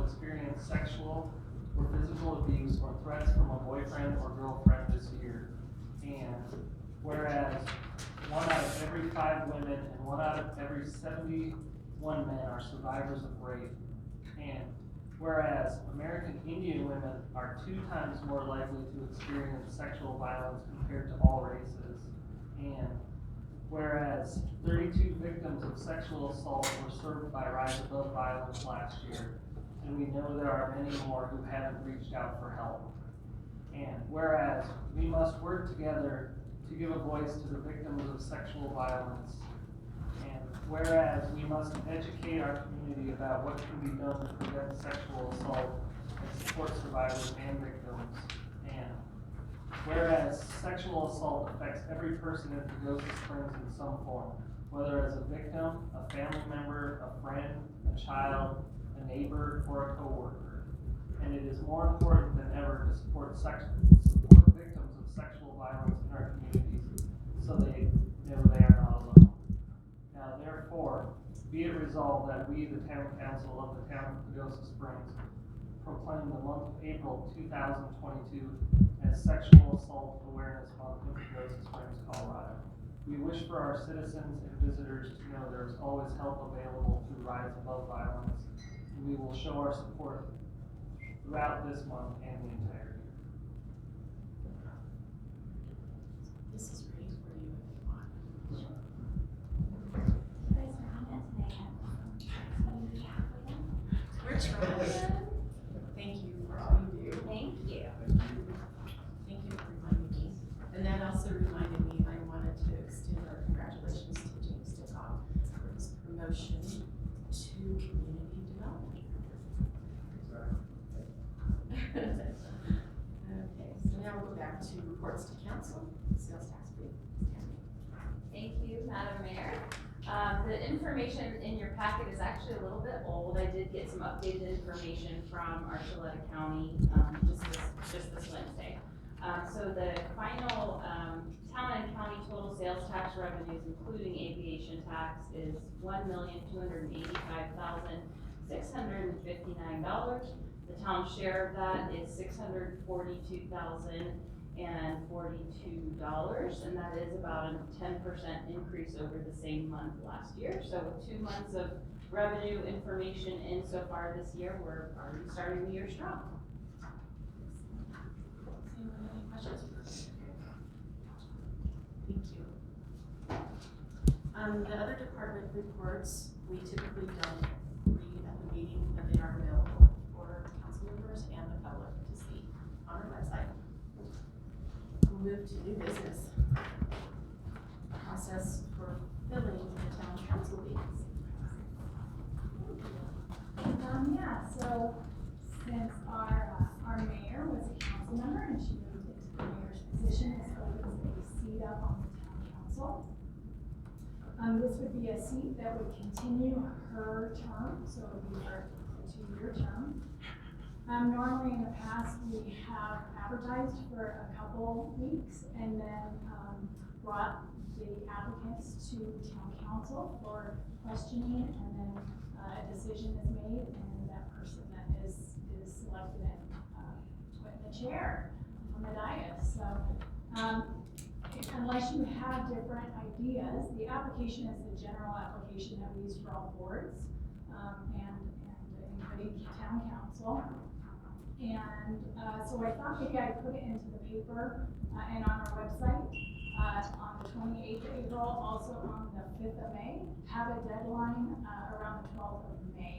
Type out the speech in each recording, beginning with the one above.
experienced sexual or physical abuse or threats from a boyfriend or girlfriend this year. And whereas 1 out of every 5 women and 1 out of every 71 men are survivors of rape. And whereas American Indian women are 2 times more likely to experience sexual violence compared to all races. And whereas 32 victims of sexual assault were served by Rise Above Violence last year, and we know there are many more who haven't reached out for help. And whereas we must work together to give a voice to the victims of sexual violence, and whereas we must educate our community about what can be done to prevent sexual assault and support survivors and victims, and whereas sexual assault affects every person in Pagosa Springs in some form, whether as a victim, a family member, a friend, a child, a neighbor, or a coworker. And it is more important than ever to support victims of sexual violence in our communities so they know they are not alone. Now therefore, be it resolved that we, the Town Council of the Town of Pagosa Springs, proclaim the month of April 2022 as Sexual Assault Awareness Month in Pagosa Springs, Colorado. We wish for our citizens and visitors to know there is always help available through Rise Above Violence, and we will show our support throughout this month and the entire year. This is ready for you if you want. We're trying. Thank you for all you do. Thank you. Thank you for reminding me. And that also reminded me I wanted to extend our congratulations to James Dickhoff for his promotion to community development. Okay, so now we'll go back to reports to council, sales tax rate. Thank you, Madam Mayor. The information in your packet is actually a little bit old. I did get some updated information from Archuleta County just this Wednesday. So the final town and county total sales tax revenues, including aviation tax, is $1,285,659. The town's share of that is $642,042, and that is about a 10% increase over the same month last year. So with 2 months of revenue information in so far this year, we're already starting the year strong. Anyone have any questions? Thank you. The other department reports, we typically don't read at the meeting, but they are available for council members and the public to see on our website. We'll move to new business. Process for filling the town council meetings. Yeah, so since our mayor was a council member and she moved into the mayor's position, this opens a seat up on the town council. This would be a seat that would continue her term, so it would be her 2-year term. Normally in the past, we have advertised for a couple weeks and then brought the applicants to town council for questioning, and then a decision is made, and that person that is selected and put in the chair on the dais. So unless you have different ideas, the application is the general application that we use for all boards and including town council. And so I thought maybe I'd put it into the paper and on our website on the 28th of April, also on the 5th of May, have a deadline around the 12th of May.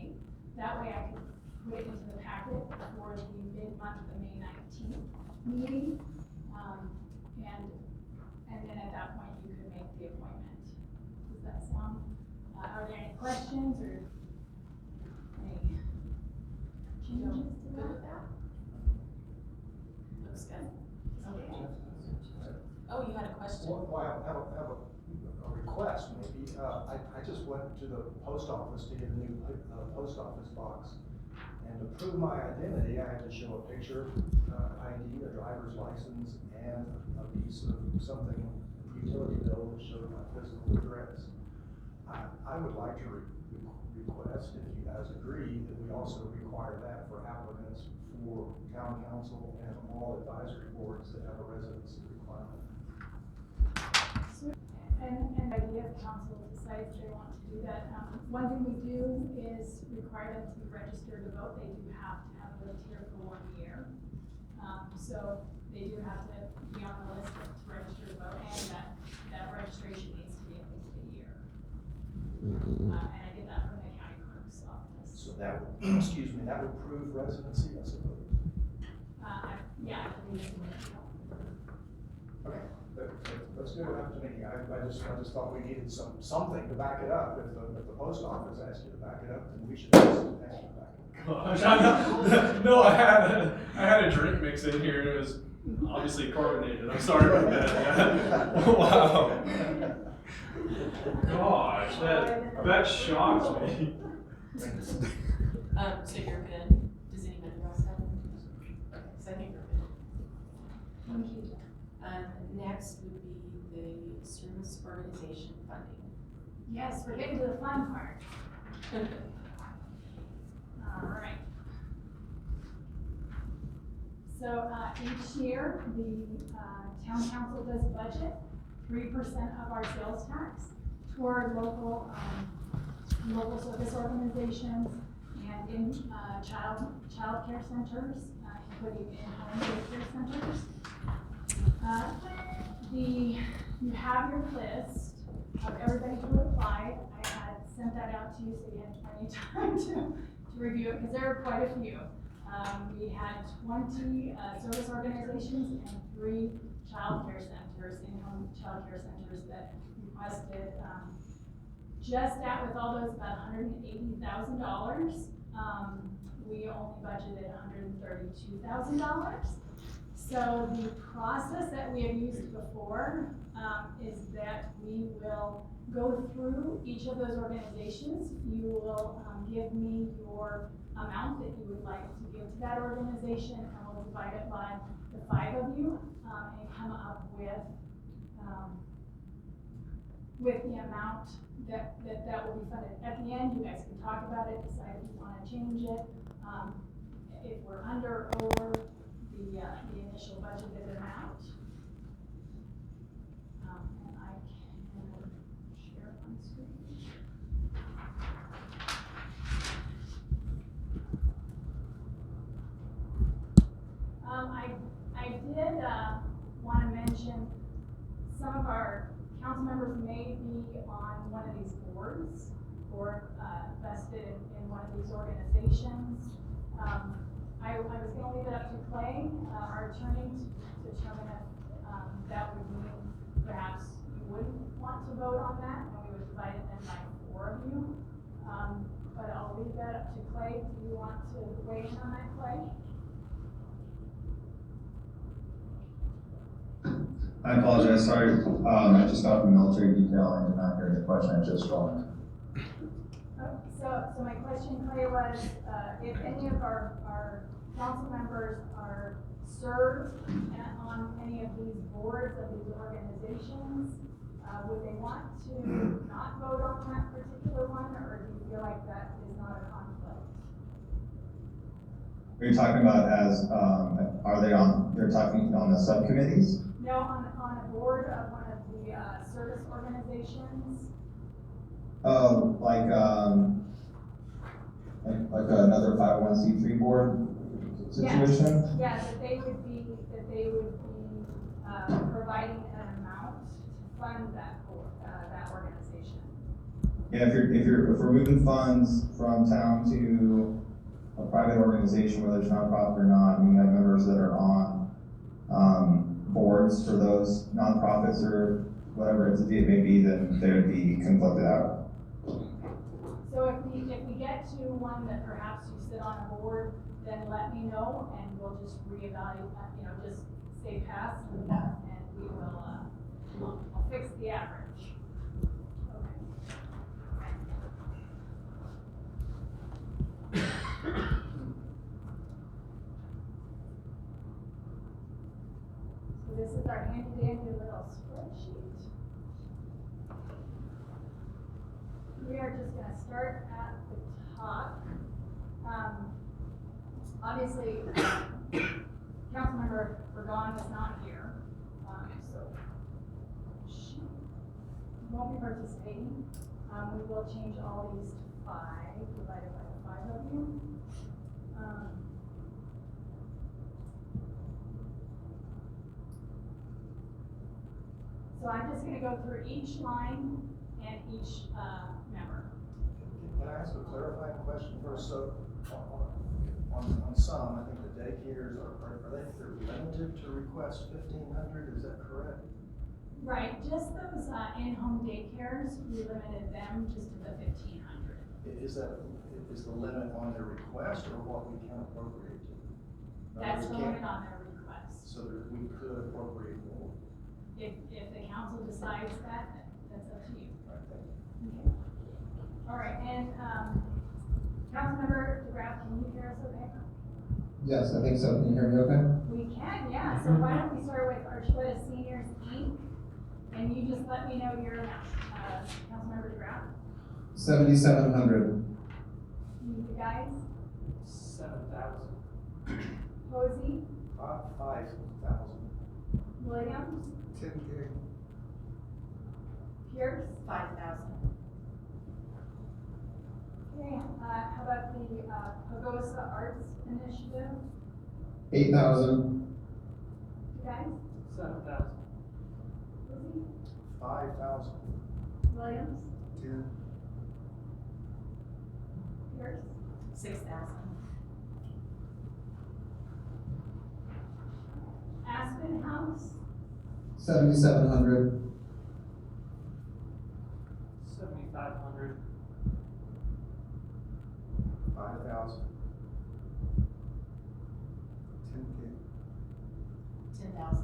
That way I could put it into the packet for the mid-month, the May 19th meeting. And then at that point you could make the appointment. Does that sound, are there any questions or any changes to that? Looks good. Okay. Oh, you had a question? Well, I have a request maybe. I just went to the post office to get a new post office box. And to prove my identity, I had to show a picture, ID, a driver's license, and a piece of something, utility bill that showed my physical address. I would like to request, if you guys agree, that we also require that for applicants for town council and all advisory boards that have a residency requirement. And idea if council decides they want to do that. One thing we do is require them to be registered to vote. They do have to have lived here for 1 year. So they do have to be on the list to register to vote, and that registration needs to be at least a year. And I get that from the county clerk's office. So that would, excuse me, that would prove residency, I suppose. Yeah, I believe it's in the Okay, that's good enough to me. I just thought we needed something to back it up. If the post office asked you to back it up, then we should ask you to back it up. No, I had a drink mix in here and it was obviously carbonated. I'm sorry about that. Wow. Gosh, that shocks me. So you're good? Does anybody else have any? Okay, so I think we're good. Thank you. Next would be the service organization funding. Yes, we're getting to the fun part. All right. So each year, the town council does budget 3% of our sales tax toward local service organizations and in child care centers, including in-home daycare centers. You have your list of everybody who applied. I had sent that out to you so you had plenty of time to review it, because there are quite a few. We had 20 service organizations and 3 child care centers, in-home child care centers that requested, with all those, about $180,000. We only budgeted $132,000. So the process that we have used before is that we will go through each of those organizations. You will give me your amount that you would like to give to that organization, and we'll divide it by the 5 of you and come up with the amount that will be funded. At the end, you guys can talk about it, decide if you want to change it. If we're under or over the initial budgeted amount. And I can share on screen. I did want to mention some of our council members may be on one of these boards or vested in one of these organizations. I was going to leave it up to Clay, our attorney, to determine if that would mean perhaps you wouldn't want to vote on that, and we would divide it then by 4 of you. But I'll leave that up to Clay. Do you want to weigh in on that, Clay? I apologize, sorry, I just got from military detail and did not hear the question I just joined. So my question, Clay, was if any of our council members are served on any of these boards of these organizations, would they want to not vote on that particular one, or do you feel like that is not a conflict? Are you talking about as, they're talking on the subcommittees? No, on a board of one of the service organizations. Oh, like another 501c3 board situation? Yeah, that they would be providing an amount to fund that board, that organization. Yeah, if we're moving funds from town to a private organization, whether it's nonprofit or not, and we have members that are on boards for those nonprofits or whatever entity it may be, then they would be conflicted out. So if we get to one that perhaps you sit on a board, then let me know and we'll just reevaluate, just say pass and we will, I'll fix the average. Okay. So this is our handy dandy little spreadsheet. we are just gonna start at the top. Obviously, Councilmember Bergon is not here, so she won't be participating. We will change all these to 5, divided by the 5 of you. So I'm just gonna go through each line and each, member. Can I ask a clarifying question first? So, on some, I think the daycares they're limited to request 1,500, is that correct? Right, just those, in-home daycares, we limited them just to the 1,500. Is the limit on their request or what we can appropriate to them? In other That's words, the can't- limit on their request. So that we could appropriate more. If the council decides that, that's up to you. Right, thank you. Okay. All right, and, Councilmember DeGraaf, can you hear us okay? Yes, I think so. Can you hear me okay? We can, yeah, so why don't we start with Archuleta Seniors Inc., and you just let me know your amount, Councilmember DeGraaf, 7,700. you guys, 7,000. Posey, 5,000. Williams, 10K. Pierce, 5,000. okay, how about the, Pagosa Arts Initiative, 8,000. you guys, 7,000. Posey, 5,000. Williams, 10. Pierce, 6,000. Aspen House, 7,700. 7,500. 5,000. 10K. 10,000.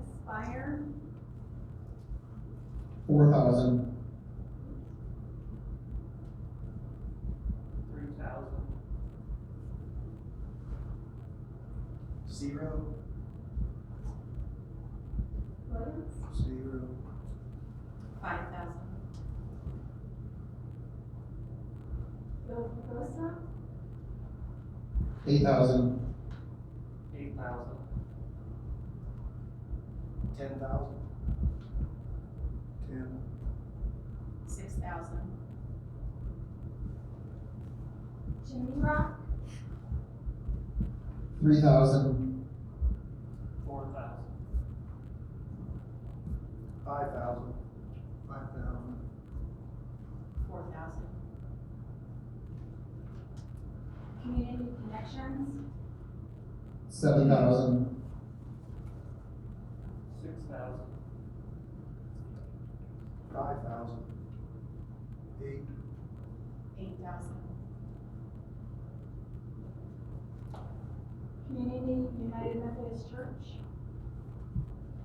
Aspire, 4,000. 3,000. 0. Williams, 0. 5,000. Bill Pagosa, 8,000. 8,000. 10,000. 10. 6,000. Jimmy Rock, 3,000. 4,000. 5,000. 5,000. 4,000. Community Connections, 7,000. 6,000. 5,000. 8. 8,000. Community United Methodist Church,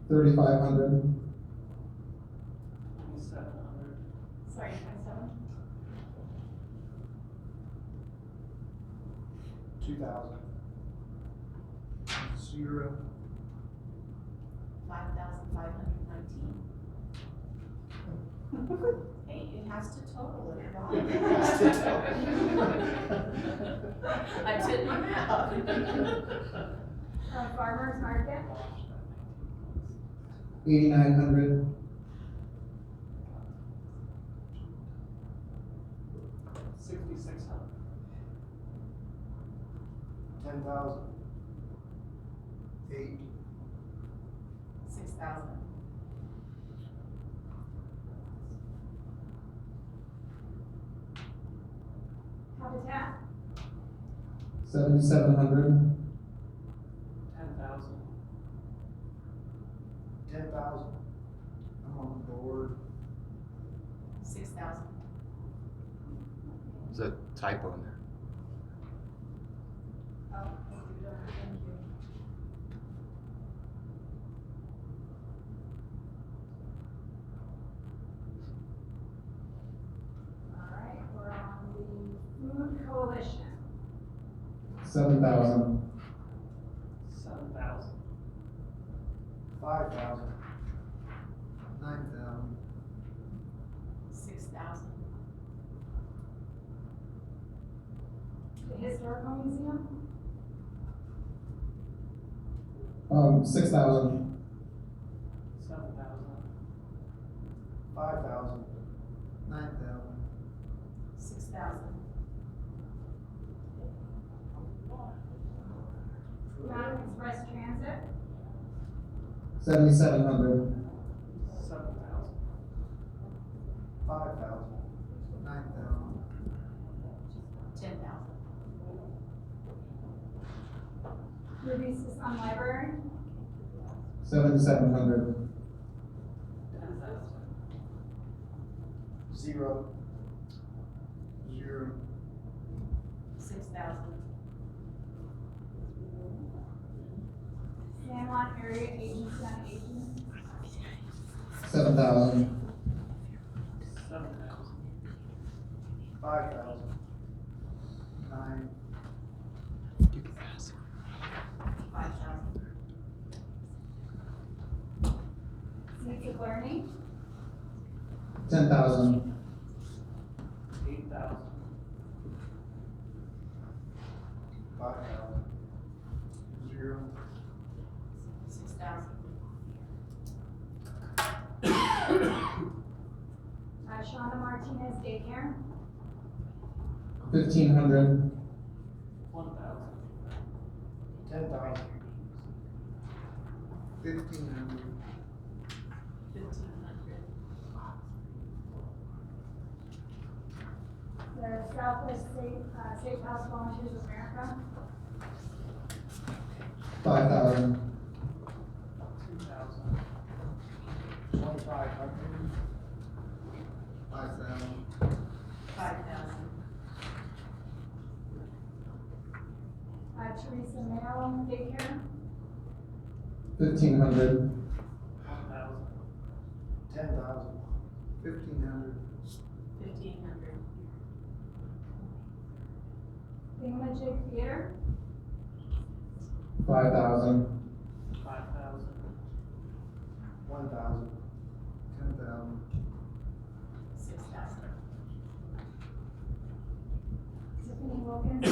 3,500. 2,700. sorry, 27, 2,000. 0. 5,519. Hey, it has to total it, Bob. I did my math. Farmers Market, 8,900. 6,600. 10,000. 8. 6,000. Habitat, 7,700. 10,000. 10,000. I'm on the board. 6,000. There's a typo in there. oh, thank you. All right, we're on the Food Coalition, 7,000. 7,000. 5,000. 9,000. The historical museum, 6,000. 7,000. 5,000. 9,000. 6,000. Mountain Express Transit, 7,700. 7,000. 5,000. 9,000. 10,000. Ruby System Library, 7,700. 10,000. 0. 0. 6,000. Sandlot Area Agency on Aging, 7,000. 7,000. 5,000. 9. 5,000. Seeds of Learning, 10,000. 8,000. 5,000. 0. 6,000. Shonda Martinez Daycare, 1,500. 1,000. 10,000. 1,500. 1,500. the Southwest Safe House Volunteers of America, 5,000. 2,000. 2,500. 5,000. 5,000. Teresa Merrill Daycare, 1,500. 1,000. 10,000. 1,500. 1,500. Thingamajig Theater, 5,000. 5,000. 1,000. 10,000. 6,000. Tiffany Wilkins,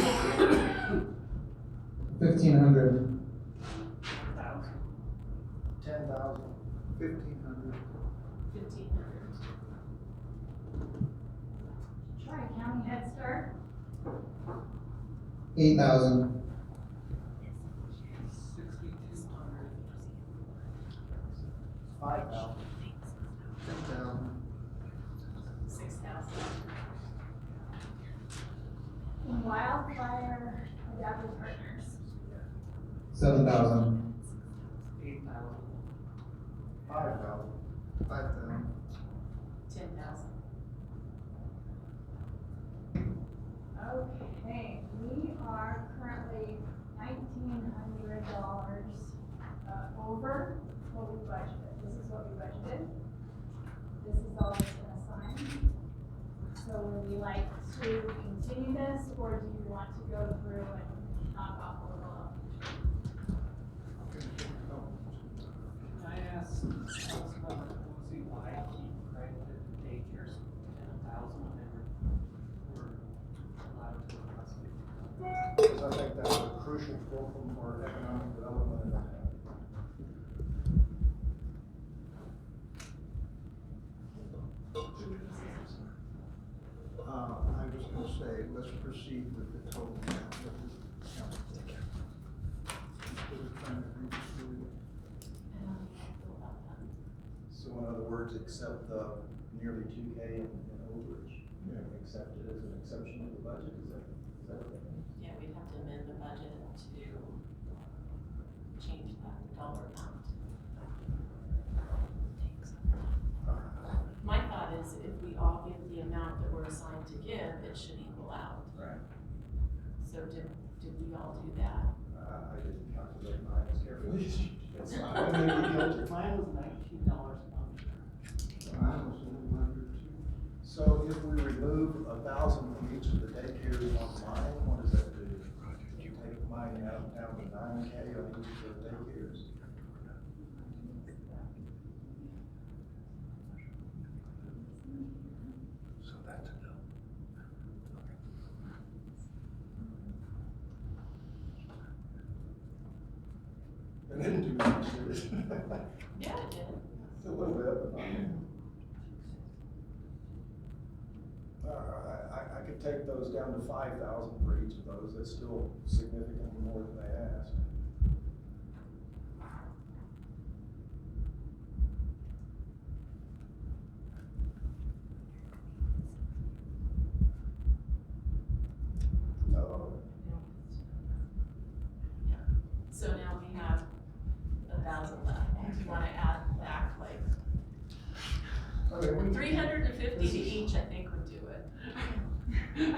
1,500. 1,000. 10,000. 1,500. 1,500. Tri-County Head Start, 8,000. 6,200. 5,000. 10,000. 6,000. and Wildfire Adaptive Partners, 7,000. 8,000. 5,000. 5,000. 10,000. Okay, we are currently $1,900 over what we budgeted. This is what we budgeted. This is all that's been assigned. So would you like to continue this, or do you want to go through and knock off a little of? Can I ask Councilmember Posey why he credited daycares 10,000 when they were allowed to request 50,000? Because I think that's a crucial fulcrum for economic development in the town. I'm just gonna say, let's proceed with the total amount of the council. Instead of trying to redistribute it. So in other words, accept the nearly 2K in overage. Yeah. Accept it as an exception to the budget, is that what that means? Yeah, we'd have to amend the budget to change that dollar amount. My thought is if we all give the amount that we're assigned to give, it should equal out. Right. So did we all do that? I didn't calculate mine as carefully as you did. So I may be guilty. Mine was $19 a month. Mine was a little under 2. So if we remove 1,000 from each of the daycares on mine, what does that do? You take mine down to 9K on each of the daycares. So that's a no. much, did it? Yeah, it did. A little bit, but not. I could take those down to 5,000 for each of those, that's still significantly more than they asked. No. So now we have 1,000 left. Do you wanna add back like Okay, we. 350 to each, I think would do it. You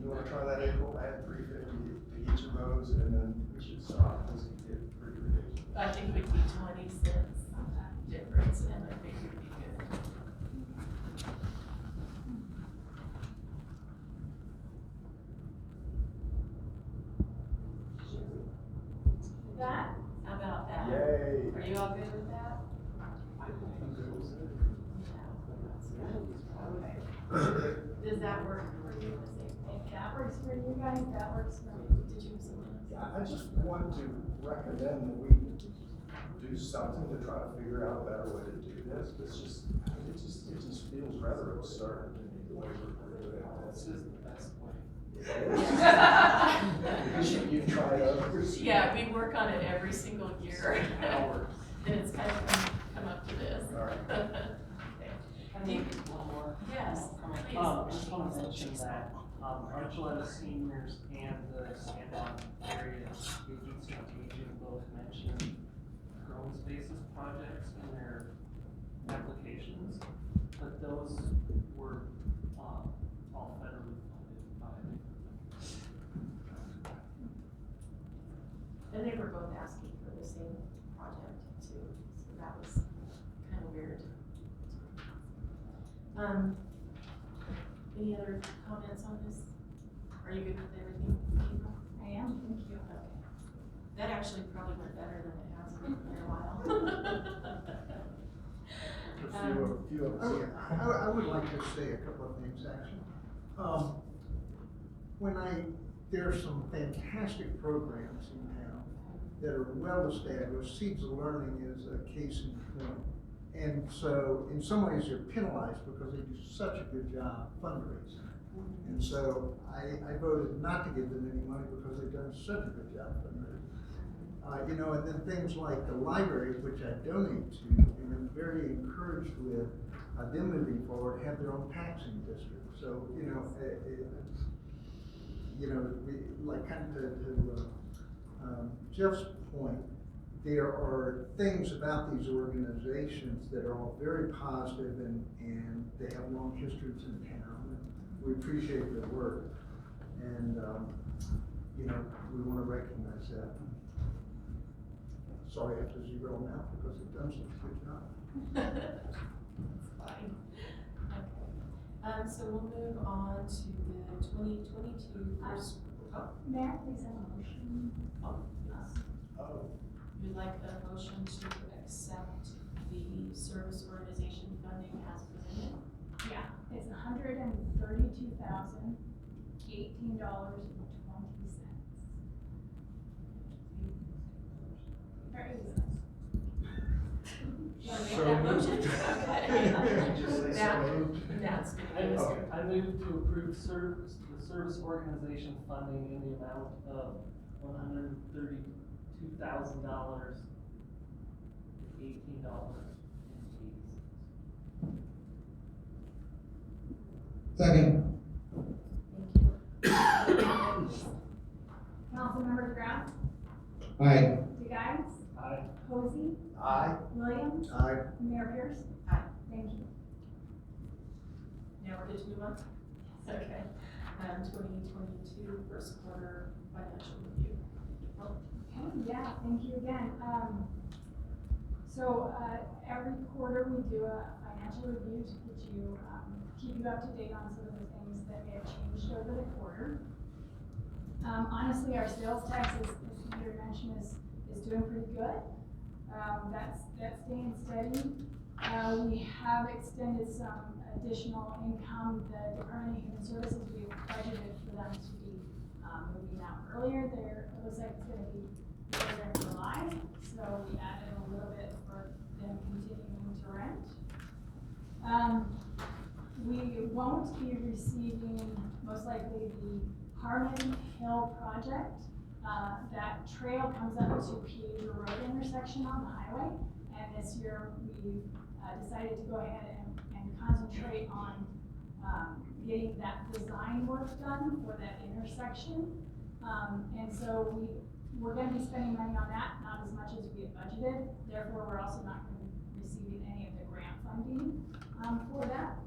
wanna try that, April, add 350 to each of those, and then we should stop, this can get pretty ridiculous. I think it would be 20 cents difference, and I think it would be good. That, How about that? Yay. Are you all good with that? Okay. Does that work for you? if that works for you guys, that works for me. Did you have something else? Yeah, I just want to recommend that we do something to try to figure out a better way to do this. It just feels rather absurd to me, the way we're doing it. This is the best way. You try others. Yeah, we work on it every single year. Hours. And it's kind of come up to this. All right. Can I make one more? Yes, please. I just want to mention that, Archuleta seniors and the Sanborn area agency on aging both mentioned growing spaces projects in their applications, but those were, all federally funded by. And they were both asking for the same project too, so that was kind of weird. Any other comments on this? Are you good with everything, April? I am, thank you. Okay. That actually probably went better than it has been in a while. A few of us. I would like to say a couple of things, actually. There are some fantastic programs in town that are well established. Seeds of Learning is a case in point. And so, in some ways, they're penalized because they do such a good job fundraising. And so, I voted not to give them any money because they've done such a good job fundraising. And then things like the library, which I donate to, and I'm very encouraged with them moving forward, have their own taxing district. So, like kind of to Jeff's point, there are things about these organizations that are all very positive and they have long histories in town. And we appreciate their work. And, we want to recognize that. Sorry, I have to zero them out because they've done such a good job. It's fine. Okay. So we'll move on to the 2022 first. Mayor, please have a motion. Oh. We'd like a motion to accept the service organization funding as presented. Yeah, it's $132,018.20. Very easy. You wanna make So that moved. motion? Just say so That- moved. That's I good. move to approve the service organization funding in the amount of $132,000, $18.80. Second. Thank you. Councilmember DeGraaf, Aye. DeGuise, Aye. Posey, Aye. Williams, Aye. Mayor Pierce. Aye. Thank you. Now we're good to move on? Okay. 2022 first quarter financial review. Okay, yeah, thank you again. Every quarter we do a financial review to keep you up to date on some of the things that may have changed over the quarter. Honestly, our sales tax, as Peter mentioned, is doing pretty good. That's staying steady. We have extended some additional income. The Department of Human Services, we budgeted for them to be moving out earlier. It looks like it's going to be later in July, so we added a little bit for them continuing to rent. We won't be receiving, most likely, the Harmon Hill project. That trail comes up to Piedra Road intersection on the highway, and this year we decided to go ahead and concentrate on getting that design work done for that intersection. And so we're gonna be spending money on that, not as much as we had budgeted. Therefore, we're also not gonna be receiving any of the grant funding for that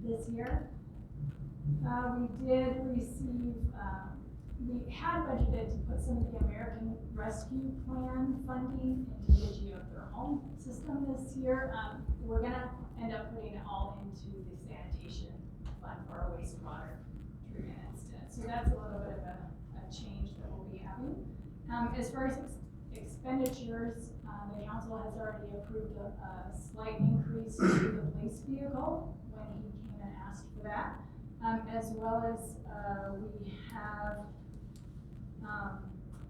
this year. We did receive, we had budgeted to put some of the American Rescue Plan funding into the geothermal system this year. We're gonna end up putting it all into the sanitation fund for our wastewater treatment instead. So that's a little bit of a change that we'll be having. As far as expenditures, the council has already approved a slight increase to the police vehicle when he came and asked for that. As well as we have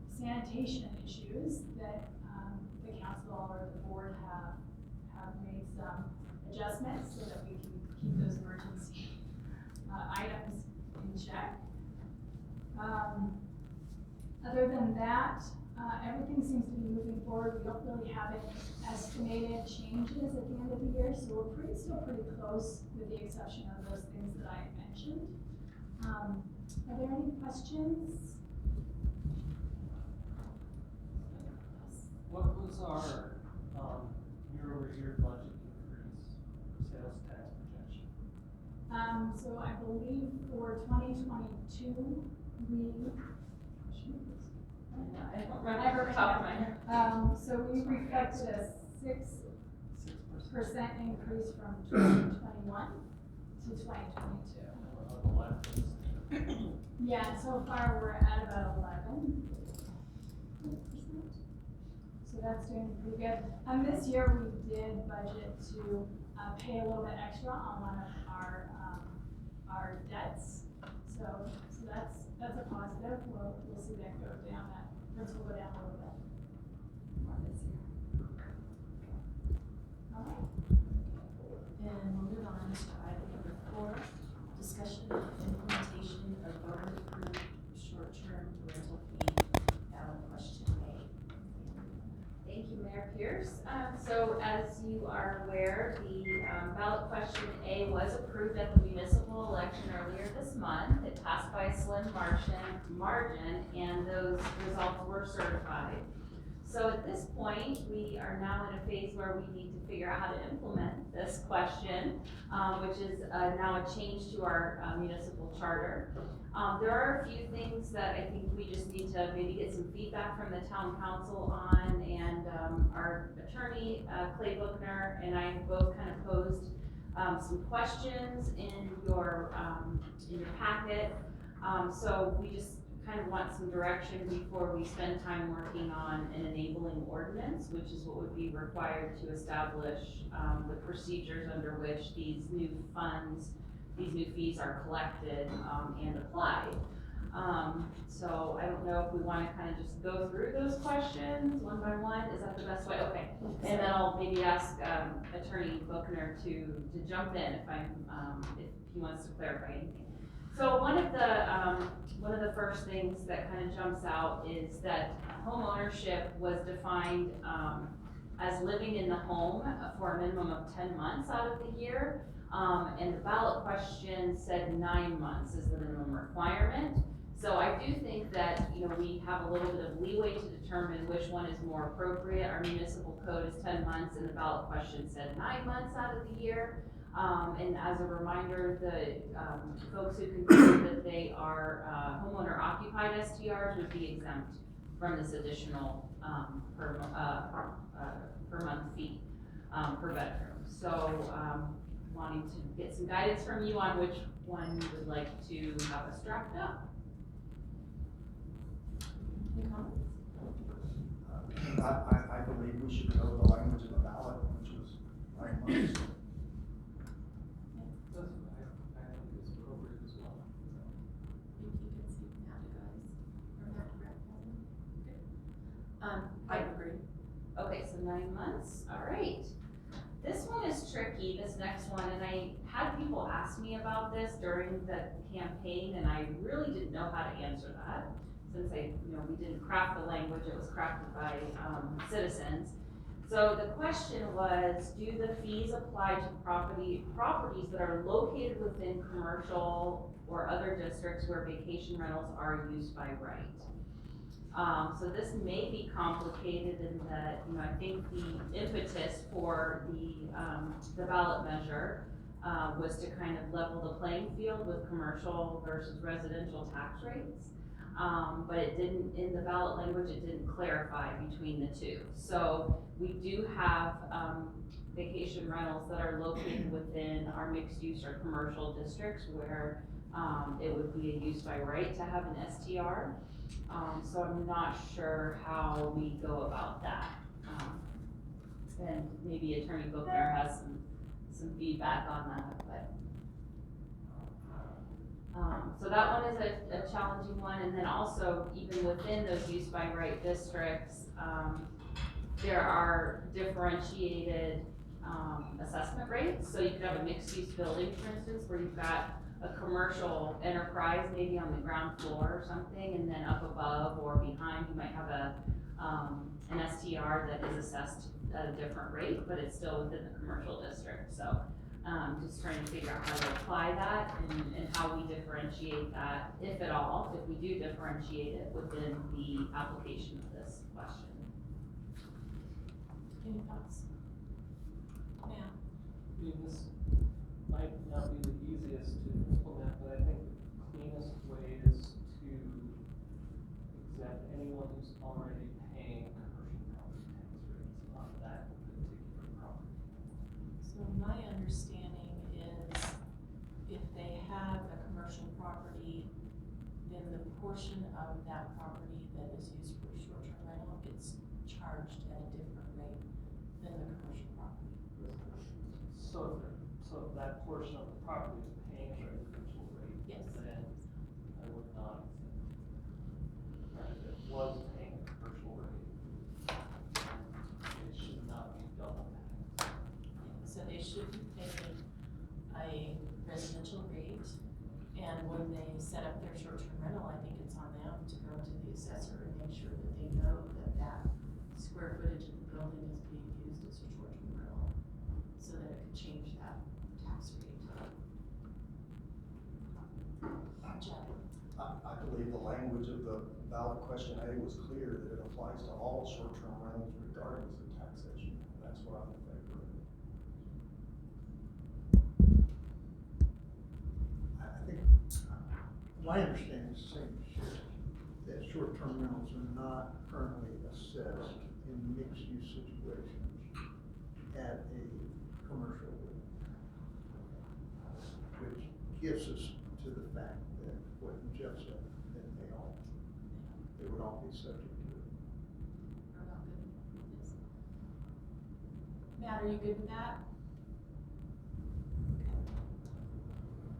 sanitation issues that the council or the board have made some adjustments so that we can keep those emergency items in check. Other than that, everything seems to be moving forward. We don't really have any estimated changes at the end of the year, so we're still pretty close with the exception of those things that I mentioned. Are there any questions? What was our, year-over-year budget increase for sales tax projection? So I believe for 2022, I don't remember top of my head. so we reflected a 6% increase from 2021 to 2022. Yeah, so far we're at about 11%. So that's doing pretty good. This year we did budget to pay a little bit extra on one of our debts. So that's a positive. We'll see that go down. That principal go down a little bit more this year. All right. And we'll move on to item number 4, discussion of implementation of voter-approved short-term rental fee. Ballot question A. Thank you, Mayor Pierce. So as you are aware, the ballot question A was approved at the municipal election earlier this month. It passed by a slim margin, and those results were certified. So at this point, we are now in a phase where we need to figure out how to implement this question, which is now a change to our municipal charter. There are a few things that I think we just need to maybe get some feedback from the town council on, and our attorney, Clay Buchner, and I both kind of posed some questions in your packet. So we just kind of want some direction before we spend time working on an enabling ordinance, which is what would be required to establish the procedures under which these new funds, these new fees are collected and applied. So I don't know if we want to kind of just go through those questions one by one. Is that the best way? Okay. And then I'll maybe ask Attorney Buchner to jump in if he wants to clarify anything. So one of the first things that kind of jumps out is that home ownership was defined as living in the home for a minimum of 10 months out of the year. And the ballot question said 9 months is the minimum requirement. So I do think that, we have a little bit of leeway to determine which one is more appropriate. Our municipal code is 10 months and the ballot question said 9 months out of the year. And as a reminder, the folks who conclude that they are homeowner occupied STRs would be exempt from this additional per month fee per bedroom. So wanting to get some guidance from you on which one you would like to have us draft up. Any comments? I believe we should go with the language of the ballot, which was 9 months. I think it's appropriate as well. If you can see MDeGuise or MDeGraaf. Okay. asked me about this during the campaign, and I really didn't know how to answer that. Since we didn't craft the language, it was crafted by, citizens. So the question was, do the fees apply to properties that are located within commercial or other districts where vacation rentals are used by right? So this may be complicated in that, I think the impetus for the ballot measure was to kind of level the playing field with commercial versus residential tax rates. But it didn't, in the ballot language, it didn't clarify between the two. So we do have vacation rentals that are located within our mixed use or commercial districts where it would be a use by right to have an STR. So I'm not sure how we go about that. And maybe Attorney Buchner has some feedback on that, but. So that one is a challenging one, and then also even within those use by right districts, there are differentiated assessment rates. So you could have a mixed use building, for instance, where you've got a commercial enterprise maybe on the ground floor or something, and then up above or behind you might have an STR that is assessed at a different rate, but it's still within the commercial district. So just trying to figure out how to apply that and how we differentiate that, if at all, if we do differentiate it within the application of this question. Any thoughts? Yeah. I mean, this might not be the easiest to implement, but I think the cleanest way is to exempt anyone who's already paying commercial property tax rates on that particular property. So my understanding is if they have a commercial property, then the portion of that property that is used for short-term rental gets charged at a different rate than the commercial property. So if that portion of the property is paying a residential rate, Yes. then I would not exempt it. Right, if it was paying a commercial rate, it should not be double taxed. So they should be paying a residential rate, and when they set up their short-term rental, I think it's on them to go to the assessor and make sure that they know that that square footage of the building is being used as a short-term rental, so that it could change that tax rate. Jeff? I believe the language of the ballot question A was clear that it applies to all short-term rentals regardless of taxation. And that's what I'm in favor of. I think, my understanding is the same as yours, that short-term rentals are not currently assessed in mixed-use situations at a commercial rate, which gets us to the fact that what Jeff said, that they would all be subject to it. Are we all good? Yes. Matt, are you good with that?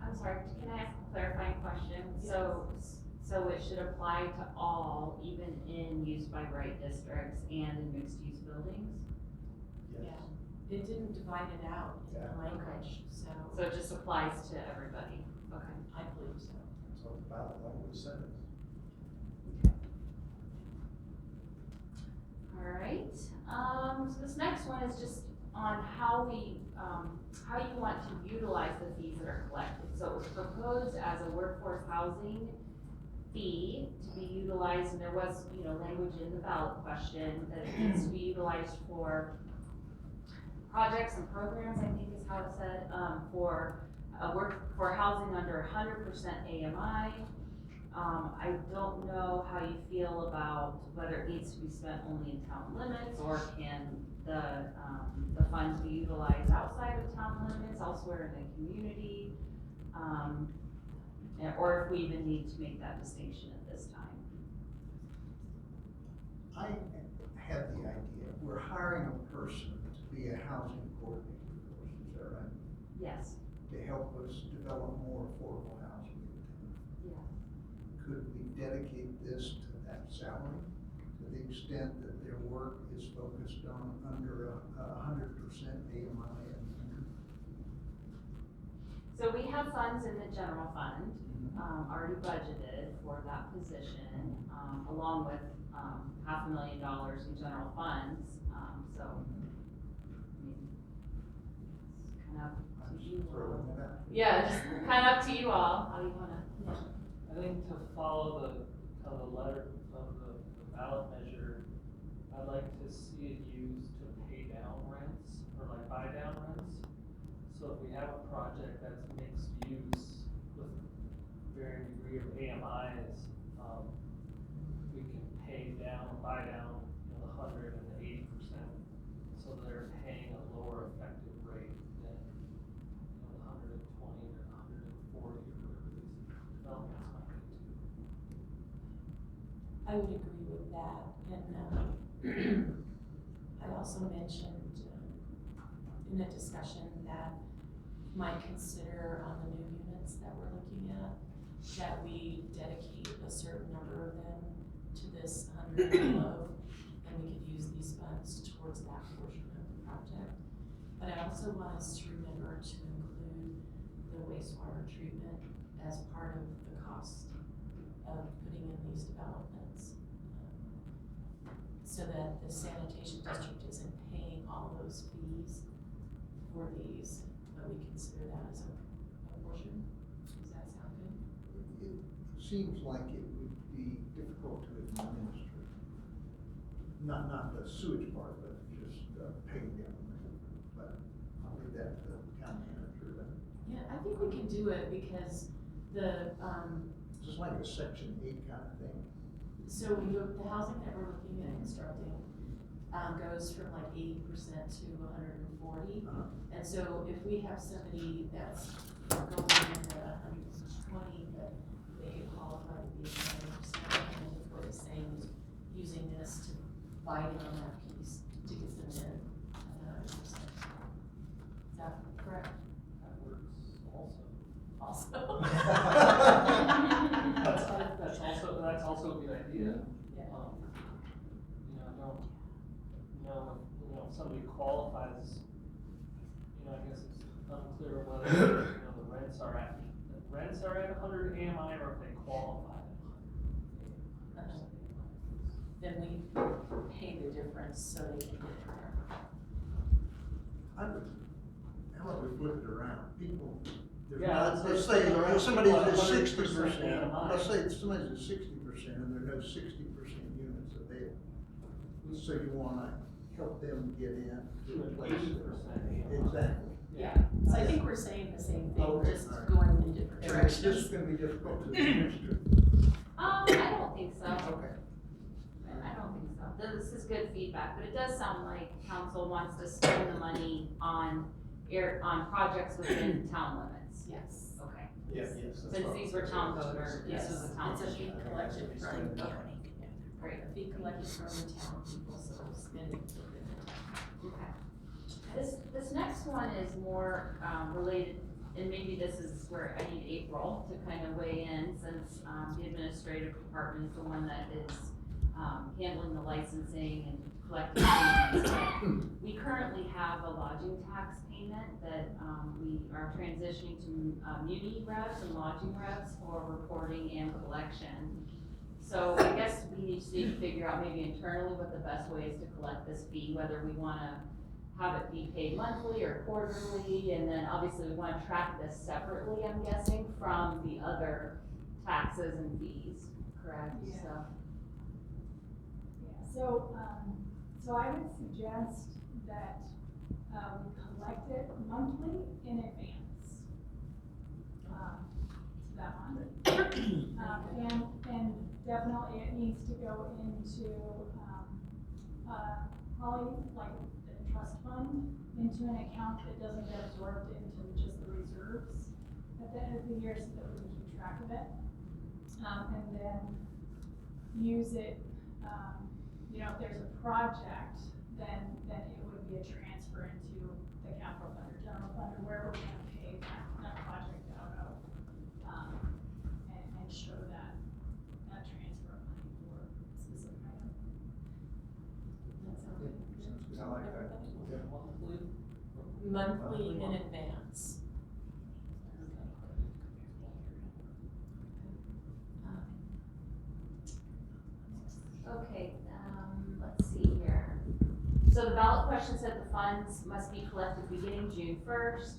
I'm sorry, can I ask a clarifying question? So it should apply to all, even in use by right districts and in mixed use buildings? Yes. Yeah. It didn't divide it out in Yeah. the language, so So it just applies to everybody? Okay. I believe so. That's what the ballot language says. All right, so this next one is just on how we, how you want to utilize the fees that are collected. So it was proposed as a workforce housing fee to be utilized, and there was, language in the ballot question that it needs to be utilized for projects and programs, I think is how it said, for housing under 100% AMI. I don't know how you feel about whether it needs to be spent only in town limits, or can the funds be utilized outside of town limits, elsewhere in the community? Or if we even need to make that distinction at this time. I had the idea, we're hiring a person to be a housing coordinator for us, is that right? Yes. To help us develop more affordable housing in town. Yeah. Could we dedicate this to that salary, to the extent that their work is focused on under 100% AMI and So we have funds in the general fund, already budgeted for that position, along with, $500,000 in general funds, so, I mean, it's kind of up to you all. Yeah, just kind of up to you all, how you wanna. I think to follow the, kind of the letter of the ballot measure, I'd like to see it used to pay down rents, or like buy down rents. So if we have a project that's mixed use with varying degree of AMIs, we can pay down, buy down, you know, the 100 and the 80%, so they're paying a lower effective rate than, you know, the 120 or 140 or whatever these developments might be to. I would agree with that, and, I also mentioned, in a discussion that might consider on the new units that we're looking at, that we dedicate a certain number of them to this 100 and below, and we could use these funds towards that portion of the project. But I also want us to remember to include the wastewater treatment as part of the cost of putting in these developments. So that the sanitation district isn't paying all those fees for these, but we consider that as a portion. Does that sound good? It seems like it would be difficult to administer. Not the sewage part, but just paying them. But I'll leave that to the town manager. Yeah, I think we can do it because the, Just like a section 8 kind of thing. so the housing that we're looking at constructing, goes from like 80% to 140. And so if we have somebody that's going in at 120, but they could qualify to be 100%, and if what it's saying is using this to buy in on that piece to get them in at 100%. Is that correct? That works also. Also. That's also a good idea. Yeah. You know, if somebody qualifies, you know, I guess it's unclear whether, you know, the rents are at 100 AMI or if they qualify at 100 AMI. Then we pay the difference so they can get there. How about we flip it around? People, there's Yeah, not, let's let's say flip it around. somebody's at 100% 60%, AMI. let's say somebody's at 60% and there are no 60% units available. So you wanna help them get in to a place. 80% Exactly. Yeah, so I think we're saying the same thing, Okay, just all right. going in different And directions. this is gonna be difficult to administer. I don't think so. Okay. I don't think so. This is good feedback, but it does sound like council wants to spend the money on projects within town limits. Yes. Okay. Yes. Since these were town voters, this is a town It's a issue. fee collected from the county. Great. A fee collected from the town people, so spending within the town. Okay. This next one is more, related, and maybe this is where I need April to kind of weigh in, since, the administrative department is the one that is, handling the licensing and collecting fees. But we currently have a lodging tax payment that, we are transitioning to, muni reps and lodging reps for reporting and collection. So I guess we need to figure out maybe internally what the best way is to collect this fee, whether we wanna have it be paid monthly or quarterly, and then obviously we wanna track this separately, I'm guessing, from the other taxes and fees, correct? Yeah. So, Yeah, so I would suggest that, we collect it monthly in advance. That one. And definitely it needs to go into, probably like the trust fund, into an account that doesn't get absorbed into just the reserves at the end of the year, so that we can keep track of it. And then use it, you know, if there's a project, then it would be a transfer into the capital fund or general fund, or wherever we're gonna pay that project out of. And show that transfer of money for a specific item. That sounds good. I like that. Monthly? Monthly in advance. So the ballot question said the funds must be collected beginning June 1st.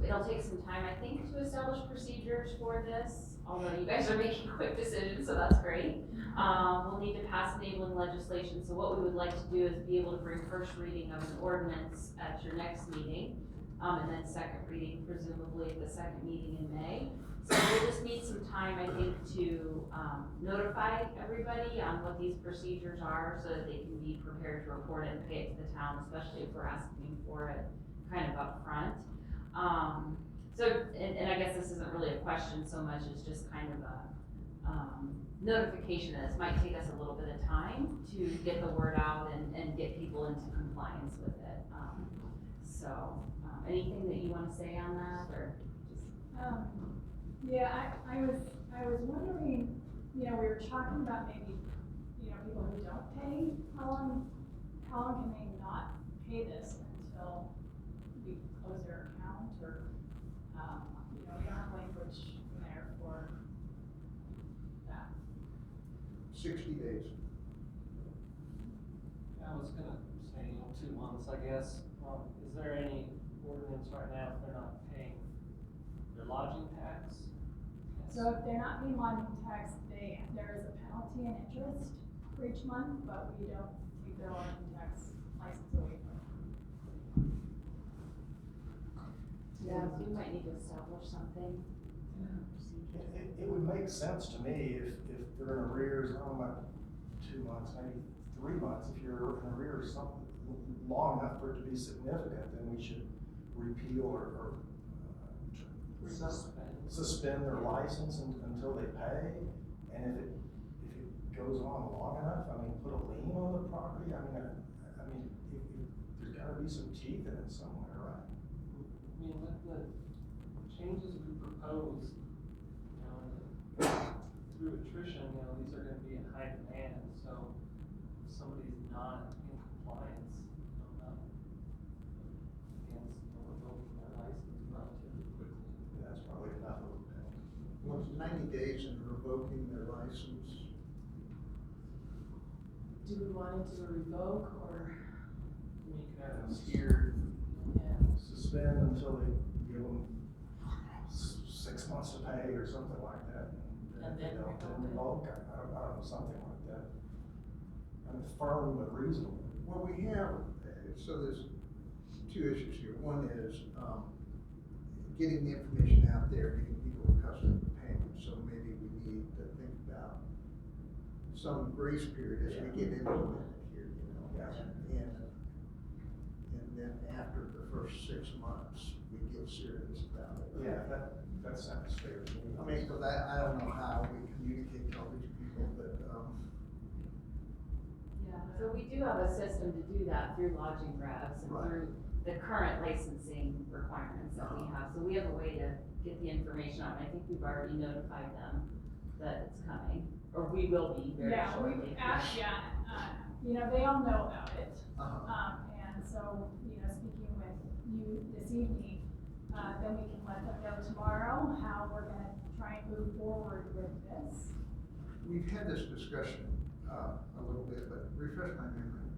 It'll take some time, I think, to establish procedures for this, although you guys are making quick decisions, so that's great. We'll need to pass enabling legislation, so what we would like to do is be able to bring first reading of an ordinance at your next meeting, and then second reading presumably at the second meeting in May. So we'll just need some time, I think, to notify everybody on what these procedures are so that they can be prepared to report it and pay it to the town, especially if we're asking for it kind of upfront. And I guess this isn't really a question so much as just kind of a notification that this might take us a little bit of time to get the word out and get people into compliance with it. Anything that you want to say on that, or just? Yeah, I was wondering, we were talking about maybe, people who don't pay, how long can they not pay this until we close their account, or, we don't have language in there for that. 60 days. I was gonna say, 2 months, I guess. Is there any ordinance right now if they're not paying their lodging tax? So if they're not paying lodging tax, there is a penalty and interest for each month, but we don't take their lodging tax license away from them. Yeah, we might need to establish something. It would make sense to me if they're in arrears, I don't know, about 2 months, maybe 3 months, if you're in arrears something long enough for it to be significant, then we should repeal or suspend their license until they pay. And if it goes on long enough, I mean, put a lien on the property. I mean, there's gotta be some teeth in it somewhere, right? I mean, with the changes we propose, through attrition, these are gonna be in high demand, so if somebody's not in compliance, against revoking their license relatively quickly. That's probably enough of a penalty. Once 90 days in revoking their license. Do we want to do a revoke, or? You could have them Steered, Yeah. suspend until they give them 6 months to pay or something like that. And then revoke, I don't know, something like that. I mean, firm but reasonable. Well, we have, so there's 2 issues here. One is, getting the information out there, getting people accustomed to paying. So maybe we need to think about some grace period as we get implemented here, Yeah. And then after the first 6 months, we get serious about it. Yeah, that sounds fair to me. I mean, because I don't know how we communicate to all these people, but, Yeah, so we do have a system to do that through lodging grabs and Right. through the current licensing requirements that we have. So we have a way to get the information out, and I think we've already notified them that it's coming, or we will be very Yeah, shortly. They all know about it. uh-huh. And so, speaking with you this evening, then we can let them know tomorrow how we're gonna try and move forward with this. We've had this discussion, a little bit, but refresh my memory.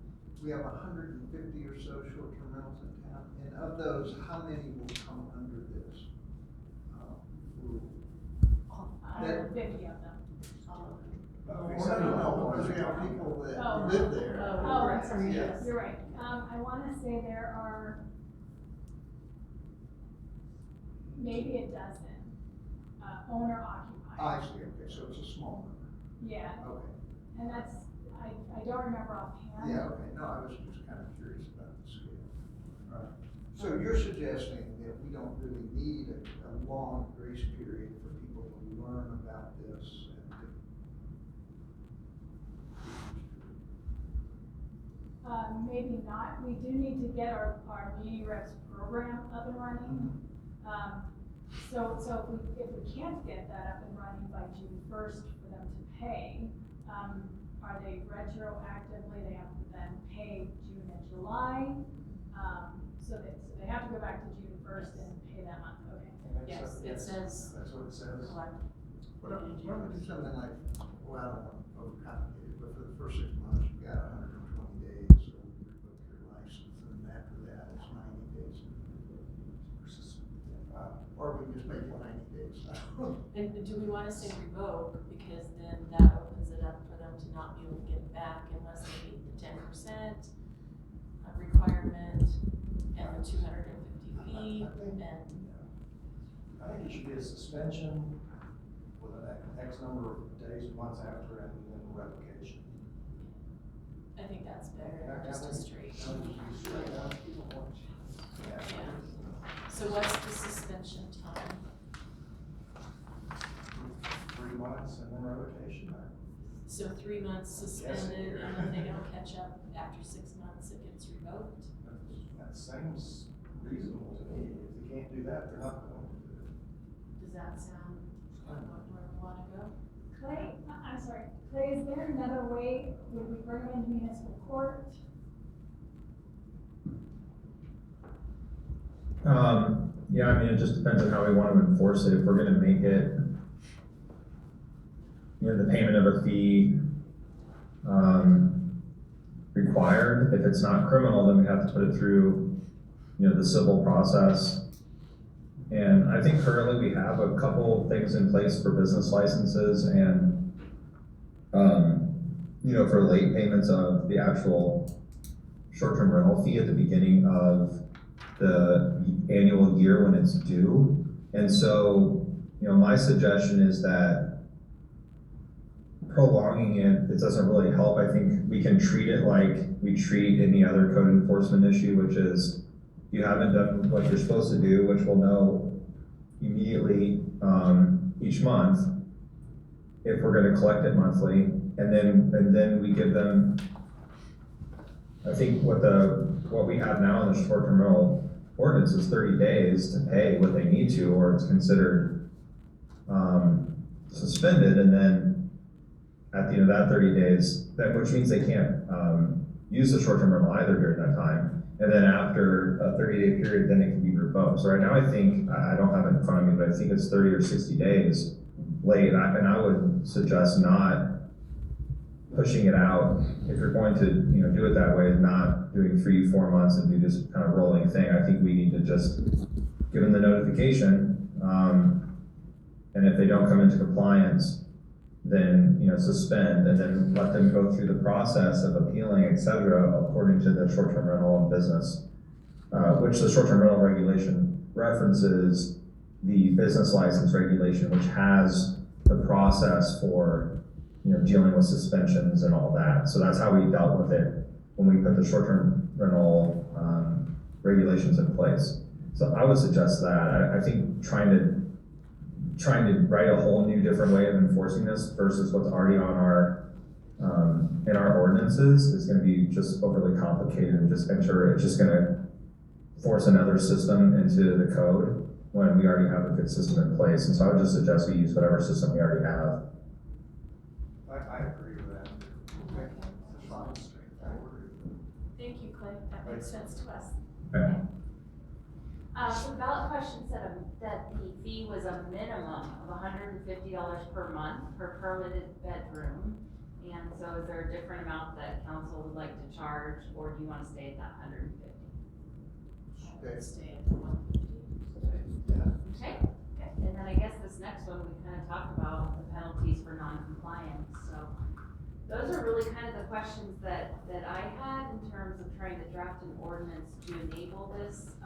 We have 150 or so short-term rentals in town, and of those, how many will come under this rule? 150 of them. No, because we have people that Oh. live there. Oh, right, Yes. you're right. I wanna say there are maybe a dozen, owner occupied. I see, okay, so it's a small number, Yeah, okay. and that's, I don't remember offhand. Yeah, okay, no, I was just kind of curious about the scale. Right. So you're suggesting that we don't really need a long grace period for people to learn about this and to. Maybe not. We do need to get our MDeGraaf's program up and running. So if we can't get that up and running by June 1st for them to pay, are they retroactively, they have to then pay June and July? So they have to go back to June 1st and pay that month, okay. Yes, it says. That's what it says. Collect. Why don't we do something like, well, I don't want to overcomplicate it, but for the first 6 months, you got 150 days. And do we wanna say revoke, because then that opens it up for them to not be able to get it back unless they meet the 10% requirement and the 250 fee, and. I think it should be a suspension with an X number of days, months after, and then revocation. I think that's better, Yeah, just a I think- straight. I think it should be straight up. Yeah. Yeah. So what's the suspension time? 3 months and then revocation. So 3 months suspended, and if they don't catch up after 6 months, it gets revoked? That seems reasonable to me. If they can't do that, they're not going to do it. Does that sound like where we wanna go? Clay, I'm sorry, Clay, is there another way, would we bring them into municipal court? Yeah, I mean, it just depends on how we want to enforce it. If we're gonna make it, the payment of a fee, required, if it's not criminal, then we have to put it through, the civil process. And I think currently we have a couple things in place for business licenses and, for late payments of the actual short-term rental fee at the beginning of the annual year when it's due. And so, my suggestion is that prolonging it doesn't really help. I think we can treat it like we treat any other code enforcement issue, which is you haven't done what you're supposed to do, which we'll know immediately each month if we're going to collect it monthly, and then we give them. I think what we have now in the short-term rental ordinance is 30 days to pay what they need to, or it's considered suspended, and then at the end of that 30 days, which means they can't use the short-term rental either during that time. And then after a 30-day period, then it can be revoked. So right now, I think, I don't have it in front of me, but I think it's 30 or 60 days late. And I would suggest not pushing it out. If you're going to, do it that way, not doing 3-4 months and do this kind of rolling thing. I think we need to just give them the notification. And if they don't come into compliance, then, suspend, and then let them go through the process of appealing, et cetera, according to the short-term rental and business, which the short-term rental regulation references the business license regulation, which has the process for, dealing with suspensions and all that. So that's how we dealt with it when we put the short-term rental regulations in place. So I would suggest that. I think trying to write a whole new different way of enforcing this versus what's already on our in our ordinances is going to be just overly complicated, and it's just going to force another system into the code when we already have a good system in place. And so I would just suggest we use whatever system we already have. I agree with that. It's fine, straightforward. Thank you, Clay, that makes sense to us. Okay. So the ballot question said that the fee was a minimum of $150 per month per permitted bedroom. And so is there a different amount that council would like to charge, or do you want to stay at that 150? Stay at the 150. Yeah. Okay. And then I guess this next one, we kind of talk about the penalties for non-compliance. So those are really kind of the questions that I had in terms of trying to draft an ordinance to enable this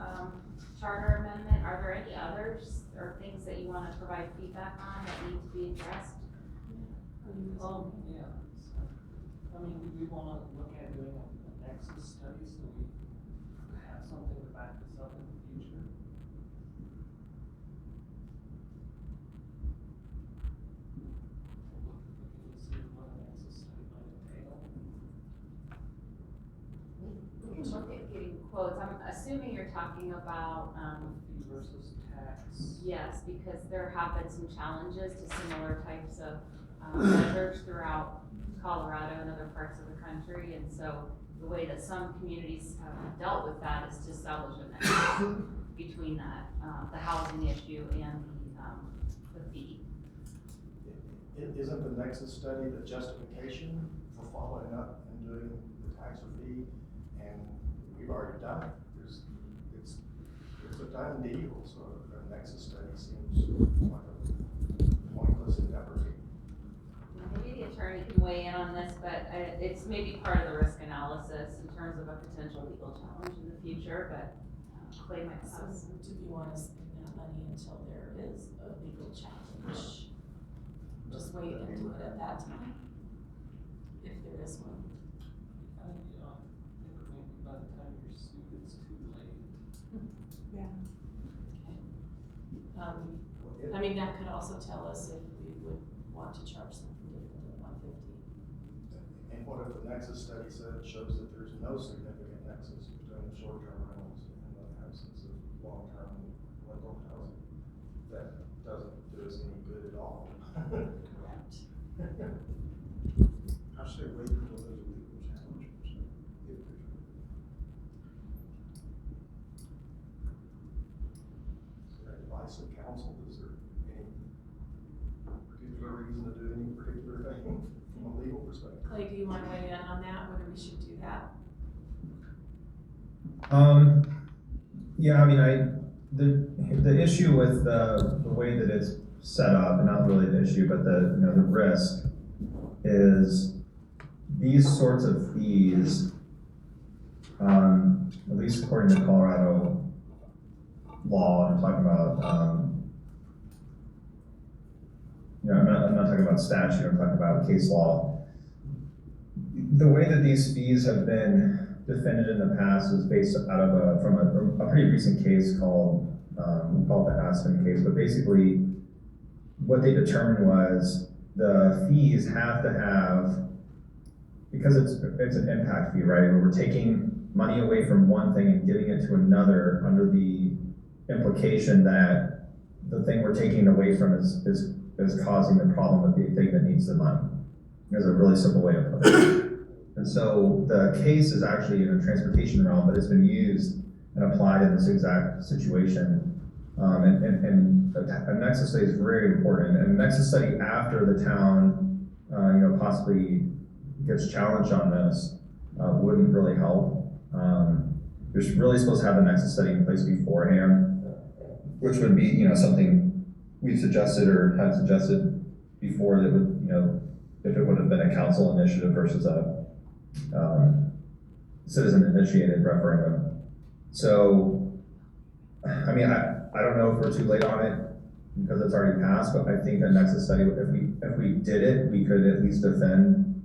charter amendment. Are there any others or things that you want to provide feedback on that need to be addressed? Yeah. I mean, we wanna look at doing a nexus study so we have something to back this up in the future. Looking to see what a nexus study might entail. We can look at getting quotes. I'm assuming you're talking about, Fee versus tax. yes, because there have been some challenges to similar types of measures throughout Colorado and other parts of the country. And so the way that some communities have dealt with that is to establish a nexus between that, the housing issue and the fee. Isn't the nexus study the justification for following up and doing the tax or fee? And we've already done it. It's it's a done deal, so a nexus study seems like a pointless endeavor. Maybe the attorney can weigh in on this, but it's maybe part of the risk analysis in terms of a potential legal challenge in the future, but Clay might So, have. do we want to spend that money until there is a legal challenge? Just wait and do it at that time? If there is one. I think, maybe by the time you're sued, it's too late. Okay. I mean, that could also tell us if we would want to charge something different than $150. And what if the nexus study shows that there's no significant nexus between the short-term rentals and the absence of long-term rental housing? That doesn't do us any good at all. Correct. I say wait until there's a legal challenge, so if there's one. Is there advice of counsel? Is there any particular reason to do any particular thing from a legal perspective? Clay, do you want to weigh in on that, whether we should do that? Yeah, I mean, the issue with the way that it's set up, and not really the issue, but the risk is these sorts of fees, at least according to Colorado law, I'm talking about, I'm not talking about statute, I'm talking about case law. The way that these fees have been defended in the past is based out of from a pretty recent case called, we call it the Hessman case, but basically what they determined was the fees have to have, because it's an impact fee, right? Where we're taking money away from one thing and giving it to another under the implication that the thing we're taking away from is causing the problem with the thing that needs the money. There's a really simple way to put it. And so the case is actually in a transportation realm, but it's been used and applied in this exact situation. And a nexus study is very important. And a nexus study after the town, possibly gets challenged on this, wouldn't really help. You're really supposed to have a nexus study in place beforehand, which would be, something we've suggested or had suggested before that would, if it would have been a council initiative versus a citizen-initiated referendum. So, I mean, I don't know if we're too late on it because it's already passed, but I think the nexus study, if we did it, we could at least defend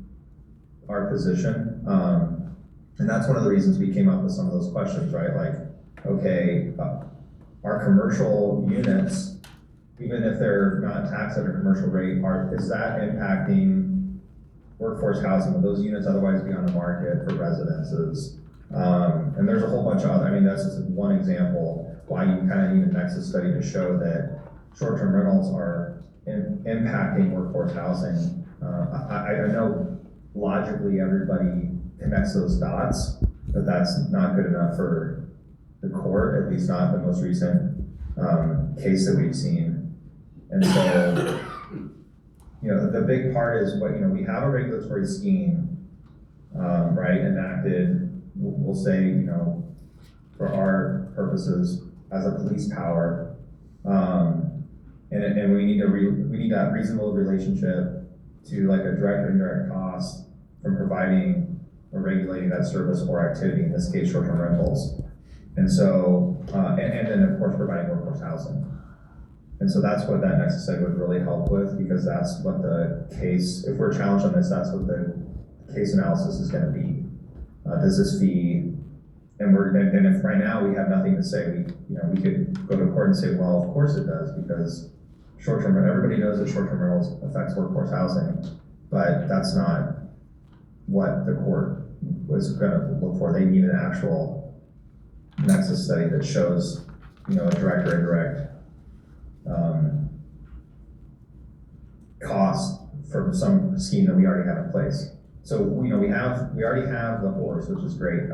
our position. And that's one of the reasons we came up with some of those questions, right? Like, okay, our commercial units, even if they're not taxed at a commercial rate, is that impacting workforce housing? Will those units otherwise be on the market for residences? And there's a whole bunch of other, that's just one example why you kind of need a nexus study to show that short-term rentals are impacting workforce housing. I know logically everybody connects those dots, but that's not good enough for the court, at least not the most recent case that we've seen. And so, the big part is what, we have a regulatory scheme, right, enacted, we'll say, for our purposes as a police power, and we need that reasonable relationship to like a direct or indirect cost from providing or regulating that service or activity, in this case, short-term rentals. And so, and then of course providing workforce housing. And so that's what that nexus study would really help with, because that's what the case, if we're challenged on this, that's what the case analysis is gonna be. Does this fee, and if right now we have nothing to say, we could go to court and say, well, of course it does, because everybody knows that short-term rentals affects workforce housing, but that's not what the court was gonna look for. They need an actual nexus study that shows, a direct or indirect cost from some scheme that we already have in place. So, we already have the horse, which is great,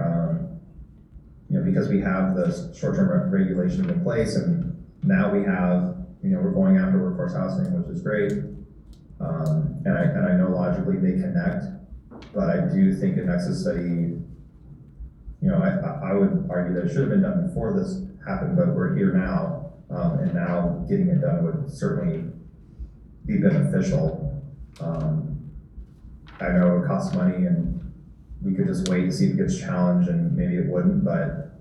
because we have the short-term regulation in place, and now we have, we're going after workforce housing, which is great. And I know logically they connect, but I do think a nexus study, I would argue that it should have been done before this happened, but we're here now, and now getting it done would certainly be beneficial. I know it costs money, and we could just wait and see if it gets challenged, and maybe it wouldn't, but,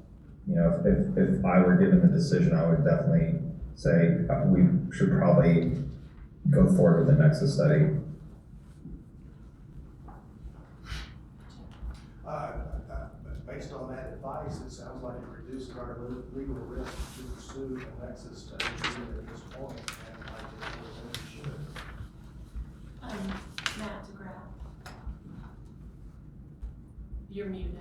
you know, if I were given the decision, I would definitely say we should probably go forward with the Nexus study. Based on that advice, it sounds like it reduces our legal risk to pursue a Nexus study at this point, and I think we should. Matt DeGraaf. You're muted.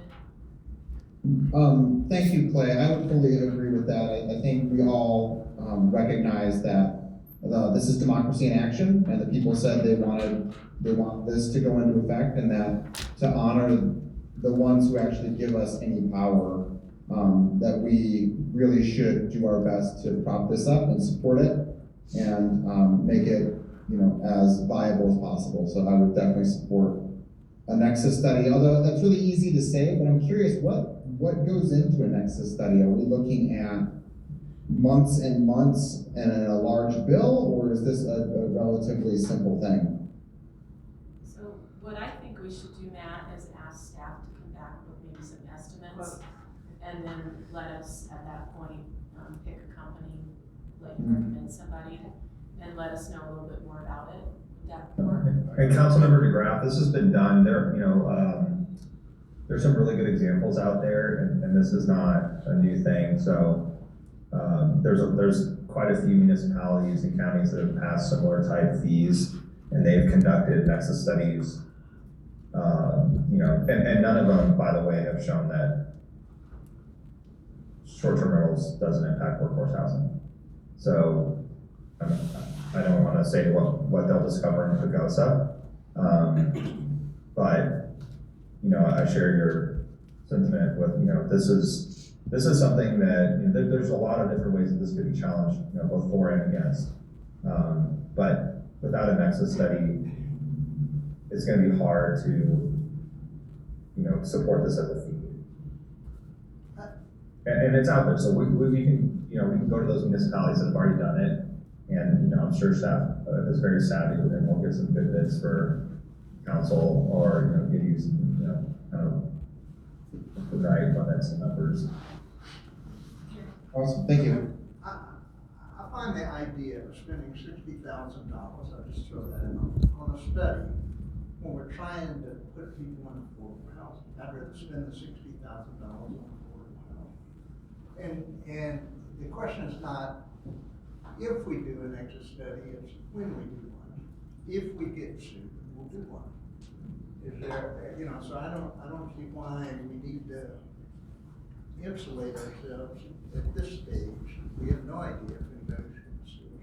Thank you, Clay. I would fully agree with that. I think we all recognize that this is democracy in action, and the people said they want this to go into effect, and that to honor the ones who actually give us any power, that we really should do our best to prop this up and support it and make it, you know, as viable as possible. So I would definitely support a Nexus study, although that's really easy to say, but I'm curious, what goes into a Nexus study? Are we looking at months and months and a large bill, or is this a relatively simple thing? So what I think we should do, Matt, is ask staff to come back with maybe some estimates, and then let us, at that point, pick a company, like recommend somebody, and let us know a little bit more about it. Would that work? And Councilmember DeGraaf, this has been done. There, you know, there's some really good examples out there, and this is not a new thing. So there's quite a few municipalities and counties that have passed similar type fees, and they've conducted Nexus studies. You know, and none of them, by the way, have shown that short-term rentals doesn't impact workforce housing. So I don't want to say what they'll discover in Pagosa, but you know, I share your sentiment with, you know, this is something that, you know, there's a lot of different ways that this could be challenged, you know, both for and against. But without a Nexus study, it's going to be hard to, you know, support this as a fee. And it's out there, so we can, you know, we can go to those municipalities that have already done it, and, you know, I'm sure staff is very savvy, and we'll get some good bids for council, or, you know, give you some, you know, kind of the right limits and numbers. Awesome, thank you. I find the idea of spending $60,000, I'll just throw that in, on a study, when we're trying to put people in affordable housing. I'd rather spend the $60,000 on affordable housing. And the question is not if we do an exit study, it's when we do one. If we get sued, we'll do one. Is there, you know, so I don't see why we need to insulate ourselves at this stage. We have no idea if anybody's going to sue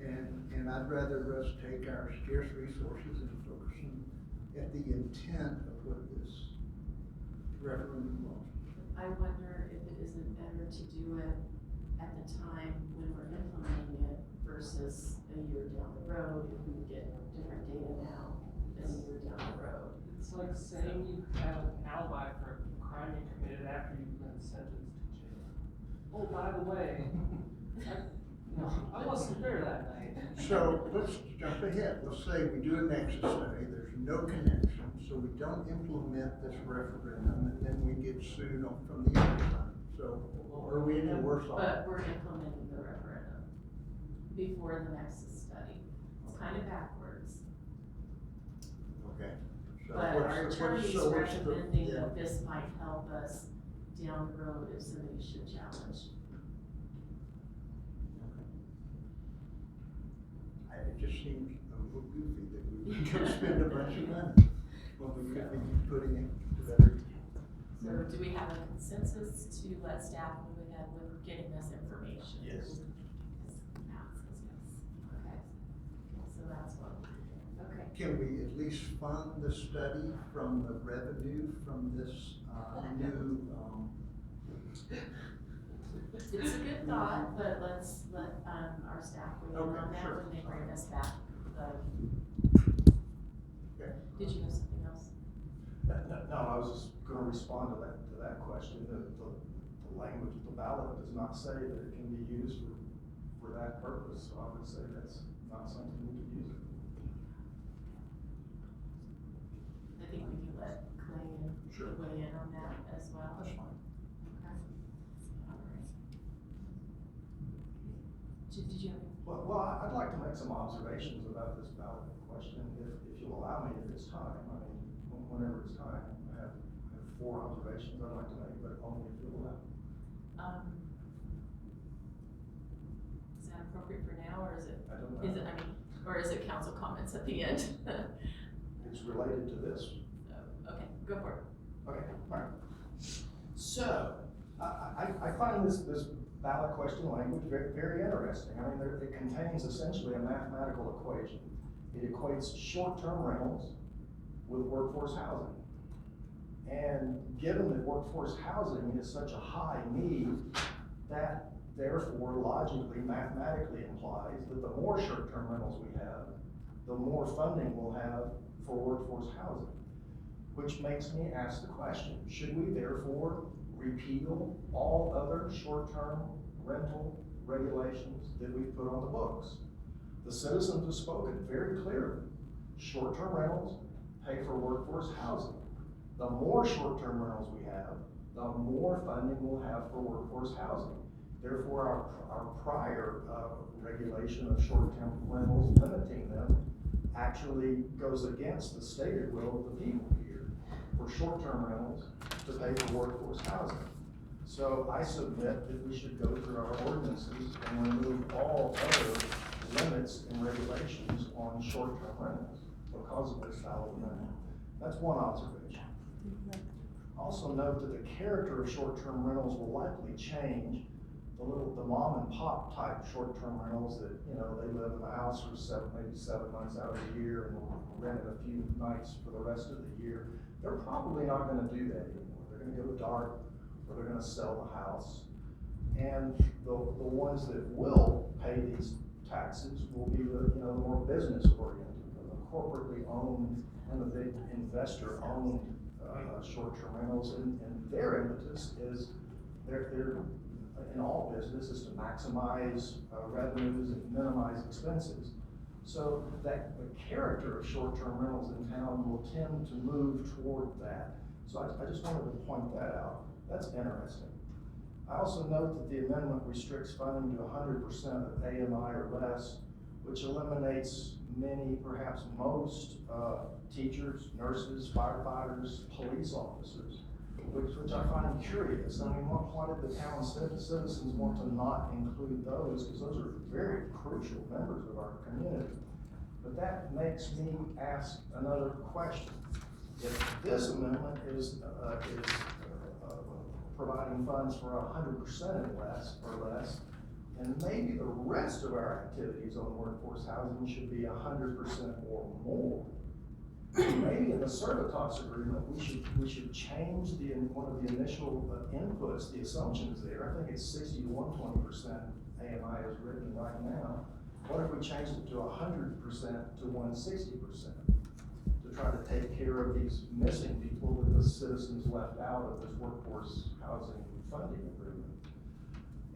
us. And I'd rather us take our scarce resources and focus at the intent of what this referendum was. I wonder if it isn't better to do it at the time when we're implementing it versus a year down the road, if we get different data now than a year down the road. It's like saying you have an alibi for a crime you committed after you've been sentenced to jail. Oh, by the way, I wasn't there that night. So let's jump ahead. Let's say we do a Nexus study, there's no connection, so we don't implement this referendum, and then we get sued from the other side. So are we any worse off? But we're implementing the referendum before the Nexus study. It's kind of backwards. Okay. So But our attorney's recommending yeah. that this might help us down the road if somebody should challenge. It just seems a little goofy that we would go spend a bunch of money when we could be putting it to better. So do we have a consensus to let staff move ahead with getting this information? Yes. Okay, so that's what, okay. Can we at least fund the study from the revenue from this new, It's a good thought, but let's let, our staff weigh in Okay, on that sure. when they bring us back. Okay. Did you have something else? No, I was just gonna respond to that question. The language of the ballot does not say that it can be used for that purpose, so I would say that's not something we could use it. I think we can let Clayton Sure. weigh in on that as well. That's fine. Okay. All right. Did you have? Well, I'd like to make some observations about this ballot question, if you'll allow me, if it's time. I mean, whenever it's time. I have 4 observations I'd like to make, but only if you'll allow. Is that appropriate for now, or is it, I don't know. or is it council comments at the end? It's related to this. Okay, go for it. Okay, all right. So, I find this ballot question language very, very interesting. I mean, it contains essentially a mathematical equation. It equates short-term rentals with workforce housing. And given that workforce housing is such a high need, that therefore logically, mathematically implies that the more short-term rentals we have, the more funding we'll have for workforce housing. Which makes me ask the question, should we therefore repeal all other short-term rental regulations that we've put on the books? The citizens have spoken very clearly. Short-term rentals pay for workforce housing. The more short-term rentals we have, the more funding we'll have for workforce housing. Therefore, our prior regulation of short-term rentals, limiting them, actually goes against the stated will of the people here for short-term rentals to pay for workforce housing. So I submit that we should go through our ordinances and remove all other limits and regulations on short-term rentals because of this ballot amendment. That's one observation. Also note that the character of short-term rentals will likely change. The mom and pop type short-term rentals that, you know, they live in the house for maybe 7 months out of the year and will rent it a few nights for the rest of the year. They're probably not gonna do that anymore. They're gonna go dark, or they're gonna sell the house. And the ones that will pay these taxes will be the more business oriented, the corporately owned and the big investor owned short-term rentals, and their impetus is they're in all business is to maximize revenues and minimize expenses. So that the character of short-term rentals in town will tend to move toward that. So I just wanted to point that out. That's interesting. I also note that the amendment restricts funding to 100% of AMI or less, which eliminates many, perhaps most, teachers, nurses, firefighters, police officers, which I find curious. I mean, why did the town citizens want to not include those? Because those are very crucial members of our community. But that makes me ask another question. If this amendment is providing funds for 100% or less, and maybe the rest of our activities on workforce housing should be 100% or more. Maybe in the Servitas agreement, we should change one of the initial inputs, the assumptions there. I think it's 60 to 120% AMI is written right now. What if we changed it to 100% to 160% to try to take care of these missing people that the citizens left out of this workforce housing funding agreement?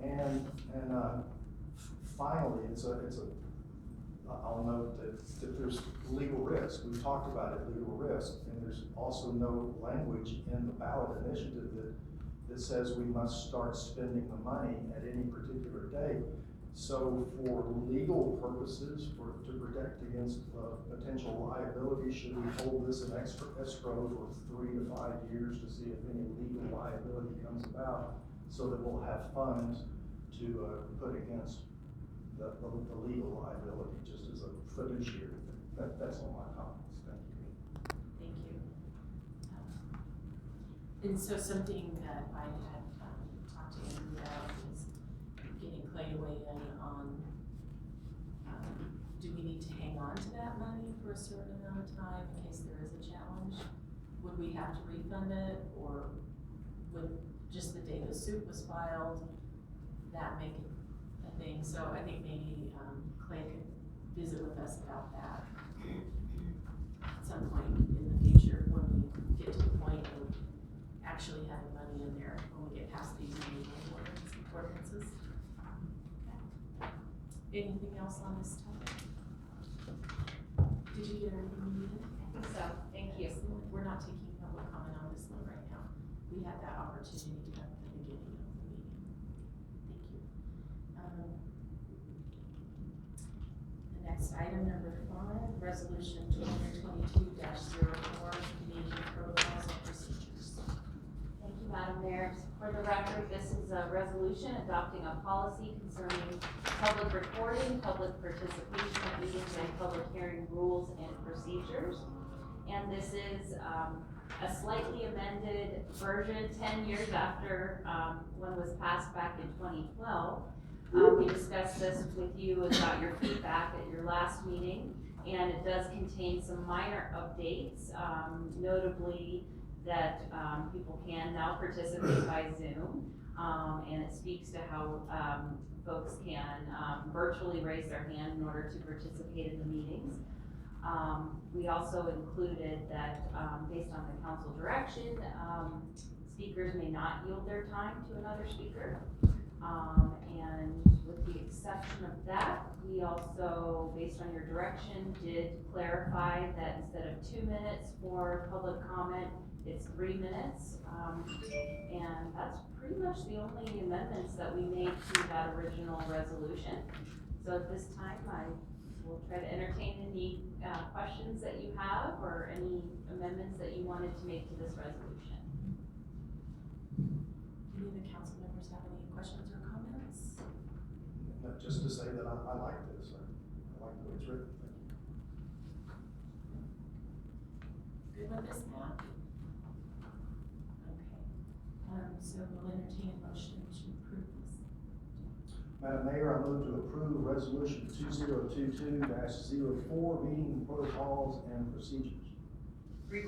And finally, I'll note that there's legal risk. We've talked about it, legal risk, and there's also no language in the ballot initiative that says we must start spending the money at any particular date. So for legal purposes, to protect against potential liability, should we hold this in escrow for 3 to 5 years to see if any legal liability comes about, so that we'll have funds to put against the legal liability, just as a fiduciary. That's all my comments. Thank you. Thank you. And so something that I had talked to Andrea about is getting Clay to weigh in on, do we need to hang on to that money for a certain amount of time in case there is a challenge? Would we have to refund it, or would just the day the suit was filed, that make it a thing? So I think maybe Clay could visit with us about that at some point in the future when we get to the point of actually having money in there when we get past these new ordinances. Anything else on this topic? Did you get everything you needed? I think so, thank you. Excellent. We're not taking public comment on this one right now. We had that opportunity at the beginning of the meeting. Thank you. The next item, number 5, resolution 2022-04, meeting protocols and procedures. Thank you, Madam Mayor. For the record, this is a resolution adopting a policy concerning public recording, public participation at meetings, and public hearing rules and procedures. And this is a slightly amended version 10 years after one was passed back in 2012. We discussed this with you and got your feedback at your last meeting, and it does contain some minor updates, notably that people can now participate by Zoom, and it speaks to how folks can virtually raise their hand in order to participate in the meetings. We also included that based on the council direction, speakers may not yield their time to another speaker. And with the exception of that, we also, based on your direction, did clarify that instead of 2 minutes for public comment, it's 3 minutes. And that's pretty much the only amendments that we made to that original resolution. So at this time, I will try to entertain any questions that you have or any amendments that you wanted to make to this resolution. Do any of the council members have any questions or comments? Just to say that I like this, I like the way it's written. Good with this, Matt? Okay, so we'll entertain a motion to approve this. Madam Mayor, I move to approve resolution 2022-04, meeting protocols and procedures.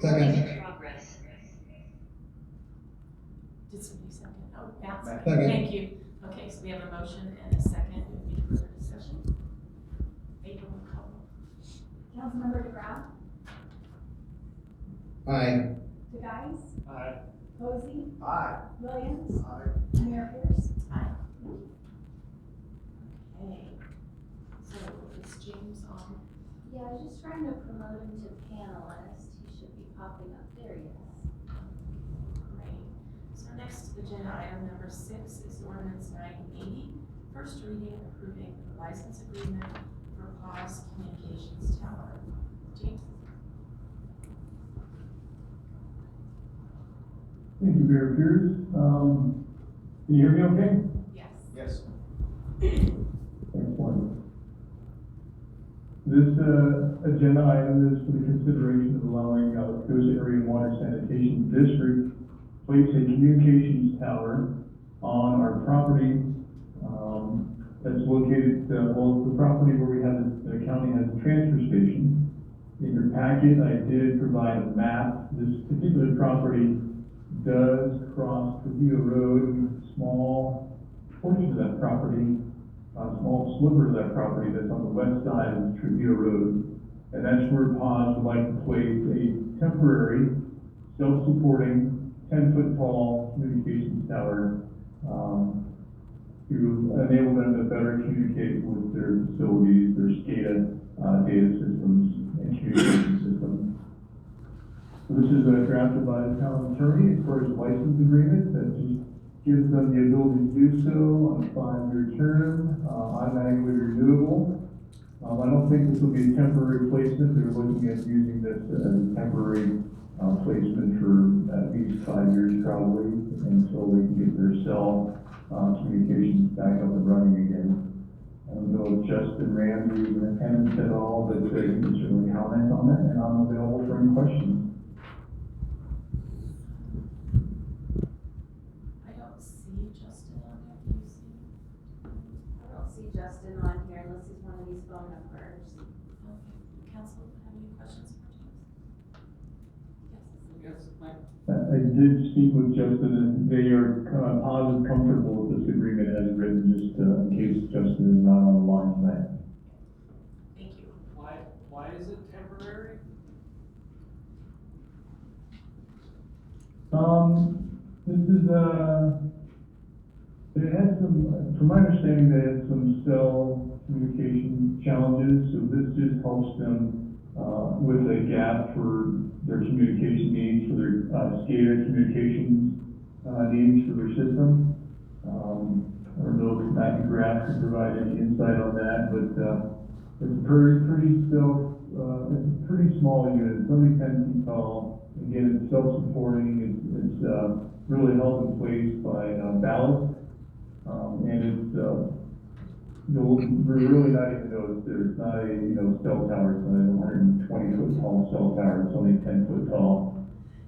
Second. in progress. Did somebody second? Oh, Matt, Matt. second. Thank you. Okay, so we have a motion and a second. Any further discussion? April, call. Councilmember DeGraaf, Aye. DeGuise, Aye. Posey, Aye. Williams, Aye. Mayor Pierce. Aye. Okay. So is James on? Yeah, I was just trying to promote him to panelist. He should be popping up there, yes. Great. So our next agenda item, number 6, is ordinance 980. First reading, approving the license agreement for Pause Communications Tower. James? Thank you, Mayor Pierce. Can you hear me okay? Yes. Yes. Excellent. This agenda item is for the consideration of allowing Pagosa Area Water Sanitation District place a communications tower on our property that's located, the property where we have the county has a transfer station. In your packet, I did provide a map. This particular property does cross Trujillo Road, small portion of that property, a small sliver of that property that's on the west side of Trujillo Road. And that's where PAWS would like to place a temporary, self-supporting, 10-foot tall communications tower to enable them to better communicate with their facilities, their SCADA data systems and communication systems. So this is drafted by the town attorney as far as license agreement that just gives them the ability to do so on a 5-year term, automatically renewable. I don't think this will be a temporary placement. They're looking at using this as a temporary placement for at least 5 years probably until they can get their cell communications back up and running again. I don't know if Justin Ramsey is in attendance at all, but he can certainly comment on it, and I'm available for any questions. I don't see Justin on there. Do you see? I don't see Justin on here unless he's one of these phone numbers. Okay. Council, have any questions for James? Yes. Yes, Mike? I did speak with Justin, and they are positive comfortable with this agreement as written, just in case Justin is not on the line tonight. Thank you. Why is it temporary? is, it has some, from my understanding, they had some cell communication challenges, so this just helps them, with a gap for their communication needs, for their, SCADA communications, needs for their system. I don't know if MDeGraaf can provide any insight on that, but, it's pretty still, it's a pretty small unit, it's only 10 feet tall. Again, it's self-supporting, it's really held in place by ballast, and it's, we're really not even noticed there. It's not a, cell tower, it's not a 120-foot tall cell tower, it's only 10 foot tall.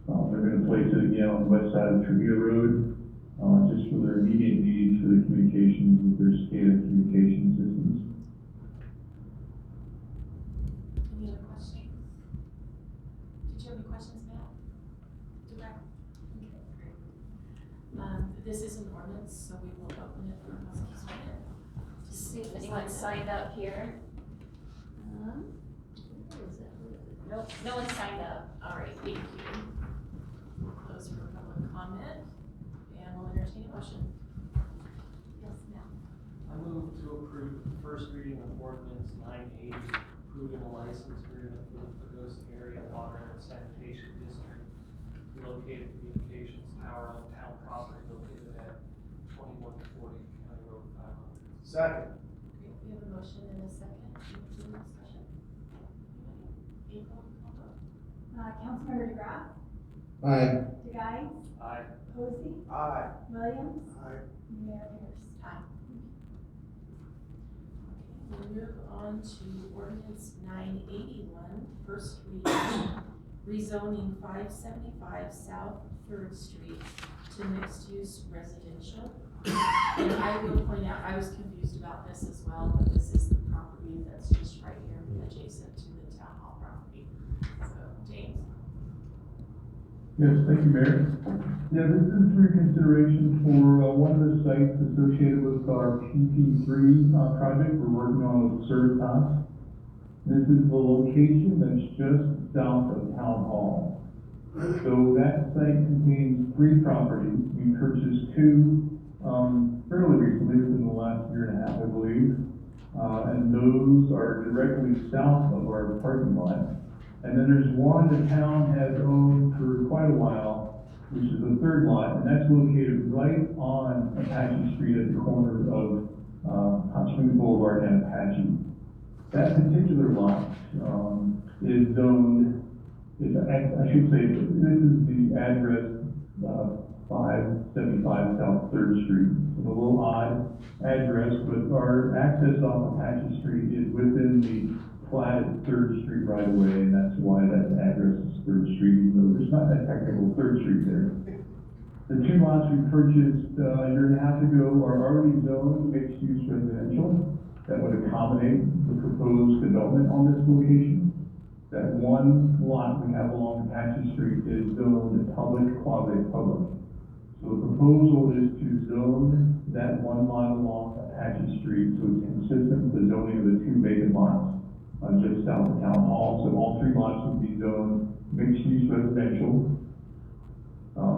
They're gonna place it again on the west side of Trevino Road, just for their immediate needs for the communications with their SCADA communication systems. Any other questions? Did you have any questions, Matt? DeGraaf? Okay, great. This is an ordinance, so we will open it for public comment. Just see if anyone signed up here. Nope, no one signed up. All right, thank you. We'll close for public comment, and we'll entertain a motion. Yes, ma'am. I move to approve the first reading of ordinance 980, approving a license agreement for the Pagosa area water and sanitation district, located communications tower on town property located at 2140 County Road 500. Second. Great, we have a motion and a second. Any further discussion? April, call vote. Councilmember DeGraaf, Aye. DeGuise, Aye. Posey, Aye. Williams, Aye. Mayor Pierce. Aye. Okay, we'll move on to ordinance 981, first reading, rezoning 575 South 3rd Street to mixed-use residential. And I will point out, I was confused about this as well, but this is the property that's just right here adjacent to the town hall property. So, James? Yes, thank you, Mayor. Yeah, this is for consideration for one of the sites associated with our PP3 project we're working on with Certitas. This is the location that's just south of Town Hall. So that site contains 3 properties. We purchased 2 fairly recently, within the last year and a half, I believe. And those are directly south of our parking lot. And then there's one the town has owned for quite a while, which is the 3rd lot, and that's located right on Apache Street at the corner of Hot Springs Boulevard and Apache. That particular lot is zoned, I should say, this is the address 575 South 3rd Street. It's a little odd address, but our access off Apache Street is within the platted 3rd Street right away, and that's why that address is 3rd Street, even though there's not that technical 3rd Street there. The 2 lots we purchased a year and a half ago are already zoned mixed-use residential that would accommodate the proposed development on this location. That one lot we have along Apache Street is zoned public, quasi-public. So the proposal is to zone that one lot along Apache Street so it's consistent with the zoning of the 2 vacant lots just south of Town Hall. So all 3 lots would be zoned mixed-use residential.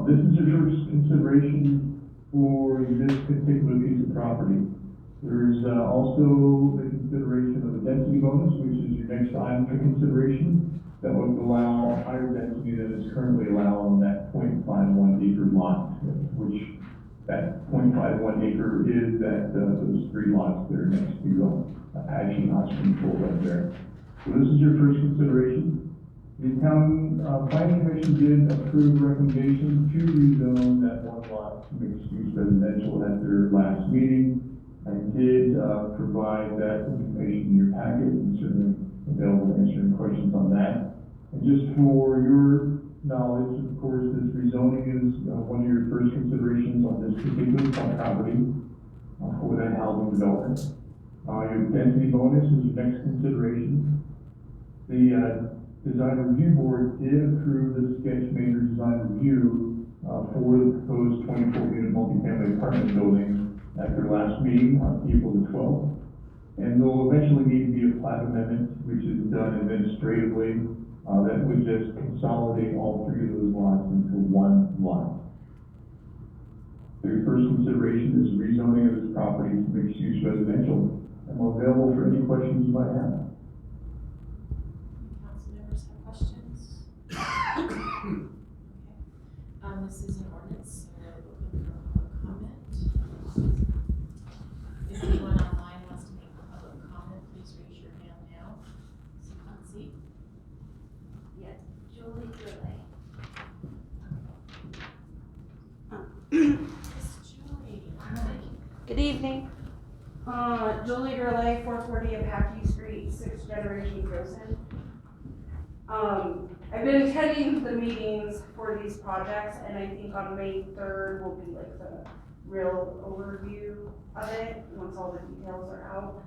This is your first consideration for this particular piece of property. There's also the consideration of a density bonus, which is your next item for consideration, that would allow a higher density than is currently allowed on that 0.51 acre lot, which that 0.51 acre is that those 3 lots that are next to Apache and Hot Springs Boulevard there. So this is your first consideration. The town planning commission did approve recommendation to rezone that one lot to mixed-use residential at their last meeting. I did provide that information in your packet and certainly available to answer any questions on that. And just for your knowledge, of course, this rezoning is one of your first considerations on this particular property for that housing development. Your density bonus is your next consideration. The design review board did approve the sketch major design review for the proposed 24-unit multifamily apartment building at their last meeting on April the 12th. And there'll eventually need to be a plat amendment, which is done administratively, that would just consolidate all 3 of those lots into one lot. The first consideration is rezoning of this property to mixed-use residential. I'm available for any questions you might have. Council members have questions? Okay. This is an ordinance, so we're open for public comment. If anyone online wants to make a public comment, please raise your hand now. So you can see. Yes, Julie Goulet. Miss Julie, Good evening. Julie Gurley, 440 Apache Street, 6th generation Frozen. I've been attending the meetings for these projects, and I think on May 3rd will be like the real overview of it, once all the details are out.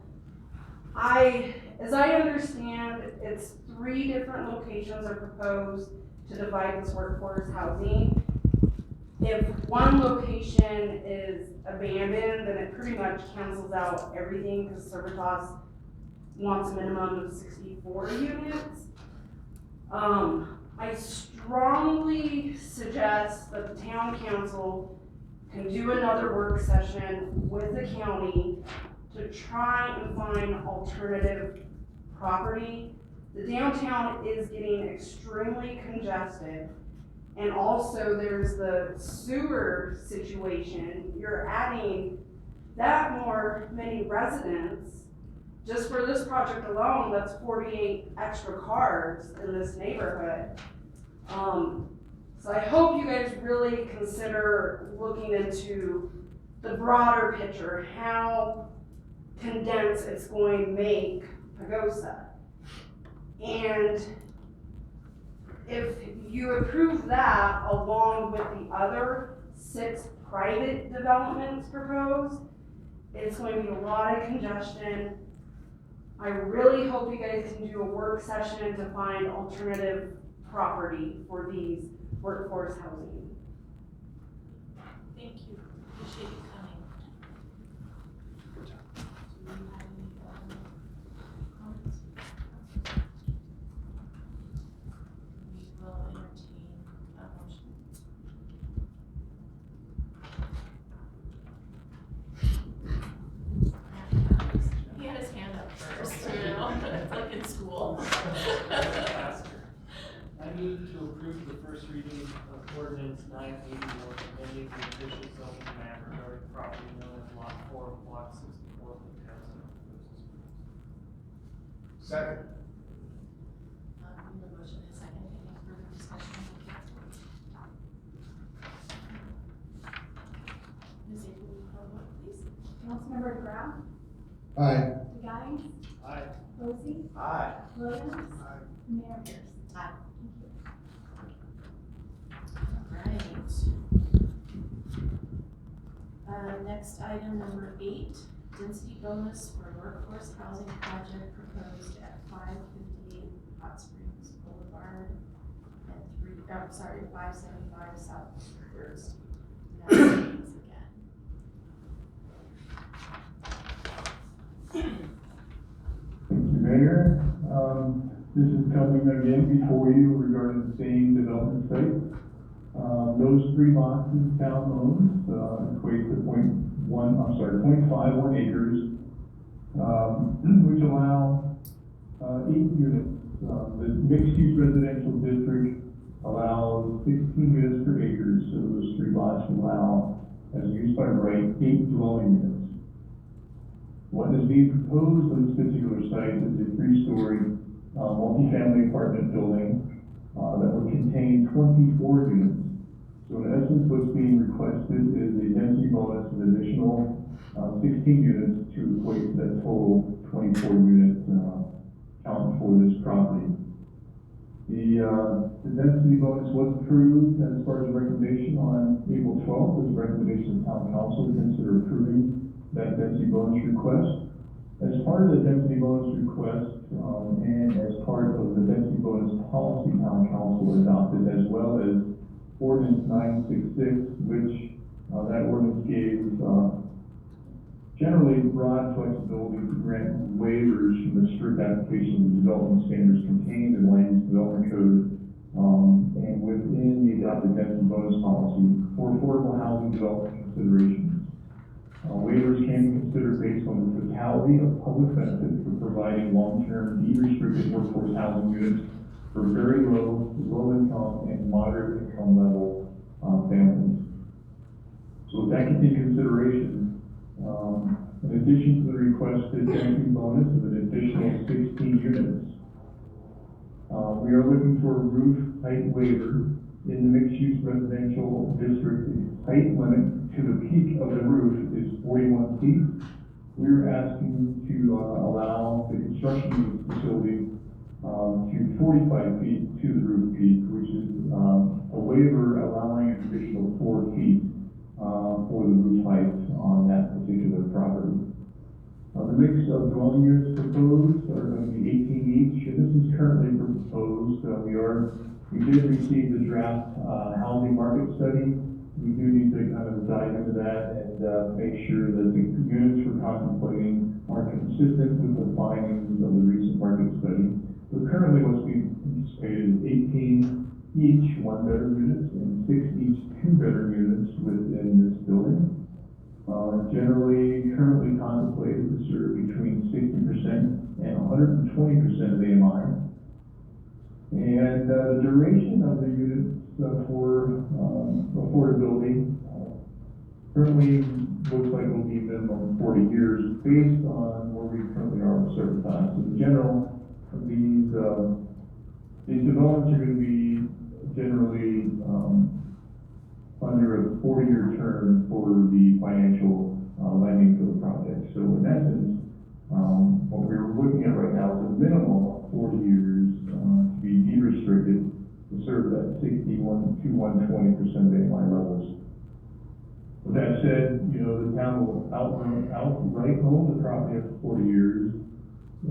As I understand, it's 3 different locations are proposed to divide this workforce housing. If one location is abandoned, then it pretty much cancels out everything, because Servitas wants a minimum of 64 units. I strongly suggest that the town council can do another work session with the county to try and find alternative property. The downtown is getting extremely congested. And also there's the sewer situation. You're adding that many residents. Just for this project alone, that's 48 extra cars in this neighborhood. So I hope you guys really consider looking into the broader picture, how condensed it's going to make Pagosa. And if you approve that along with the other 6 private developments proposed, it's going to be a lot of congestion. I really hope you guys can do a work session to find alternative property for these workforce housing. thank you. Appreciate you coming. Do you have any comments? We will entertain a motion. He had his hand up first, you know, it's like in school. I move to approve the first reading of ordinance 981, amending the official zoning map regarding property known as lot 4, block 64 of the town center. Second. We have a motion and a second. Any further discussion on the council? Ms. April, will you call the vote, please? Councilmember DeGraaf, Aye. DeGuise, Aye. Posey, Aye. Williams, Aye. Mayor Pierce. Aye. Right. Next item, number 8, density bonus for workforce housing project proposed at 558 Hot Springs Boulevard at 575 South First. Again. Thank you, Mayor. This is coming again before you regarding the same development site. Those 3 lots in town owns equate to 0.51 acres, which allow 8 units. The mixed-use residential district allows 16 units per acre, so those 3 lots allow, as used by right, 8 dwelling units. What is being proposed on this particular site is a 3-story multifamily apartment building that would contain 24 units. So in essence, what's being requested is a density bonus of additional 16 units to equate to that total 24 unit count for this property. The density bonus was approved as part of the recommendation on April 12th. As a recommendation of town council to consider approving that density bonus request. As part of the density bonus request and as part of the density bonus policy town council adopted, as well as Ordinance 966, which that ordinance gave generally broad flexibility to grant waivers from the strict application of development standards contained in the Land Use Development Code and within the adopted density bonus policy. for affordable housing development considerations. Waivers can be considered based on the totality of public benefits for providing long-term de-restricted workforce housing units for very low, low-income, and moderate-income level families. So with that continued consideration, in addition to the requested density bonus of an additional 16 units, we are looking for a roof height waiver in the mixed-use residential district. The height limit to the peak of the roof is 41 feet. We are asking to allow the construction of the facility to 45 feet to the roof peak, which is a waiver allowing an additional 4 feet for the roof height on that particular property. The mix of dwelling units proposed are going to be 18 each, and this is currently proposed. We did receive the draft housing market study. We do need to kind of dive into that and make sure that the units we're contemplating are consistent with the findings of the recent market study. But currently what's being anticipated is 18 each one-bedroom units and 6 each two-bedroom units within this building. Generally, currently contemplated to serve between 60% and 120% of AMI. And the duration of the units for affordability currently looks like it will be minimum 40 years based on where we currently are with certain times. So in general, these developments are going to be generally under a 4-year term for the financial lending for the project. So in essence, what we're looking at right now is a minimum of 40 years to be de-restricted to serve that 61 to 120% of AMI levels. With that said, the town will outright own the property after 40 years.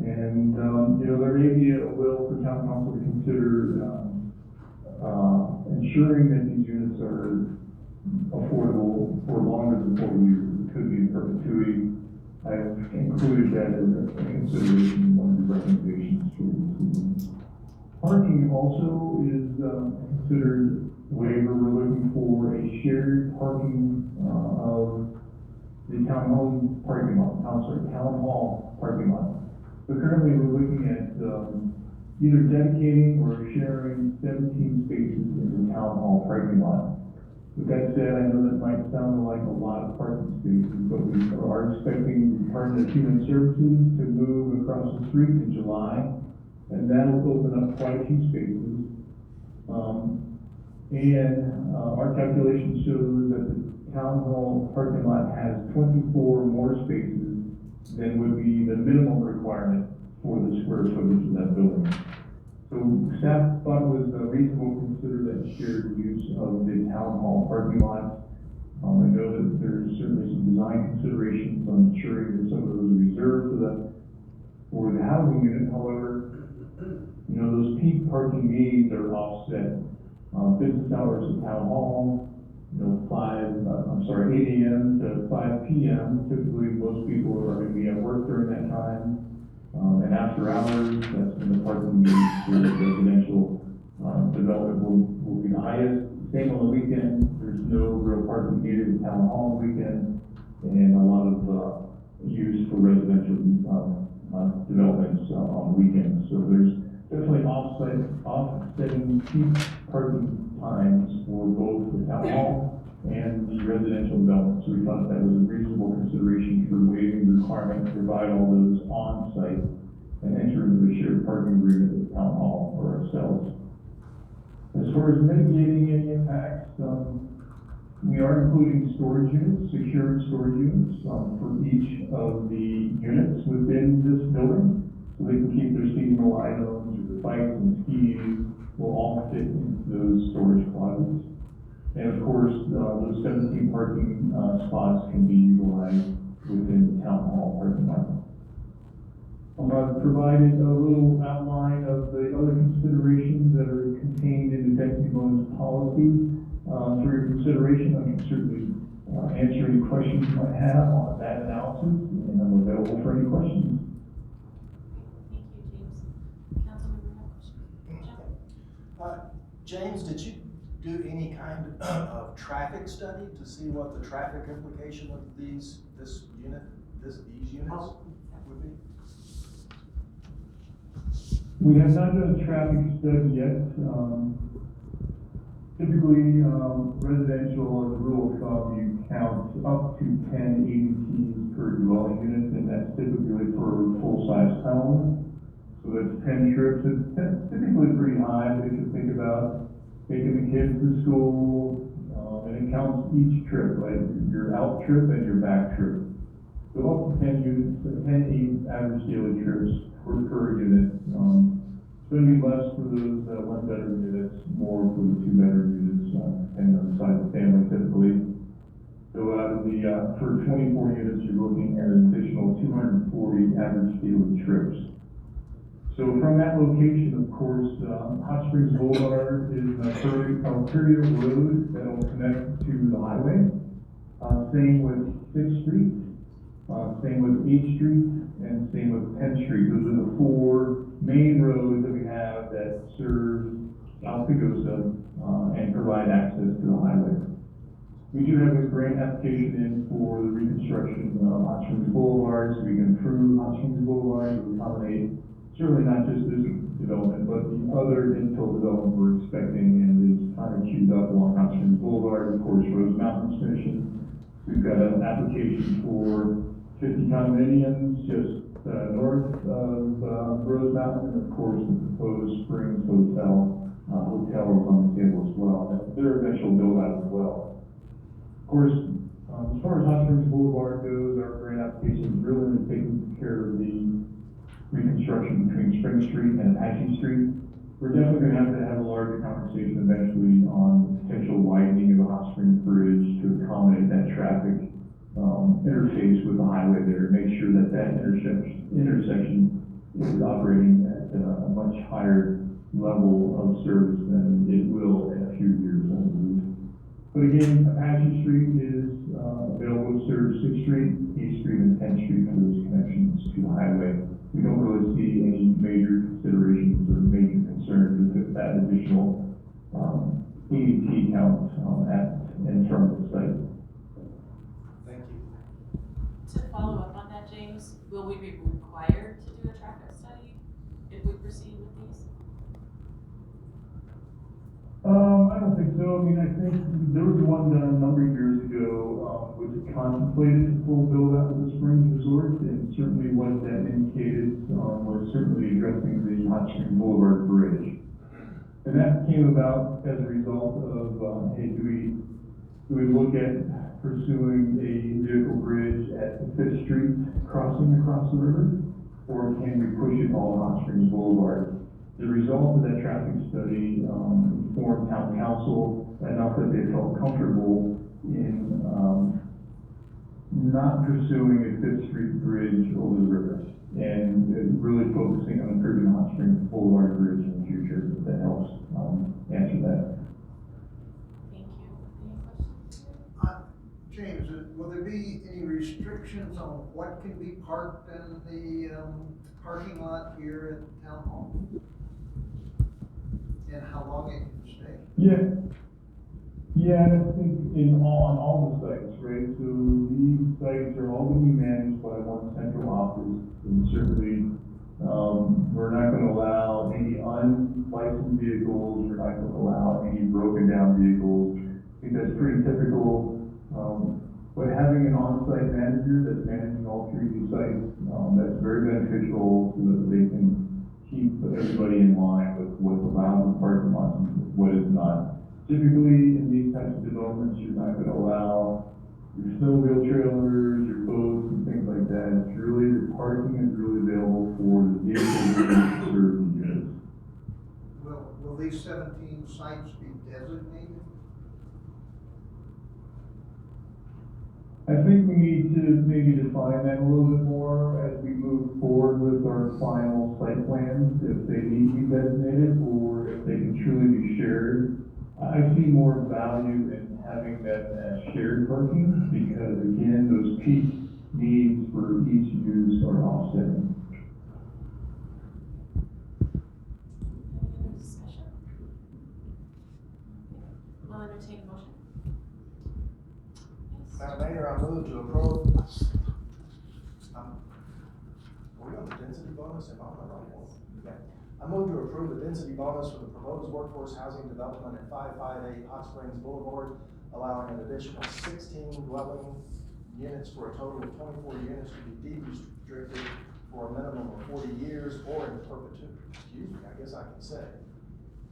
And, there may be a will for town council to consider ensuring that these units are affordable for longer than 40 years. It could be in perpetuity. I've included that as a consideration in one of the recommendations for this evening. Parking also is considered waiver. We're looking for a shared parking of the town hall parking lot. So currently we're looking at either dedicating or sharing 17 spaces in the town hall parking lot. With that said, I know that might sound like a lot of parking spaces, but we are expecting the Department of Human Services to move across the street in July, and that'll open up quite a few spaces. Our calculation shows that the town hall parking lot has 24 more spaces than would be the minimum requirement for the square footage of that building. So staff thought it was reasonable to consider that shared use of the town hall parking lot. I know that there's certainly some design considerations on ensuring that some of those are reserved for the housing unit. However, those peak parking needs are offset. Business hours at town hall, 8 a.m. to 5 p.m. Typically, most people are going to be at work during that time. And after hours, that's when the parking needs for residential development will be the highest. Same on the weekend. There's no real parking needed at town hall on the weekend, and a lot of use for residential developments on the weekends. So there's definitely offsetting peak parking times for both the town hall and the residential development. So we thought that was a reasonable consideration for waiving the requirement to provide all those on-site and enter into a shared parking agreement with the town hall or ourselves. As far as mitigating any impacts, we are including storage units, secured storage units for each of the units within this building, so they can keep their seasonal items, or the bikes and skis will all fit into those storage closets. And of course, those 17 parking spots can be utilized within the town hall parking lot. I've provided a little outline of the other considerations that are contained in the density bonus policy for your consideration. I can certainly answer any questions you might have on that analysis, and I'm available for any questions. Thank you, James. Councilmember, have a question? James, did do any kind of traffic study to see what the traffic implication of these units would be? We have not done a traffic study yet. Typically, residential, as a rule of thumb, you count up to 10 ADTs per dwelling unit, and that's typically for a full-size home. So that's 10 trips. It's typically pretty high, but if you think about taking the kids to school, and it counts each trip, like your out trip and your back trip. So up to 10 units, 10 average daily trips per unit. It's going to be less for those one-bedroom units, more for the two-bedroom units, depending on the size of the family typically. So out of the, for 24 units, you're looking at an additional 240 average daily trips. So from that location, of course, Hot Springs Boulevard is an arterial road that will connect to the highway. Same with 6th Street, same with 8th Street, and same with 10th Street. Those are the 4 main roads that we have that serve South Pagosa and provide access to the highway. We do have a grant application in for the reconstruction of Hot Springs Boulevard, so we can improve Hot Springs Boulevard to accommodate certainly not just this development, but the other infill development we're expecting and is kind of queued up along Hot Springs Boulevard. Of course, Rose Mountain's finishing. We've got an application for 50 condominiums just north of Rose Mountain, and of course the Pagosa Springs Hotel is on the table as well. That's their eventual build out as well. Of course, as far as Hot Springs Boulevard goes, our grant application is really taking care of the reconstruction between Spring Street and Apache Street. We're definitely going to have a larger conversation eventually on the potential widening of the Hot Springs Bridge to accommodate that traffic interface with the highway there, make sure that intersection is operating at a much higher level of service than it will in a few years, I believe. But again, Apache Street is available to serve 6th Street, 8th Street, and 10th Street for those connections to the highway. We don't really see any major considerations or major concerns with that additional ADT count in front of the site. To follow up on that, James, will we be required to do a traffic study if we proceed with these? I don't think so. I mean, I think there was one done a number of years ago, which contemplated the full build out of the Springs Resort, and certainly what that indicated was certainly addressing the Hot Springs Boulevard Bridge. And that came about as a result of, hey, do we look at pursuing a vehicle bridge at the 5th Street crossing across the river, or can we push it all Hot Springs Boulevard? The result of that traffic study informed town council enough that they felt comfortable in not pursuing a 5th Street bridge over the river and really focusing on improving Hot Springs Boulevard Bridge in the future. If that helps answer that. Thank you. Any questions? James, will there be any restrictions on what can be parked in the parking lot here at Town Hall? And how long it can stay? Yeah, and I think on all the sites, right? So these sites are all going to be managed by one central office, and certainly we're not going to allow any unlicensed vehicles. We're not going to allow any broken down vehicles. I think that's pretty typical. But having an on-site manager that's managing all 3 of these sites, that's very beneficial so that they can keep everybody in line with what's allowed in the parking lot and what is not. Typically, in these types of developments, you're not going to allow your snowmobile trailers, your boats, and things like that. It's really, the parking is really available for the vehicles that are served in units. Will these 17 sites be designated? I think we need to maybe define that a little bit more as we move forward with our final site plans, if they need to be designated or if they can truly be shared. I see more value in having them as shared parking because, again, those peak needs for each use are offsetting. Any other discussion? entertain a motion. Yes. Madam Mayor, I move to approve. Are we on the density bonus? Am I on the right one? Okay. I move to approve a density bonus for the proposed workforce housing development at 558 Hot Springs Boulevard, allowing an additional 16 dwelling units for a total of 24 units to be deed restricted for a minimum of 40 years or in perpetuity. Excuse me, I guess I can say.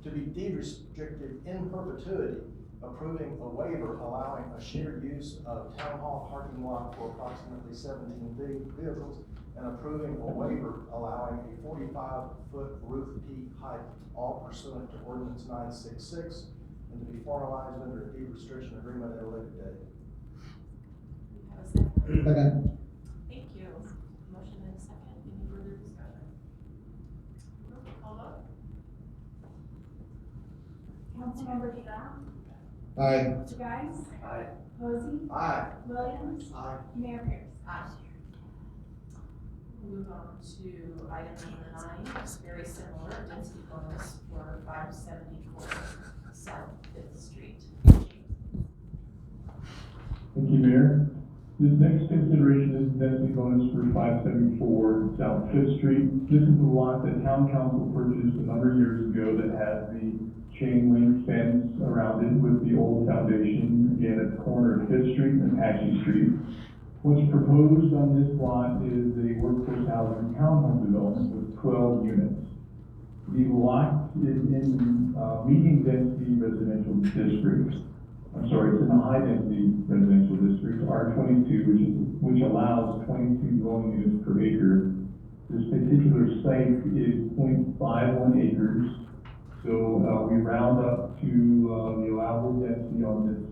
To be deed restricted in perpetuity, approving a waiver allowing a shared use of town hall parking lot for approximately 17 vehicles, and approving a waiver allowing a 45-foot roof peak height, all pursuant to Ordinance 966, and to be formalized under a deed restriction agreement at a later date. We have a second? Second. Thank you. Motion and a second. Any further discussion? Roll call vote. Councilmember DeGraaf, Aye. DeGuise, Aye. Posey, Aye. Williams, Aye. Mayor Pierce. Aye. Move on to item number 9, it's very similar, density bonus for 574 South Fifth Street. Thank you, Mayor. This next consideration is density bonus for 574 South Fifth Street. This is a lot that town council purchased a number of years ago that has the chain link fence around it with the old foundation, again, at the corner of Fifth Street and Apache Street. What's proposed on this lot is a workforce housing townhome development with 12 units. The lot is in medium density residential district. I'm sorry, it's in the high density residential district, R22, which allows 22 dwelling units per acre. This particular site is 0.51 acres. So we round up to the allowable density on this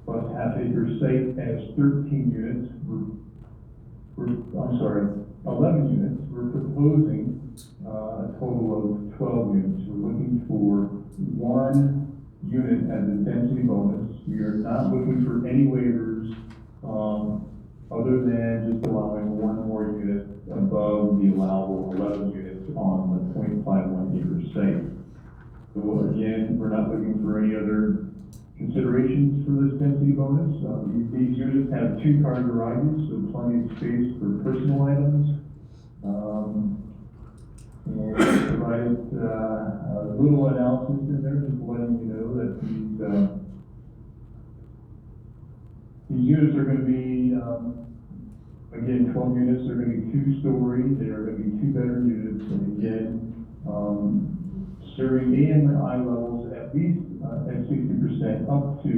plus half-acre site as 13 units. 11 units. We're proposing a total of 12 units. We're looking for 1 unit as a density bonus. We are not looking for any waivers other than just allowing 1 more unit above the allowable 11 units on the 0.51 acre site. So again, we're not looking for any other considerations for this density bonus. These units have 2-car garages, so plenty of space for personal items. And provided a little analysis in there, just letting you know that these units are going to be, again, 12 units. They're going to be 2-story. They are going to be 2-bedroom units, and again, serving A and I levels at least at 60% up to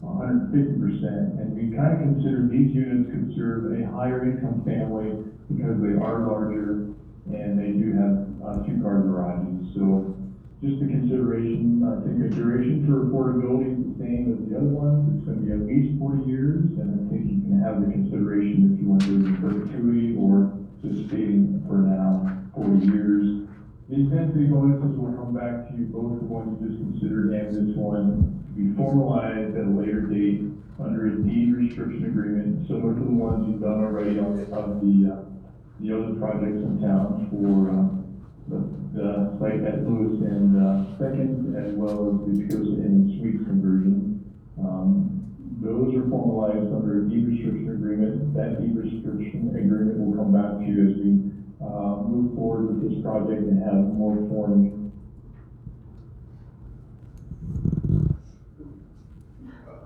150%. And we kind of consider these units could serve a higher income family because they are larger and they do have 2-car garages. So just a consideration, I think a duration for affordability is the same as the other ones. It's going to be at least 40 years, and I think you can have the consideration if you want to do it in perpetuity or just stating for now 40 years. These density bonuses will come back to you, both the ones you just considered and this one, to be formalized at a later date under a deed restriction agreement, similar to the ones you've done already on the other projects in town for the site at Lewis and Second, as well as the Pagosa and Suites conversion. Those are formalized under a deed restriction agreement. That deed restriction agreement will come back to you as we move forward with this project and have more formed.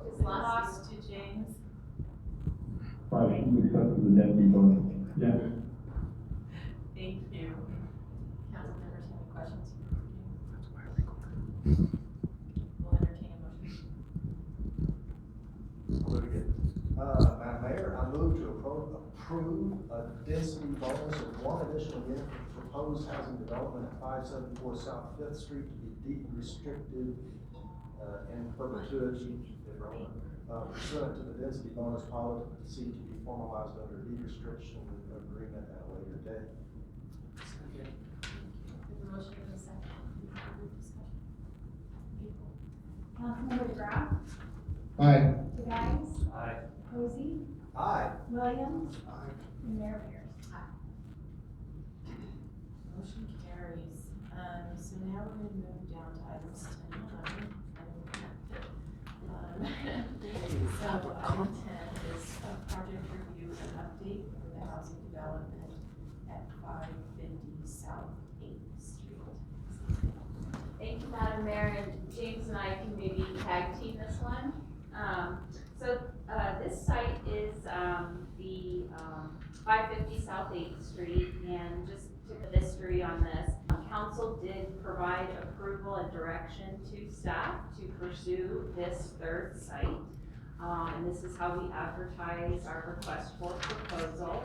Just lost to James. Probably should accept the density bonus. Yeah. Thank you. Council members have any questions? We'll entertain a motion. Very good. Madam Mayor, I move to approve a density bonus of 1 additional unit for proposed housing development at 574 South Fifth Street to be deed restricted in perpetuity pursuant to the density bonus policy to be formalized under deed restriction agreement at a later date. There's a motion and a second. Any further discussion? April. Councilmember DeGraaf, Aye. DeGuise, Aye. Posey, Aye. Williams, Aye. and Mayor Pierce. Motion carries. So now we're going to move down to items 10 and 11. Item and I can maybe tag team this one. This site is, the, 550 South 8th Street, and just to the history on this, council did provide approval and direction to staff to pursue this third site. And this is how we advertise our request for proposal.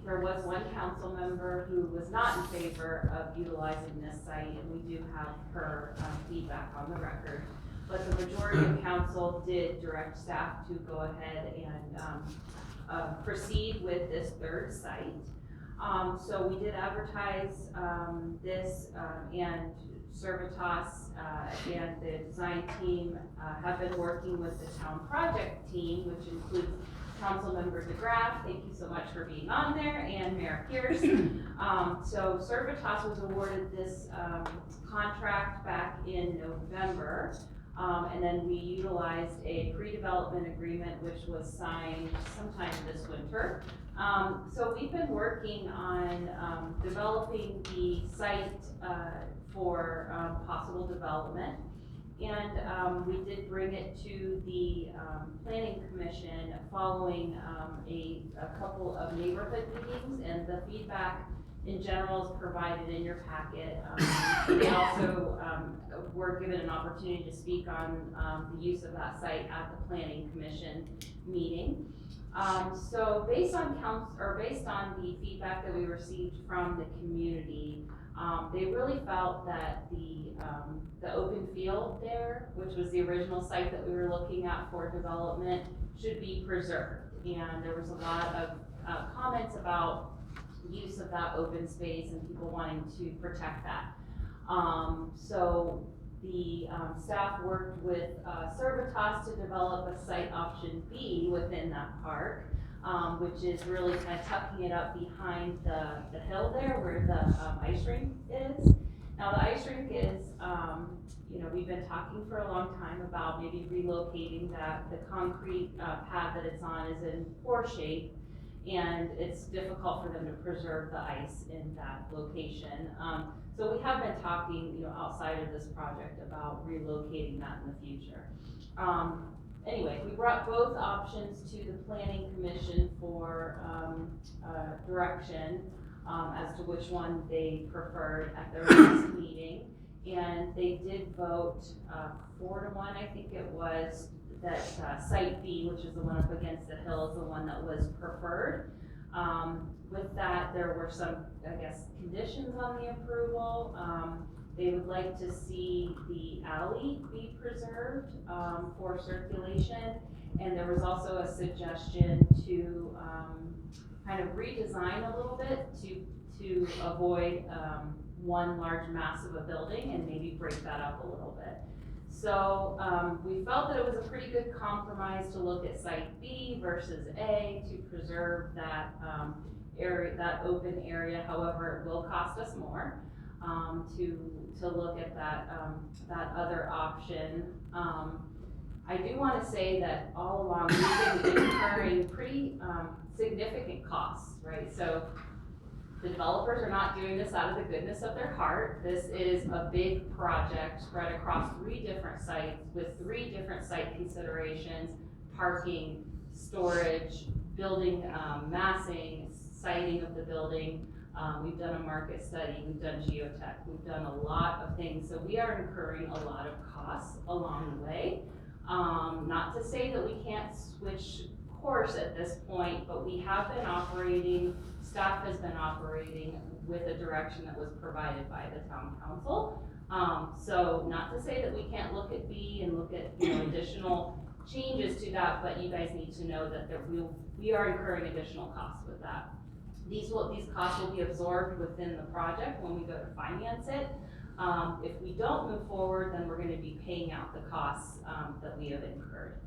There was one council member who was not in favor of utilizing this site, and we do have her feedback on the record. But the majority of council did direct staff to go ahead and proceed with this third site. So we did advertise this, and Servitas and the design team have been working with the town project team, which includes Councilmember DeGraaf, thank you so much for being on there, and Mayor SPierce. So Servitas was awarded this contract back in November, and then we utilized a pre-development agreement which was signed sometime this winter. So we've been working on developing the site for possible development. And we did bring it to the Planning Commission following a couple of neighborhood meetings, and the feedback in general is provided in your packet. They also were given an opportunity to speak on the use of that site at the Planning Commission meeting. So based on the feedback that we received from the community, they really felt that the open field there, which was the original site that we were looking at for development, should be preserved. And there was a lot of comments about use of that open space and people wanting to protect that. So the staff worked with Servitas to develop a site option B within that park, which is really kind of tucking it up behind the hill there where the ice rink is. Now the ice rink is, we've been talking for a long time about maybe relocating that. The concrete pad that it's on is in poor shape, and it's difficult for them to preserve the ice in that location. So we have been talking, outside of this project about relocating that in the future. Anyway, we brought both options to the Planning Commission for direction as to which one they preferred at their last meeting. And they did vote 4-1, I think it was, that Site B, which is the one up against the hill, is the one that was preferred. With that, there were some, conditions on the approval. They would like to see the alley be preserved for circulation, and there was also a suggestion to kind of redesign a little bit to avoid one large mass of a building and maybe break that up a little bit. So we felt that it was a pretty good compromise to look at Site B versus A to preserve that area, that open area. However, it will cost us more to look at that other option. I do want to say that all along we've been incurring pretty significant costs, right? So the developers are not doing this out of the goodness of their heart. This is a big project spread across 3 different sites with 3 different site considerations: parking, storage, building massing, siting of the building. We've done a market study, we've done geotech, we've done a lot of things. So we are incurring a lot of costs along the way. Not to say that we can't switch course at this point, but we have been operating, staff has been operating with a direction that was provided by the town council. So not to say that we can't look at B and look at additional changes to that, but you guys need to know that we are incurring additional costs with that. These costs will be absorbed within the project when we go to finance it. If we don't move forward, then we're going to be paying out the costs that we have incurred.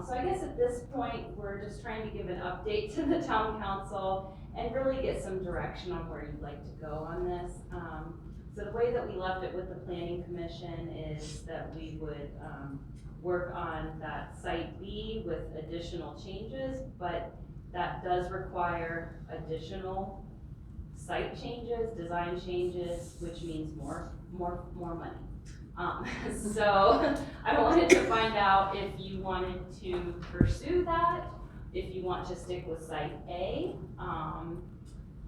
So I guess at this point, we're just trying to give an update to the town council and really get some direction on where you'd like to go on this. So the way that we left it with the Planning Commission is that we would work on that Site B with additional changes, but that does require additional site changes, design changes, which means more money. So I wanted to find out if you wanted to pursue that, if you want to stick with site A,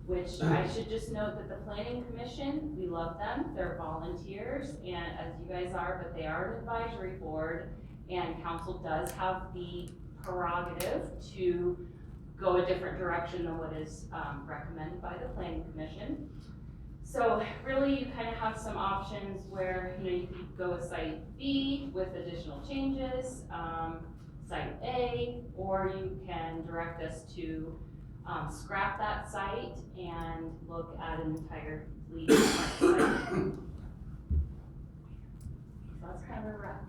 which I should just note that the planning commission, we love them, they're volunteers, and as you guys are, but they are an advisory board, and council does have the prerogative to go a different direction than what is recommended by the planning commission. So really, you kind of have some options where, you could go with site B with additional changes, site A, or you can direct us to scrap that site and look at an entirely different site. So that's kind of a wrap.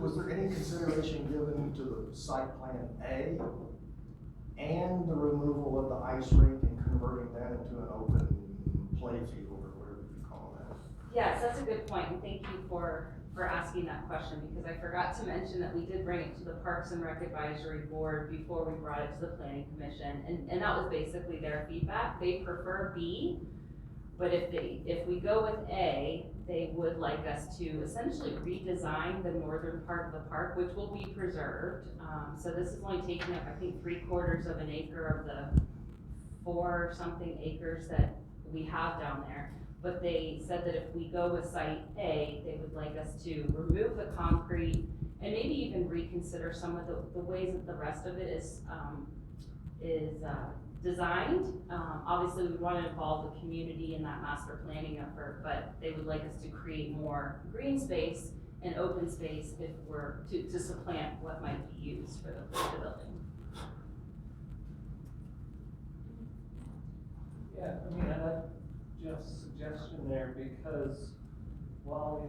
Was there any consideration given to the site plan A and the removal of the ice rink and converting that into an open play field or whatever you call that? Yes, that's a good point, and thank you for asking that question, because I forgot to mention that we did bring it to the Parks and Rec Advisory Board before we brought it to the Planning Commission, and that was basically their feedback. They prefer B, but if we go with A, they would like us to essentially redesign the northern part of the park, which will be preserved. So this is only taking up, I think, 3/4 of an acre of the 4-something acres that we have down there. But they said that if we go with site A, they would like us to remove the concrete and maybe even reconsider some of the ways that the rest of it is designed. Obviously, we want to involve the community in that master planning effort, but they would like us to create more green space and open space if we're to supplant what might be used for the building. Yeah, I mean, I like Jeff's suggestion there, because while,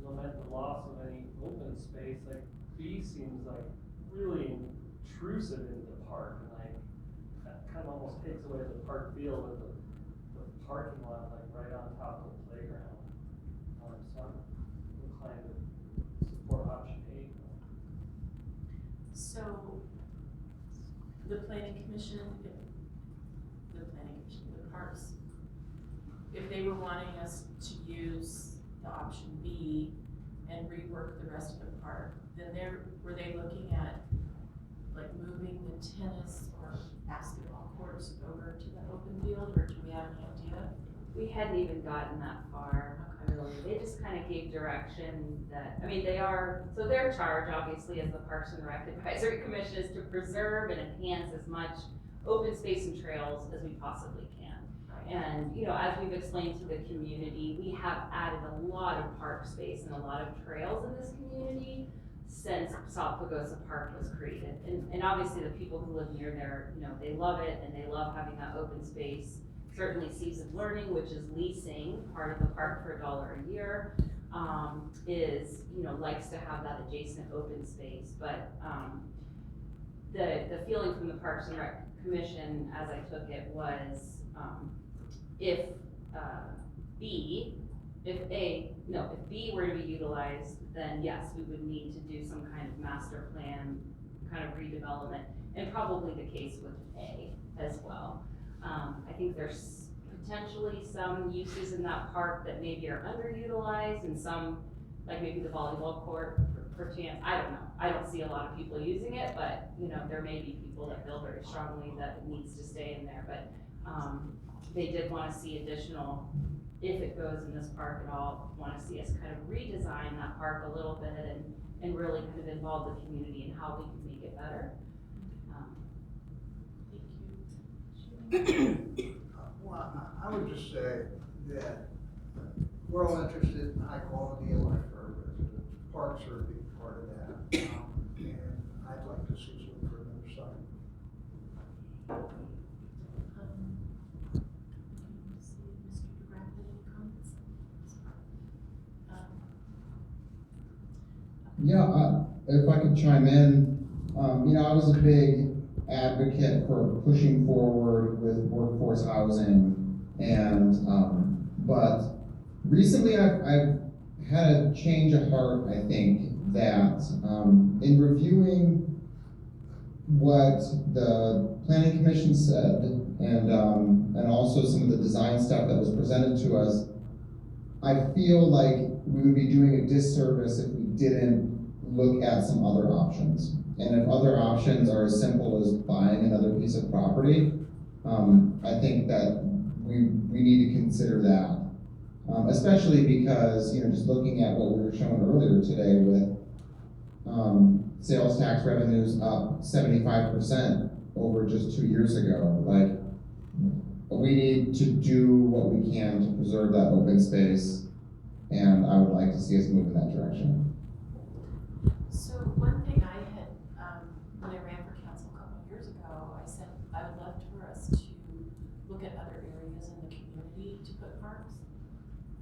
lament the loss of any open space, like B seems like really intrusive into the park, and like that kind of almost takes away the park feel with the parking lot like right on top of the playground. So I'm inclined to support option A. So, the planning commission, the parks, if they were wanting us to use the option B and rework the rest of the park, then were they looking at like moving the tennis or basketball courts over to the open field, or do we have any idea? We hadn't even gotten that far, really. They just kind of gave direction that, so their charge, obviously, as the Parks and Rec Advisory Commission, is to preserve and enhance as much open space and trails as we possibly can. And, as we've explained to the community, we have added a lot of park space and a lot of trails in this community since South Pagosa Park was created. And obviously the people who live near there, they love it and they love having that open space. Certainly Seasoned Learning, which is leasing part of the park for $1 a year, likes to have that adjacent open space. But the feeling from the Parks and Rec Commission, as I took it, was if B were to be utilized, then yes, we would need to do some kind of master plan, kind of redevelopment, and probably the case with A as well. I think there's potentially some uses in that park that maybe are underutilized, and some, like maybe the volleyball court for chance, I don't know. I don't see a lot of people using it, but there may be people that feel very strongly that it needs to stay in there. But they did want to see additional, if it goes in this park at all, want to see us kind of redesign that park a little bit and really kind of involve the community in how we can make it better. Well, I would just say that we're all interested in high quality of life for our residents. Parks are a big part of that. And I'd like to see some for another site. Mr. DeGraaf, any comments? Yeah, if I could chime in, I was a big advocate for pushing forward with workforce housing, and but recently I've had a change of heart. I think that in reviewing what the planning commission said, and also some of the design stuff that was presented to us, I feel like we would be doing a disservice if we didn't look at some other options. And if other options are as simple as buying another piece of property, I think that we need to consider that. Especially because, just looking at what we were shown earlier today with sales tax revenues up 75% over just 2 years ago. Like, we need to do what we can to preserve that open space, and I would like to see us move in that direction. So one thing I had, when I ran for council a couple of years ago, I said I would love for us to look at other areas in the community to put parks.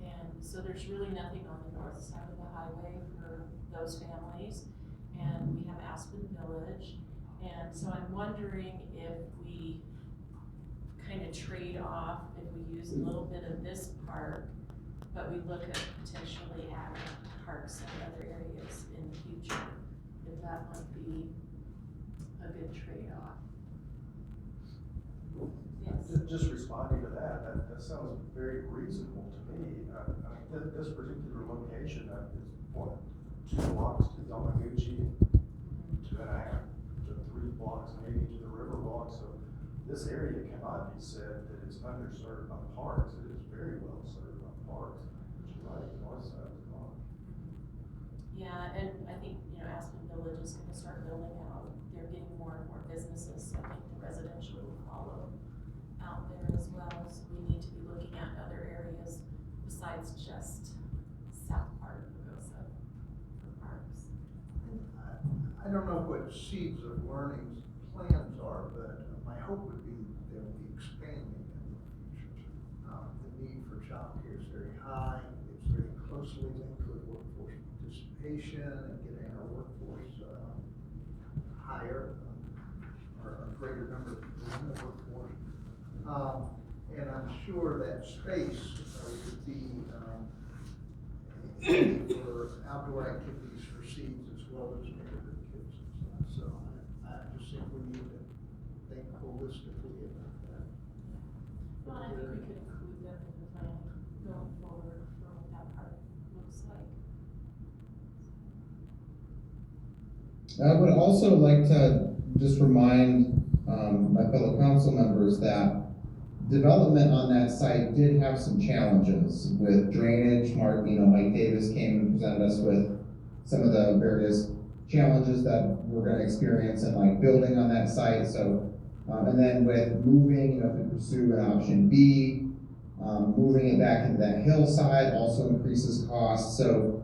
And so there's really nothing on the north side of the highway for those families. And we have Aspen Village. And so I'm wondering if we kind of trade off, if we use a little bit of this park, but we look at potentially adding parks in other areas in the future, if that might be a good trade-off. Yes. Just responding to that sounds very reasonable to me. This particular location is what, 2 blocks to Yamaguchi, 2.5 to 3 blocks maybe to the river walk. So this area cannot be said that it's underserved by parks. It is very well served by parks. But you're right, the north side is not. Yeah, and I think, Aspen Village is gonna start building out. They're getting more and more businesses, so I think the residential will follow out there as well. So we need to be looking at other areas besides just south part of Pagosa for parks. I don't know what Seeds of Learning's plans are, but my hope would be they'll be expanding in the future. The need for childcare is very high. It's very closely linked with workforce participation and getting our workforce higher, or a greater number of people in the workforce. And I'm sure that space would be for outdoor activities for Seeds as well as neighborhood kids and stuff. So I just think we need to think holistically about that. Well, I think we could include them in the plan going forward for what that part looks like. I would also like to just remind my fellow council members that development on that site did have some challenges with drainage. Mike Davis came and presented us with some of the various challenges that we're going to experience in building on that site. So, and then with moving, if we pursue an option B, moving it back into that hillside also increases costs. So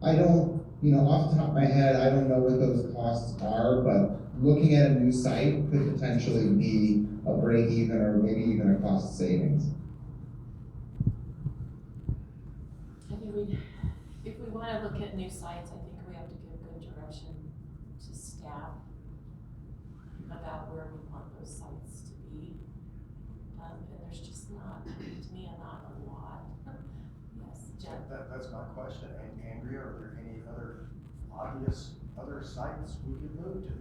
I don't, off the top of my head, I don't know what those costs are, but looking at a new site could potentially be a break even or maybe even a cost savings. I think if we want to look at new sites, I think we have to give good direction to staff about where we want those sites to be. And there's just not, to me, not a lot. Yes, Jeff? That's my question. And Andrea, are there any other obvious sites we could move to?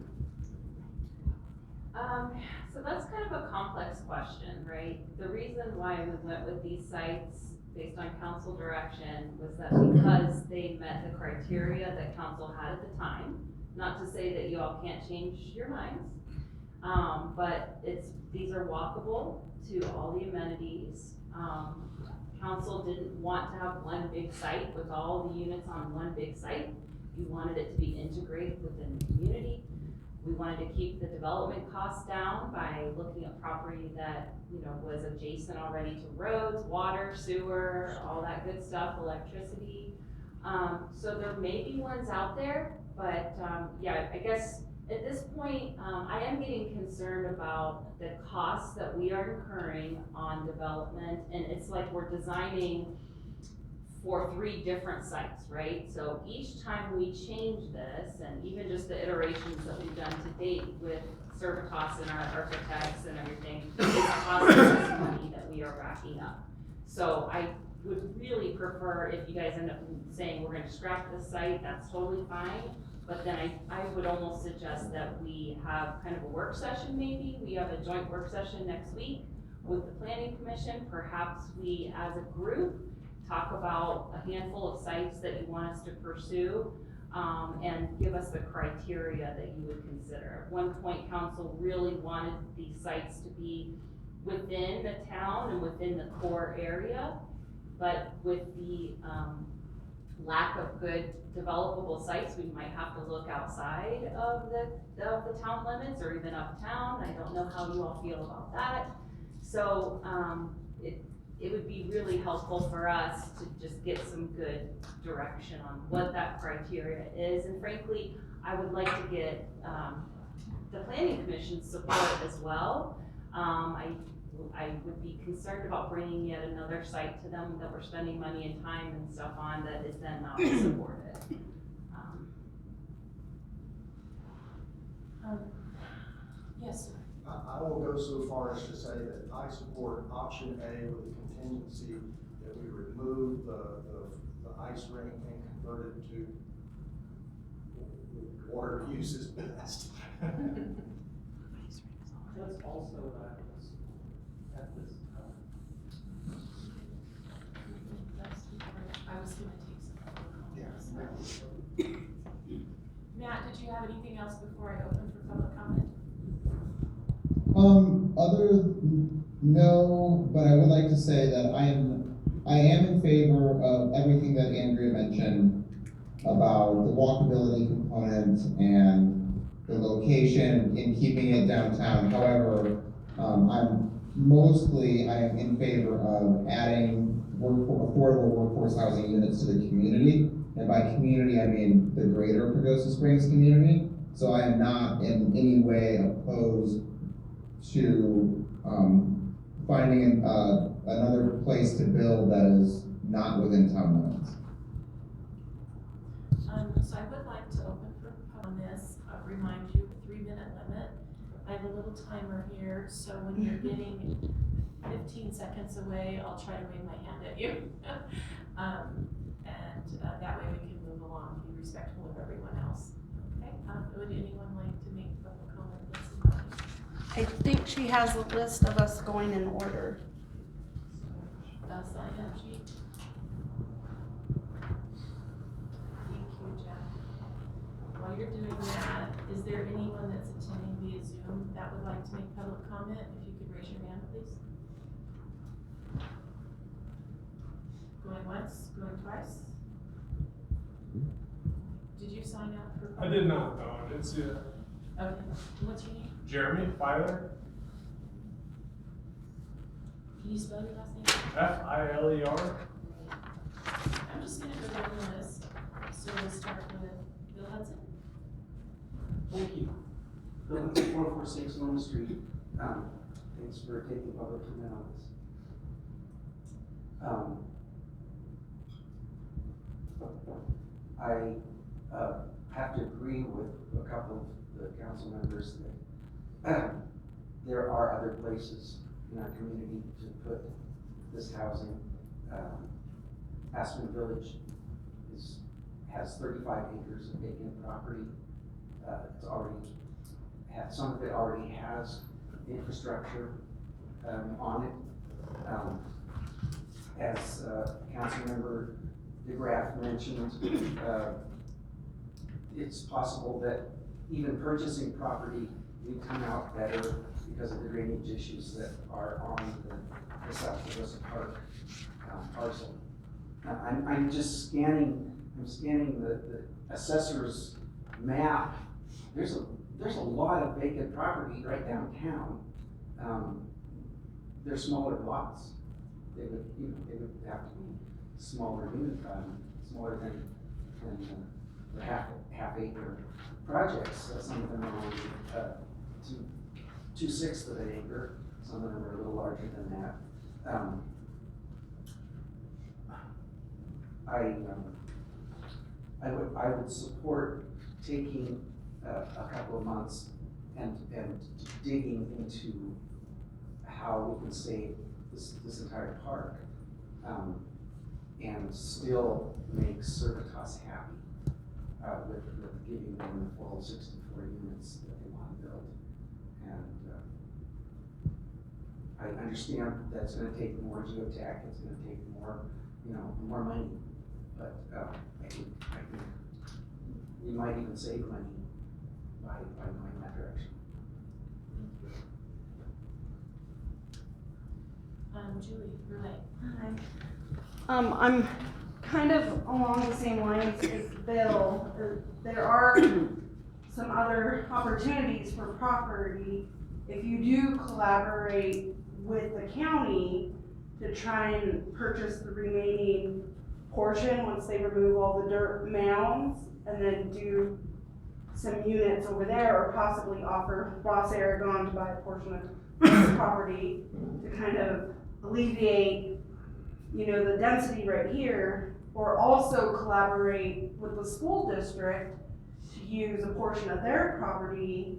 So that's kind of a complex question, right? The reason why we went with these sites based on council direction was that because they met the criteria that council had at the time. Not to say that you all can't change your minds, but these are walkable to all the amenities. Council didn't want to have one big site with all the units on one big site. You wanted it to be integrated within the community. We wanted to keep the development costs down by looking at property that, was adjacent already to roads, water, sewer, all that good stuff, electricity. So there may be ones out there, but yeah, I guess at this point, I am getting concerned about the costs that we are incurring on development, and it's like we're designing for 3 different sites, right? So each time we change this, and even just the iterations that we've done to date with Servitas and our architects and everything, it's costing us money that we are racking up. So I would really prefer if you guys end up saying we're gonna scrap this site, that's totally fine. But then I would almost suggest that we have kind of a work session maybe. We have a joint work session next week with the planning commission. Perhaps we, as a group, talk about a handful of sites that you want us to pursue, and give us the criteria that you would consider. At one point, council really wanted these sites to be within the town and within the core area, but with the lack of good developable sites, we might have to look outside of the town limits or even uptown. I don't know how you all feel about that. So it would be really helpful for us to just get some good direction on what that criteria is. And frankly, I would like to get the planning commission's support as well. I would be concerned about bringing yet another site to them that we're spending money and time and stuff on that is then not supported. Yes, sir. I will go so far as to say that I support option A with the contingency that we remove the ice rink and convert it to water use is best. That's also at this time. I was gonna take some public comments. Matt, did you have anything else before I open for public comment? No, but I would like to say that I am in favor of everything that Andrea mentioned about the walkability component and the location in keeping it downtown. However, I am in favor of adding affordable workforce housing units to the community. And by community, I mean the greater Pagosa Springs community. So I am not in any way opposed to finding another place to build that is not within town limits. So I would like to open for on this, remind you, 3-minute limit. I have a little timer here, so when you're getting 15 seconds away, I'll try to wave my hand at you. That way we can move along, be respectful of everyone else. Okay, would anyone like to make public comment? I think she has a list of us going in order. Sign up sheet. Thank you, Jeff. While you're doing that, is there anyone that's attending via Zoom that would like to make public comment? If you could raise your hand, please. Going once, going twice? Did you sign up for? I did not, no, I didn't see it. Okay, what's your name? Jeremy Filer, Can you spell your last name? Filer. I'm just gonna go down the list. So we'll start with Bill Hudson. Thank you. Bill, 446 Norman Street. Thanks for taking public comment on this. I have to agree with a couple of the council members that there are other places in our community to put this housing. Hessman Village has 35 acres of vacant property. It's already some of it already has infrastructure on it. As Councilmember DeGraaf mentioned, it's possible that even purchasing property would come out better because of the drainage issues that are on the South Pagosa Park parcel. I'm just scanning the assessor's map. There's a lot of vacant property right downtown. They're smaller lots. They would have to be smaller smaller than the half acre projects. Some of them are only 2/6 of an acre. Some of them are a little larger than that. I would support taking a couple of months and digging into how we can save this entire park and still make Servitas happy. with giving them the full 64 units that they want to build. And I understand that's gonna take more geotech, it's gonna take more, more money, but I think you might even save money by going that direction. Julie, Renee. Hi. I'm kind of along the same lines as Bill. There are some other opportunities for property if you do collaborate with the county to try and purchase the remaining portion once they remove all the dirt mounds, and then do some units over there, or possibly offer Ross Aragon to buy a portion of the property to kind of alleviate, the density right here, or also collaborate with the school district to use a portion of their property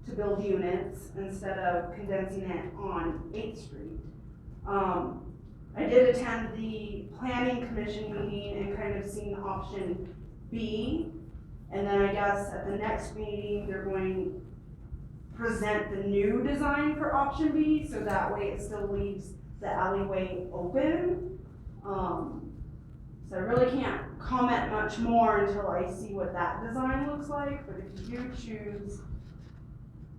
to build units instead of condensing it on 8th Street. I did attend the planning commission meeting and kind of seen option B, and then I guess at the next meeting, they're going to present the new design for option B, so that way it still leaves the alleyway open. So I really can't comment much more until I see what that design looks like, but if you do choose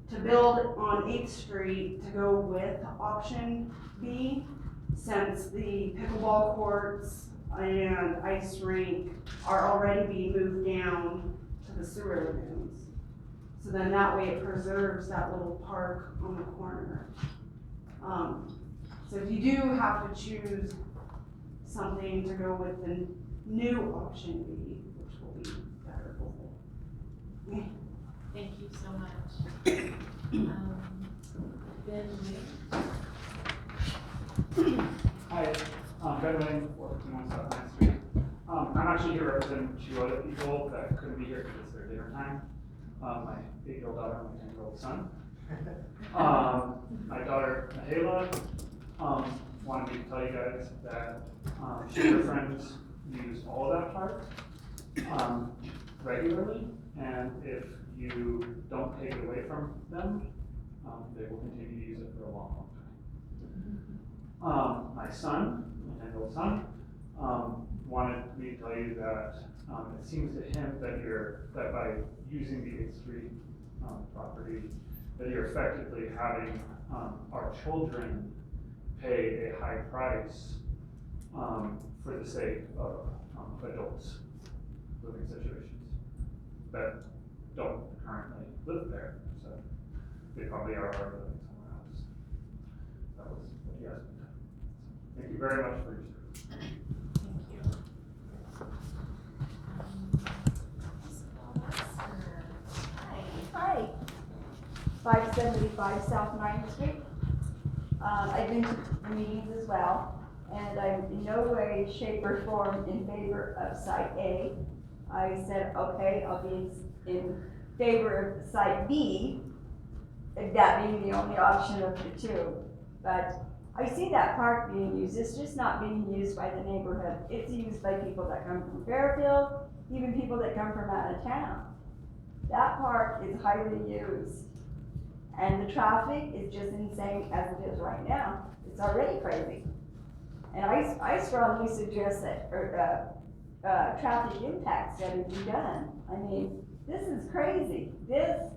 to build on 8th Street to go with option B, since the pickleball courts and ice rink are already being moved down to the sewer lagoons. So then that way it preserves that little park on the corner. So if you do have to choose something to go with the new option B, which will be better for you. Thank you so much. Ben, Hi, Ben Wayne, 451 South 9th Street. I'm actually here representing 2 other people that couldn't be here because it's their dinner time. My 8-year-old daughter and my 10-year-old son. My daughter, Mahela, wanted me to tell you guys that she and her friends use all of that park regularly, and if you don't take it away from them, they will continue to use it for a long, long time. My son, my 10-year-old son, wanted me to tell you that it seems to him that by using the 8th Street property, that you're effectively having our children pay a high price for the sake of adults living situations that don't currently live there, so they probably are already living somewhere else. That was what he asked me. Thank you very much for your service. Hi. 575 South 9th Street. I've been to meetings as well, and I'm in no way, shape, or form in favor of Site A. I said, okay, I'll be in favor of Site B, that being the only option of the 2. But I see that park being used. It's just not being used by the neighborhood. It's used by people that come from Fairfield, even people that come from out of town. That park is highly used. And the traffic is just insane as it is right now. It's already crazy. And I strongly suggest that traffic impact study be done. I mean, this is crazy. It's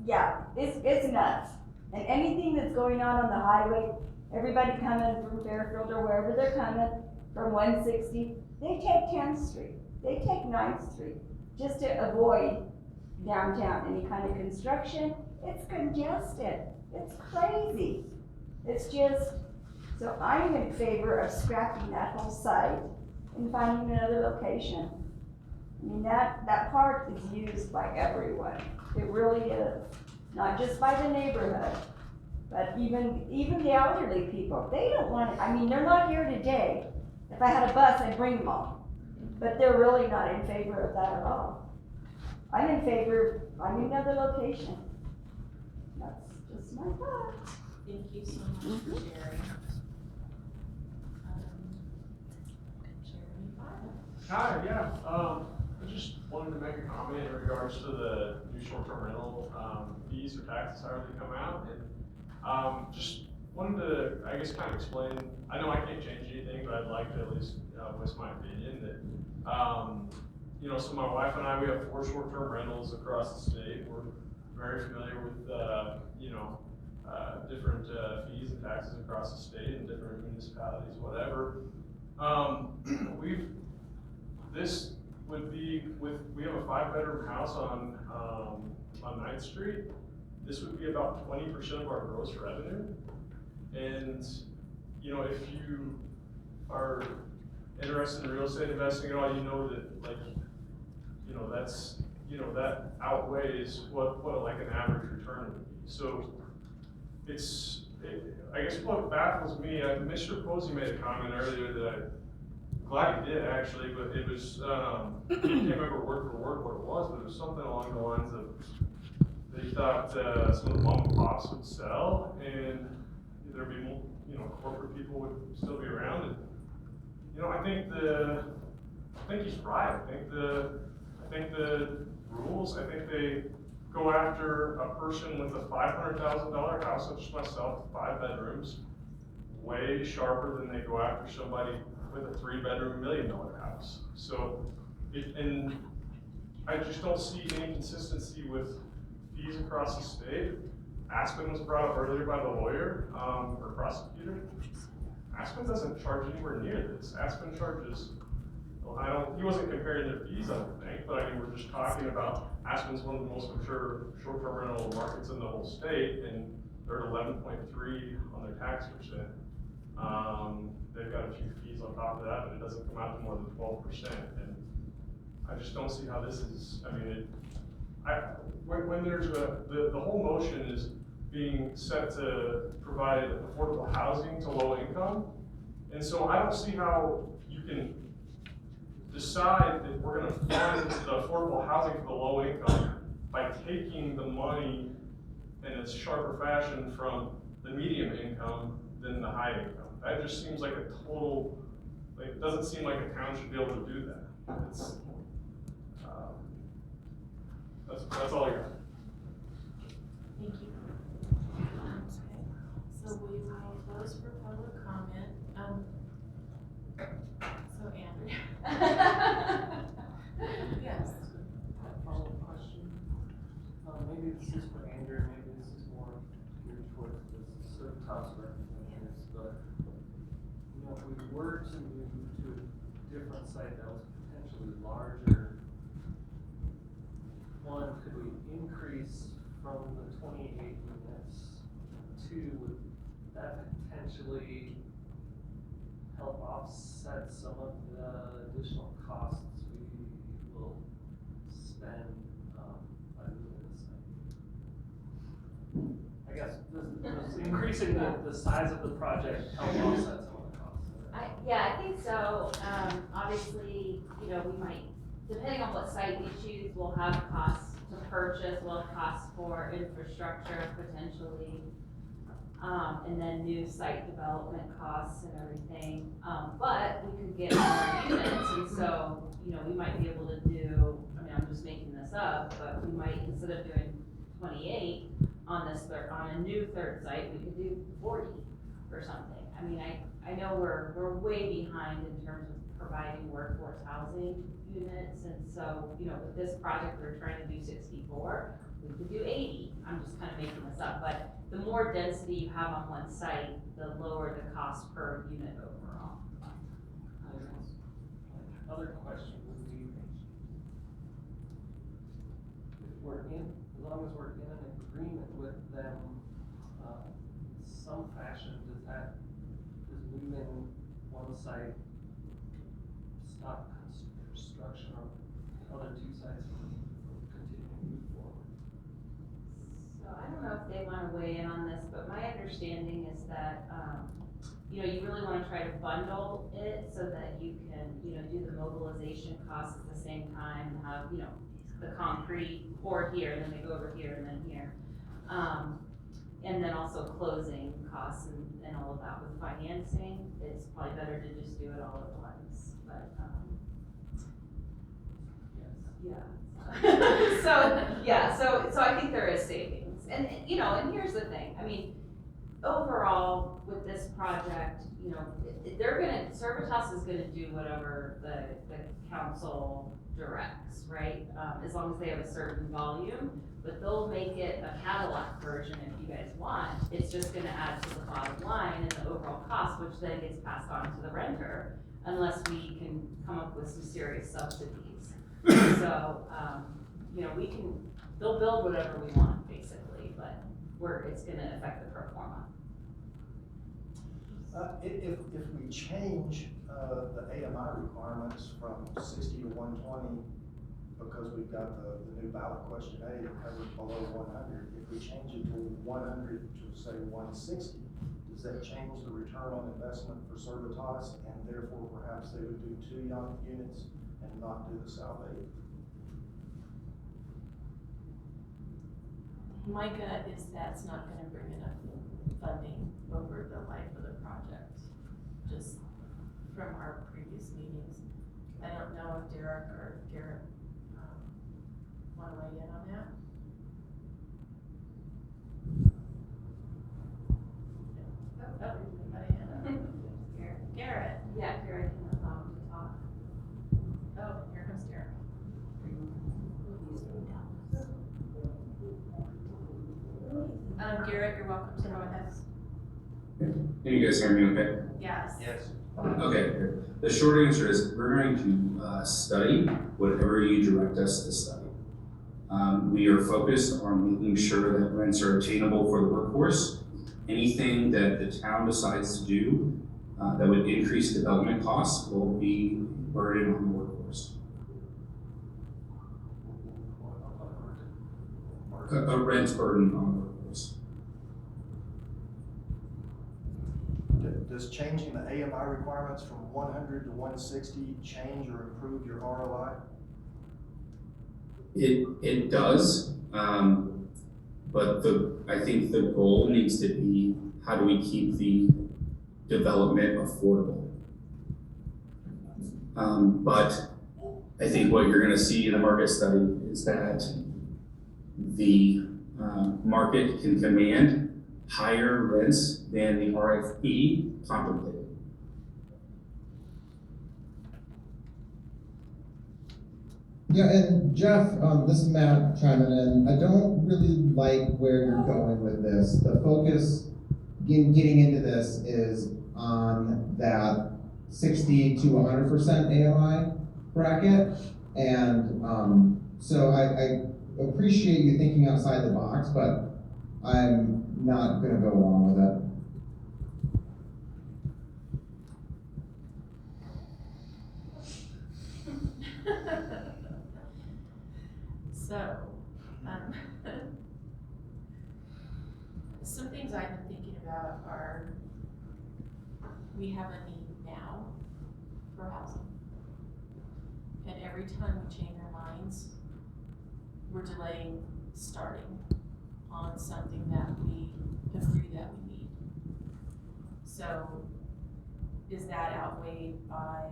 nuts. And anything that's going on the highway, everybody coming from Fairfield or wherever they're coming from 160, they take 10th Street, they take 9th Street, just to avoid downtown, any kind of construction. It's congested, it's crazy. It's just, so I'm in favor of scrapping that whole site and finding another location. I mean, that park is used by everyone. It really is. Not just by the neighborhood, but even the elderly people. They don't want it. I mean, they're not here today. If I had a bus, I'd bring them all. But they're really not in favor of that at all. I'm in favor of finding another location. That's just my thought. thank you so much for sharing. Jeremy, Hi, yeah, I just wanted to make a comment in regards to the new short-term rental, fees or taxes, however they come out, and, just wanted to, I guess, kind of explain, I know I can't change anything, but I'd like to at least, voice my opinion that, you know, so my wife and I, we have 4 short-term rentals across the state. We're very familiar with, you know, different, fees and taxes across the state and different municipalities, whatever. This would be we have a 5-bedroom house on 9th Street. This would be about 20% of our gross revenue. And, you know, if you are interested in real estate investing at all, you know that, like, you know, that's, you know, that outweighs what like an average return would be. So I guess what baffles me, Mr. Posey made a comment earlier that I'm glad he did actually, but it was, I can't remember word for word what it was, but it was something along the lines of that he thought some of the mom and pops would sell and there'd be, you know, corporate people would still be around. And, you know, I think he's right. I think the rules, I think they go after a person with a $500,000 house, such as myself, 5 bedrooms, way sharper than they go after somebody with a 3-bedroom $1 million house. So, and I just don't see any consistency with fees across the state. Aspen was brought up earlier by the lawyer, or prosecutor. Aspen doesn't charge anywhere near this. Aspen charges, well, he wasn't comparing their fees, I don't think, but I mean, we're just talking about Aspen's one of the most mature short-term rental markets in the whole state, and they're at 11.3 on their tax percent. They've got a few fees on top of that, but it doesn't come out to more than 12%. And I just don't see how this is, I mean, when there's the whole motion is being set to provide affordable housing to low income. And so I don't see how you can decide that we're gonna fund the affordable housing for the low income by taking the money in a sharper fashion from the medium income than the high income. That just seems like a total, like, it doesn't seem like a town should be able to do that. It's, that's all I got. Thank you. So we will close for public comment. So Andrea. Yes. Follow-up question. Maybe this is for Andrea, maybe this is more geared towards the Civitas representatives, but, you know, if we were to move to a different site that was potentially larger, one, could we increase from the 28 units to, would that potentially help offset some of the additional costs we will spend by moving this thing? I guess, does increasing the size of the project help offset some of the costs? Yeah, I think so. Obviously, you know, we might, depending on what site we choose, we'll have costs to purchase, we'll have costs for infrastructure potentially, and then new site development costs and everything. But we could get more units, and so, you know, we might be able to do, I mean, I'm just making this up, but we might, instead of doing 28 on a new third site, we could do 40 or something. I mean, I know we're way behind in terms of providing workforce housing units, and so, you know, with this project, we're trying to do 64, we could do 80. I'm just kind of making this up, but the more density you have on one site, the lower the cost per unit overall. Other question would be, as long as we're in an agreement with them, some fashion, does moving one site stop construction on the other 2 sites from continuing to move forward? So I don't know if they want to weigh in on this, but my understanding is that, you know, you really want to try to bundle it so that you can, you know, do the mobilization costs at the same time and have, you know, the concrete poured here, and then they go over here and then here. And then also closing costs and all of that with financing. It's probably better to just do it all at once, but, yes. Yeah. So I think there is savings. And, and here's the thing, I mean, overall, with this project, Servitas is gonna do whatever the council directs, right? As long as they have a certain volume, but they'll make it a Cadillac version if you guys want. It's just gonna add to the bottom line and the overall cost, which then gets passed on to the renter, unless we can come up with some serious subsidies. So, they'll build whatever we want, basically, but it's gonna affect the pro forma. If we change, the AMI requirements from 60 to 120, because we've got the new ballot question A that covers below 100, if we change it to 100 to say 160, does that change the return on investment for Servitas, and therefore perhaps they would do 2 young units and not do the South 8? My gut is that's not gonna bring enough funding over the life of the project, just from our previous meetings. I don't know if Derek or Garrett, wanna weigh in on that? Garrett. Yeah, Garrett can talk. Oh, here comes Derek. Garrett, you're welcome to go ahead. Can you guys hear me okay? Yes. Yes. Okay, good. The short answer is we're going to study whatever you direct us to study. We are focused on making sure that rents are attainable for the workforce. Anything that the town decides to do that would increase development costs will be burden on the workforce. A rent burden on the workforce. Does changing the AMI requirements from 100 to 160 change or improve your ROI? It does, but I think the goal needs to be, how do we keep the development affordable? But I think what you're gonna see in the market study is that the market can command higher rents than the RFP contemplated. Yeah, and Jeff, this is Matt chiming in. I don't really like where you're going with this. The focus in getting into this is on that 60 to 100% AMI bracket. And so I appreciate you thinking outside the box, but I'm not gonna go along with it. So, some things I've been thinking about are, we have a need now for housing. And every time we change our minds, we're delaying starting on something that we agree that we need. So, is that outweighed by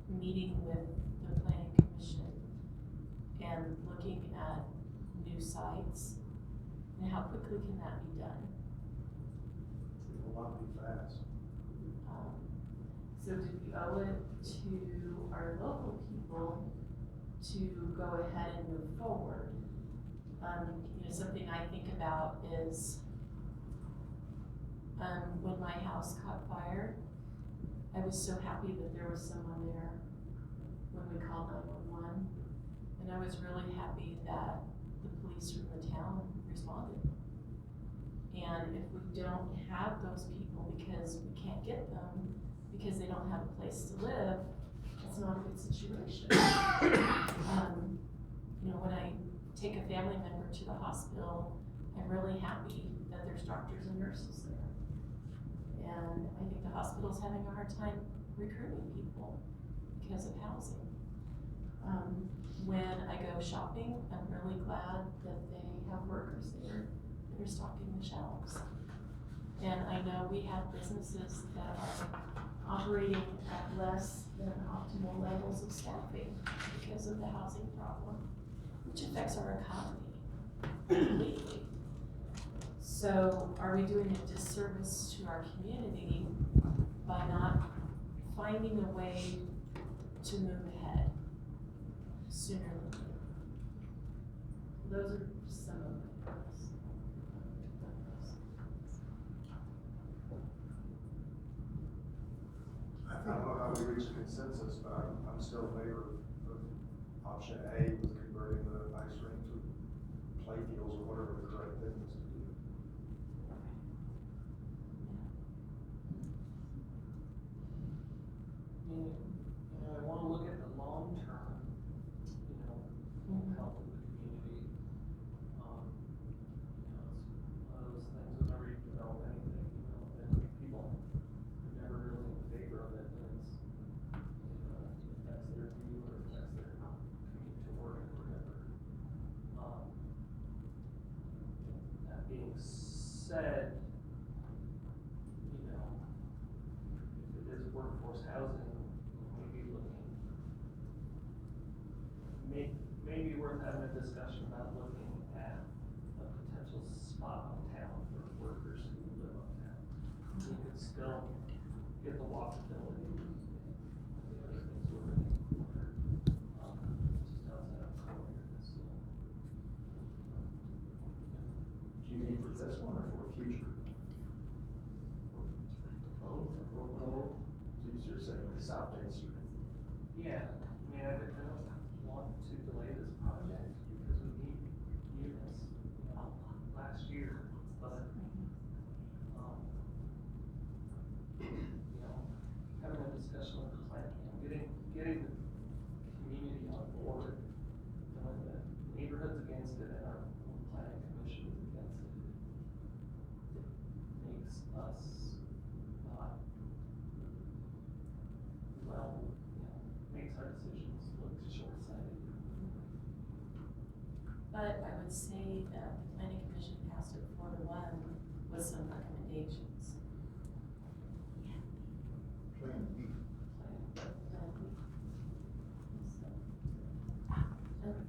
meeting with the planning commission and looking at new sites, and how quickly can that be done? It will not be fast. So do we owe it to our local people to go ahead and move forward? Something I think about is, when my house caught fire, I was so happy that there was someone there when we called 911. And I was really happy that the police from the town responded. And if we don't have those people because we can't get them, because they don't have a place to live, it's not a good situation. When I take a family member to the hospital, I'm really happy that there's doctors and nurses there. And I think the hospital's having a hard time recruiting people because of housing. When I go shopping, I'm really glad that they have workers there that are stocking the shelves. And I know we have businesses that are operating at less than optimal levels of staffing because of the housing problem, which affects our economy completely. So are we doing a disservice to our community by not finding a way to move ahead sooner than later? Those are some of my thoughts. I don't know how we reach a consensus, but I'm still in favor of option A with converting the ice rink to play fields or whatever the right thing is to do. I wanna look at the long term, health of the community. It's one of those things, whenever you develop anything, and people are never really in favor of it, but it's, affects their view or affects their commute to work or whatever. That being said, if it is workforce housing, maybe looking, maybe worth having a discussion about looking at a potential spot uptown for workers who live uptown. You could still get the walkability, the other things we're looking for, just outside of Collier, so. Do you need for this one or for future? Both. So you're saying the South Bay Street? Yeah, I don't want to delay this project because we need units, last year, but, having a discussion with the plan, getting the community on board, when the neighborhood's against it and our planning commission is against it, makes us not, makes our decisions look short-sighted. But I would say that the planning commission passed it 4-1 with some recommendations. Plan B.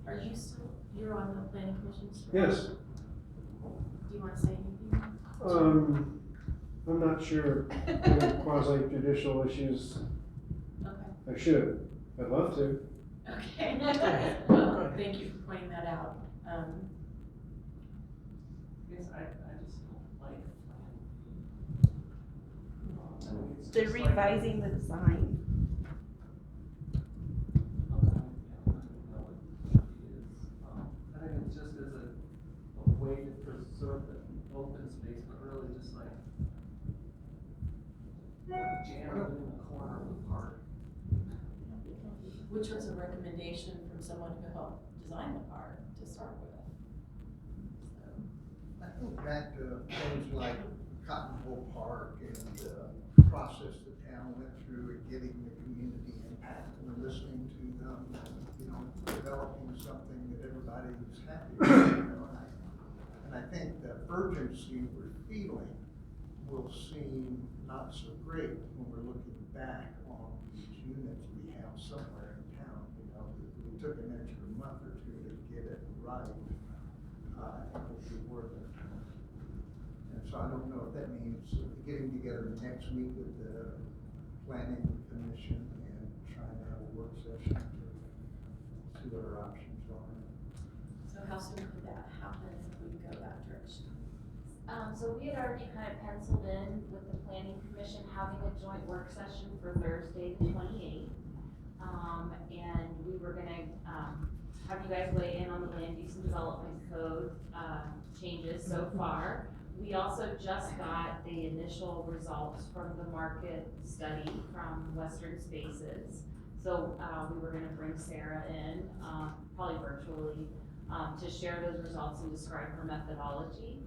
Are you still, you're on the planning commission still? Yes, Do you want to say anything? I'm not sure, quasi judicial issues, Okay. I should, I'd love to. Okay. Well, thank you for pointing that out. Yes, I just don't like it. They're revising the design. I think it's just as a way to preserve the open space, but really just like jam it in the corner of the park. Which was a recommendation from someone who helped design the park to start with. I think back to things like Cotton Bowl Park and the process the town went through in getting the community impact and listening to them, developing something that everybody was happy with, And I think the urgency we're feeling will seem not so great when we're looking back on these units we have somewhere in town, We took an extra month or two to get it right. I think it'll be worth it. And so I don't know if that means getting together next week with the planning commission and trying to have a work session to see what our options are. So how soon could that happen if we go that direction? So we had already kind of penciled in with the planning commission having a joint work session for Thursday the 28th. And we were gonna, have you guys weigh in on the land use and development code, changes so far. We also just got the initial results from the market study from Western Spaces. So, we were gonna bring Sarah in, probably virtually, to share those results and describe her methodology.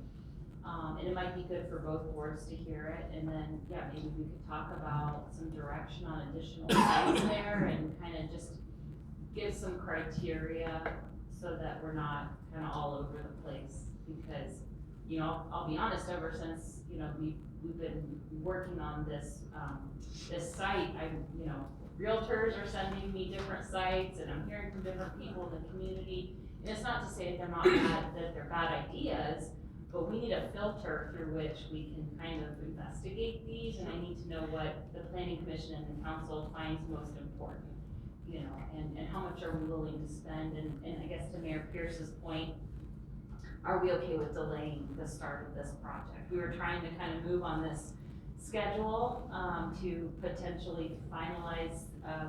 And it might be good for both boards to hear it, and then, maybe we could talk about some direction on additional sites there and kind of just give some criteria so that we're not kind of all over the place, because you know, I'll be honest, ever since, you know, we've been working on this, this site, you know, realtors are sending me different sites, and I'm hearing from different people in the community. And it's not to say that they're not bad, that they're bad ideas, but we need a filter through which we can kind of investigate these, and I need to know what the planning commission and the council finds most important, you know, and how much are we willing to spend, and I guess to Mayor Pierce's point, are we okay with delaying the start of this project? We were trying to kind of move on this schedule, to potentially finalize,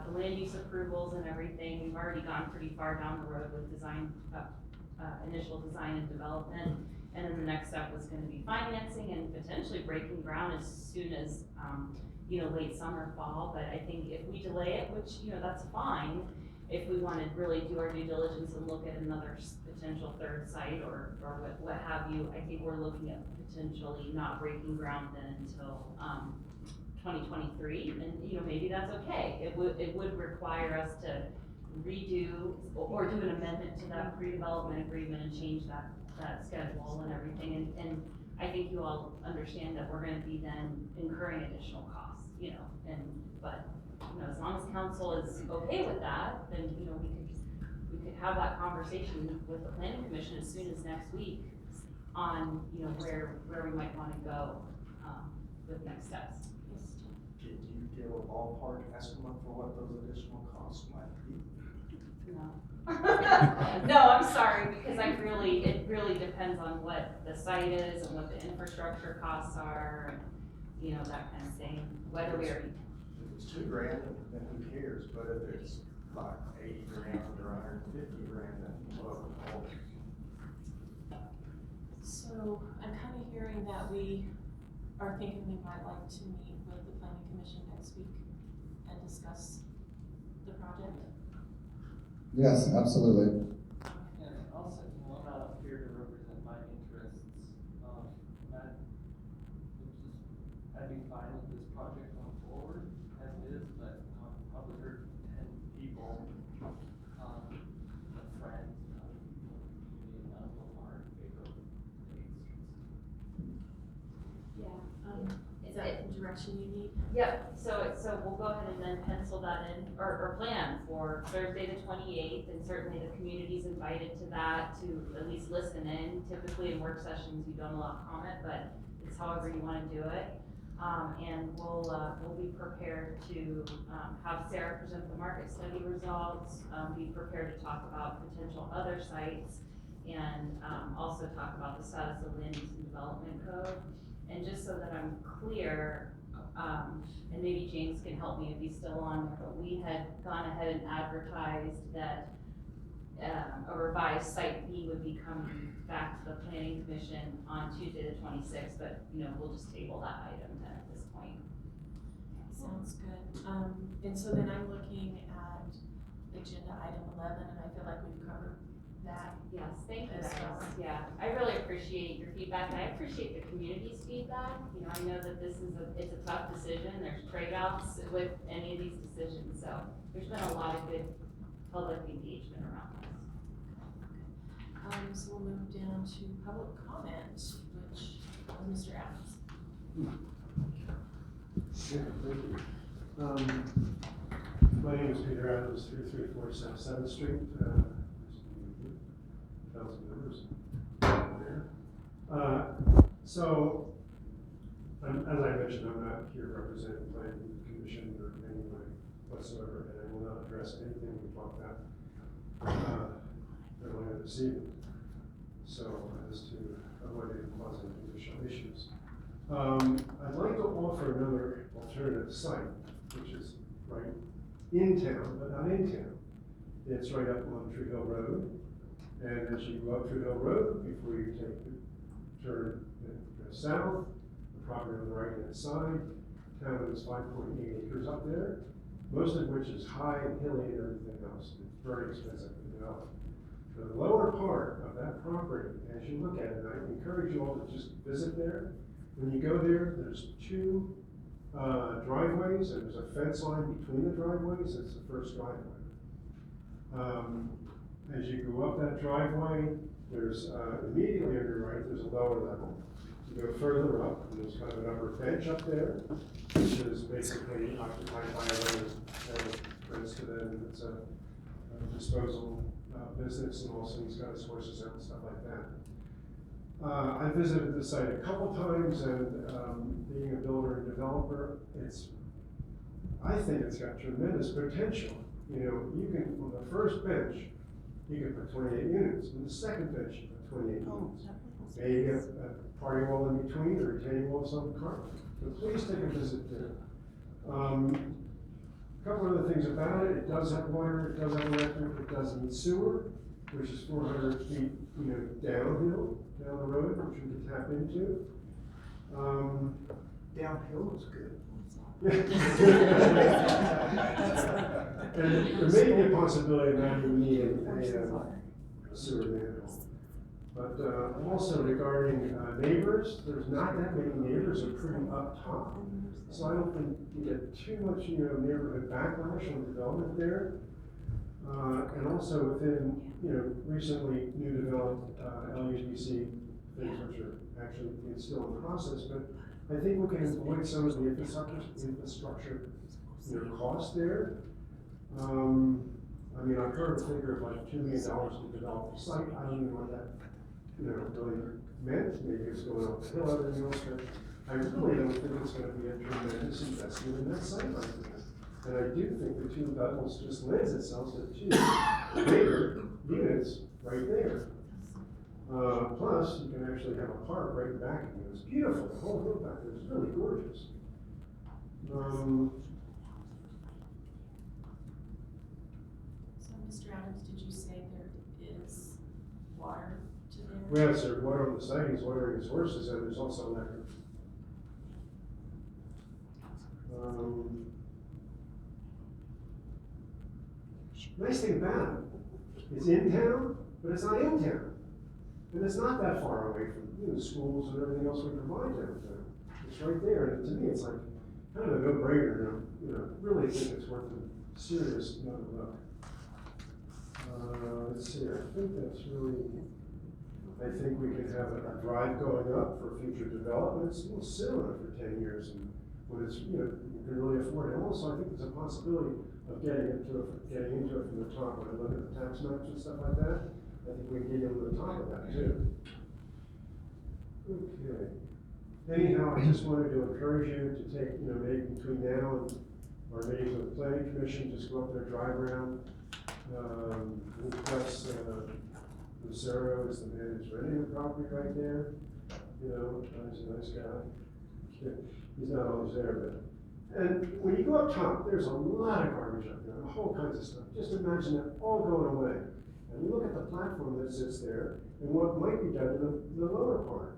the land use approvals and everything. We've already gone pretty far down the road with design, initial design and development. And then the next step was gonna be financing and potentially breaking ground as soon as, you know, late summer, fall. But I think if we delay it, which, you know, that's fine, if we wanna really do our due diligence and look at another potential third site or what have you, I think we're looking at potentially not breaking ground then until, 2023, and, you know, maybe that's okay. It would require us to redo or do an amendment to that pre-development agreement and change that schedule and everything, and I think you all understand that we're gonna be then incurring additional costs, you know, but, you know, as long as council is okay with that, then, you know, we could have that conversation with the planning commission as soon as next week on, you know, where we might wanna go, with next steps. Can you give a ballpark estimate for what those additional costs might be? No. No, I'm sorry, because it really depends on what the site is and what the infrastructure costs are, and, you know, that kind of thing, whether we are. If it's $2,000, then who cares, but if it's like $80,000 or $150,000, then well. So I'm kind of hearing that we are thinking we might like to meet with the planning commission next week and discuss the project. Yes, absolutely. And I'll set one up here to represent my interests. I'd be fine with this project going forward as is, but, probably heard 10 people, friends, community, who are in favor of the 8th Street. Yeah, is that the direction you need? Yep, so we'll go ahead and then pencil that in, or plan for Thursday the 28th, and certainly the community's invited to that, to at least listen in. Typically in work sessions, you don't allow comment, but it's however you wanna do it. And we'll be prepared to, have Sarah present the market study results, be prepared to talk about potential other sites, and, also talk about the status of land use and development code. And just so that I'm clear, and maybe James can help me if he's still on there, but we had gone ahead and advertised that a revised site B would be coming back to the planning commission on Tuesday the 26th, but, you know, we'll just table that item then at this point. Sounds good. And so then I'm looking at agenda item 11, and I feel like we've covered that. Yes, thank you As guys. well. Yeah, I really appreciate your feedback, and I appreciate the community's feedback. You know, I know that this is it's a tough decision. There's trade-offs with any of these decisions, so there's been a lot of good public engagement around this. So we'll move down to public comment, which was Mr. Adams. Yeah, thank you. My name is Peter Adams, 334 South 7th Street. Council members, there. So, as I mentioned, I'm not here representing the planning commission or anybody whatsoever, and I will not address anything we talked about earlier this evening. So, as to avoid quasi-judicial issues. I'd like to offer another alternative site, which is right in town, but not in town. It's right up on Tree Hill Road. And as you go up Tree Hill Road, before you take the turn and go south, the property on the right-hand side, town owns 5.8 acres up there, most of which is high and hilly and everything else. It's very expensive to develop. The lower part of that property, as you look at it, I encourage you all to just visit there. When you go there, there's two driveways, and there's a fence line between the driveways. It's the first driveway. as you go up that driveway, there's, immediately on your right, there's a lower level. You go further up, and there's kind of an upper bench up there, which is basically occupied by other friends to them. It's a disposal business, and also he's got his horses out and stuff like that. I visited the site a couple times, and being a builder and developer, I think it's got tremendous potential. You know, you can, on the first bench, you can put 28 units. On the second bench, you put 28 units. Maybe a party wall in between, or a retaining wall of some kind. So please take a visit there. A couple other things about it. It does have water, it does have electric, it does need sewer, which is 400 feet, downhill, down the road, which we can tap into. Downhill is good. And there may be a possibility that you need a sewer manhole. But also regarding neighbors, there's not that many neighbors, are pretty up top. So I don't think you get too much, neighborhood backlash on development there. And also within, recently new developed LUTC things, which are actually still in process, but I think we can avoid some of the infrastructure, costs there. I've heard a figure of like $2 million to develop the site. I don't know what that, really meant. Maybe it's going up the hill, everything else, but I really don't think it's going to be a tremendous investment in that site right there. And I do think the two levels just lends itself to two bigger units right there. Plus, you can actually have a park right back of you. It's beautiful. The whole hill back there is really gorgeous. So, Mr. Adams, did you say there is water to there? Well, yes, there's water on the site. He's watering his horses, and there's also electric. Nice thing about it, it's in town, but it's not in town. And it's not that far away from, schools and everything else we provide downtown. It's right there, and to me, it's like kind of a no-brainer. Really think it's worth a serious another look. Let's see, I think that's really, I think we can have a drive going up for future developments. We'll sit on it for 10 years, and when it's, you can really afford it. And also, I think there's a possibility of getting into it from the top. When I look at the tax maps and stuff like that, I think we can get into the top of that too. Okay. Anyhow, I just wanted to encourage you to take, maybe between now and our meetings with the planning commission, just go up there, drive around. Plus, Lucero is the man who's renting the property right there. He's a nice guy. He's not always there, but. And when you go up top, there's a lot of garbage up there, all kinds of stuff. Just imagine that all going away. And you look at the platform that sits there, and what might be done to the lower part.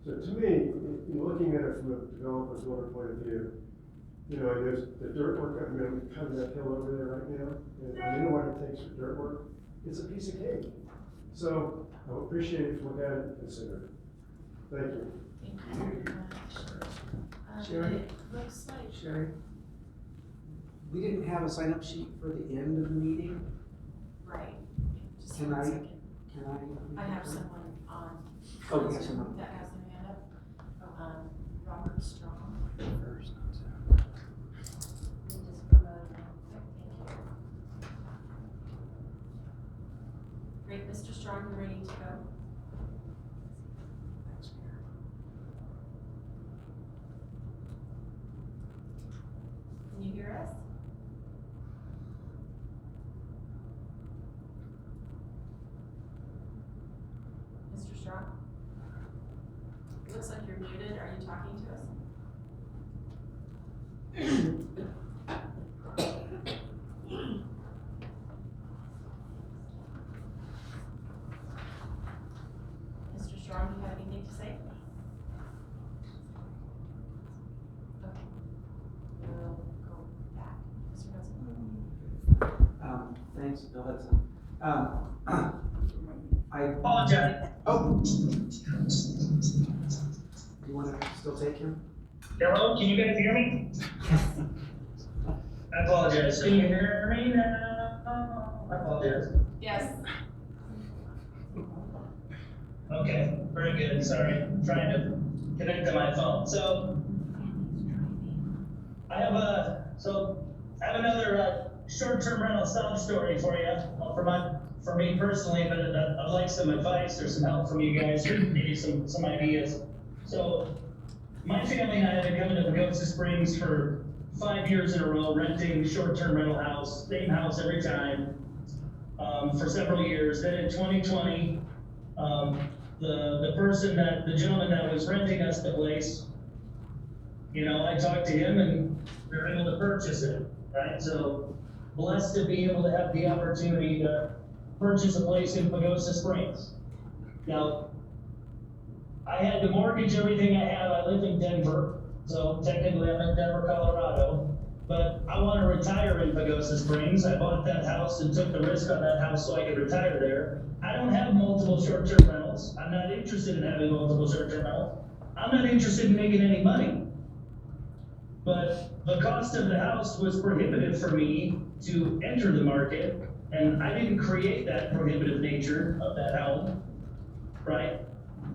So to me, looking at it from a developer's builder point of view, there's the dirt work, cutting that hill over there right now, and you know what it takes for dirt work? It's a piece of cake. So I would appreciate it if you look at it and consider it. Thank you. Thank you very much. Shari? It looks like. Shari, we didn't have a sign-up sheet for the end of the meeting. Right. Just Can one I- second. Can I have someone on. Oh, we have someone. That has their hand up. Robert Strong. First. Just promote him. Thank you. Great, Mr. Strong, you ready to go? Can you hear us? Mr. Strong? It looks like you're muted. Are you talking to us? Mr. Strong, do you have anything to say? Okay. We'll go back. Mr. Hudson? Thanks, Bill Hudson. I apologize. Oh. Do you want to still take him? Hello, can you guys hear me? I apologize. Can you hear me now? I apologize. Yes. Okay, very good, sorry, I'm trying to connect to my phone. So, I have another short-term rental sob story for you, for me personally, but I'd like some advice or some help from you guys, or maybe some ideas. So, my family and I have been coming to Pagosa Springs for 5 years in a row, renting short-term rental house, same house every time, for several years. Then in 2020, the gentleman that was renting us the place, you know, I talked to him and we were able to purchase it, right? So blessed to be able to have the opportunity to purchase a place in Pagosa Springs. Now, I had to mortgage everything I have. I live in Denver, so technically I'm in Denver, Colorado, but I want to retire in Pagosa Springs. I bought that house and took the risk on that house so I could retire there. I don't have multiple short-term rentals. I'm not interested in having multiple short-term rentals. I'm not interested in making any money. But the cost of the house was prohibitive for me to enter the market, and I didn't create that prohibitive nature of that home, right?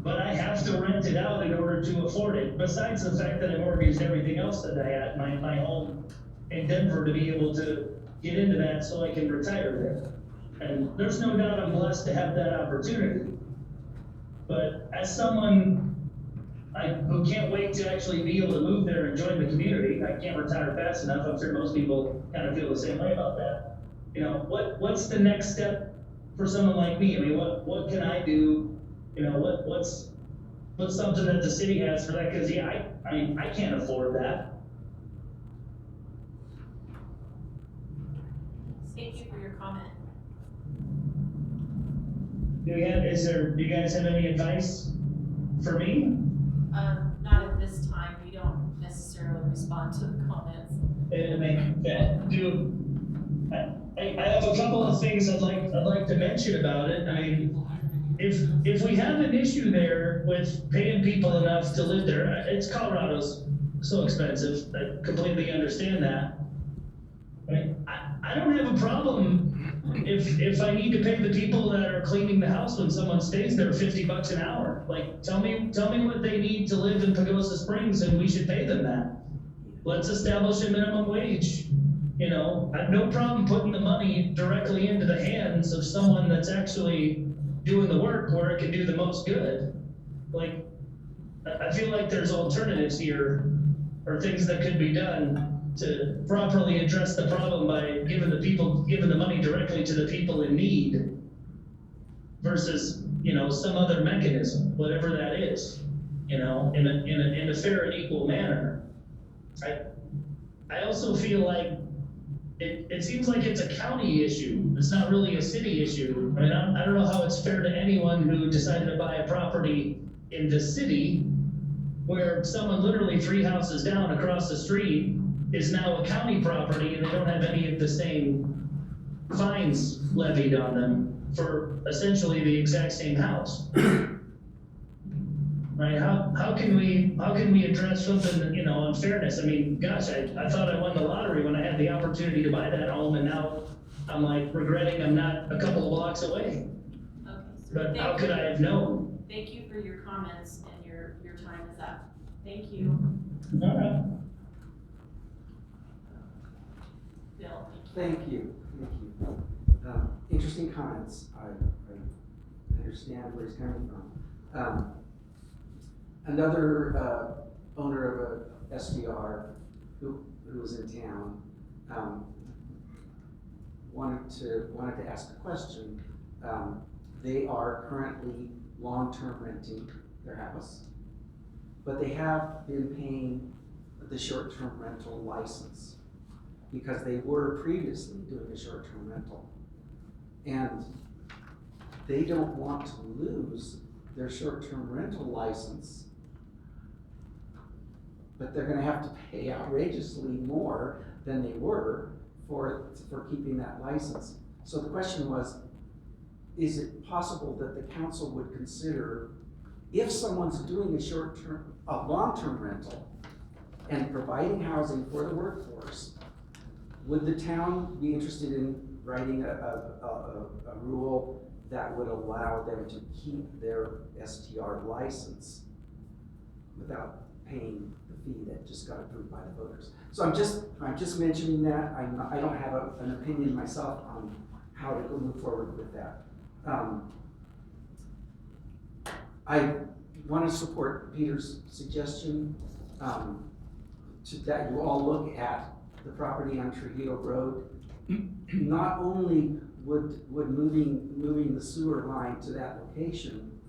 But I have to rent it out in order to afford it, besides the fact that I mortgaged everything else that I had, my home in Denver, to be able to get into that so I can retire there. And there's no doubt I'm blessed to have that opportunity. But as someone who can't wait to actually be able to move there and join the community, I can't retire fast enough. I'm sure most people kind of feel the same way about that. You know, what's the next step for someone like me? I mean, what can I do? You know, what's something that the city has for that? Because yeah, I can't afford that. Thank you for your comment. Do you guys have any advice for me? Not at this time. We don't necessarily respond to the comments. I have a couple of things I'd like to mention about it. I mean, if we have an issue there with paying people enough to live there, it's Colorado's so expensive. I completely understand that. I mean, I don't have a problem if I need to pay the people that are cleaning the house when someone stays there $50 an hour. Like, tell me what they need to live in Pagosa Springs, and we should pay them that. Let's establish a minimum wage. You know, I have no problem putting the money directly into the hands of someone that's actually doing the work where it can do the most good. Like, I feel like there's alternatives here, or things that could be done to properly address the problem by giving the money directly to the people in need versus, you know, some other mechanism, whatever that is, you know, in a fair and equal manner. I also feel like it seems like it's a county issue. It's not really a city issue. I mean, I don't know how it's fair to anyone who decided to buy a property in the city where someone literally 3 houses down across the street is now a county property and they don't have any of the same fines levied on them for essentially the exact same house. Right? How can we address something, you know, unfairness? I mean, gosh, I thought I won the lottery when I had the opportunity to buy that home, and now I'm like regretting I'm not a couple of blocks away. Okay. But how could I have known? Thank you for your comments, and your time is up. Thank you. All right. Bill, Thank you. Interesting comments. I understand where he's coming from. Another owner of a SPR who was in town wanted to ask a question. They are currently long-term renting their house, but they have been paying the short-term rental license because they were previously doing a short-term rental. And they don't want to lose their short-term rental license, but they're gonna have to pay outrageously more than they were for keeping that license. So the question was, is it possible that the council would consider, if someone's doing a long-term rental and providing housing for the workforce, would the town be interested in writing a rule that would allow them to keep their STR license without paying the fee that just got approved by the voters. So I'm just mentioning that. I don't have an opinion myself on how to go move forward with that. I want to support Peter's suggestion that you all look at the property on Trujillo Road. Not only would moving the sewer line to that location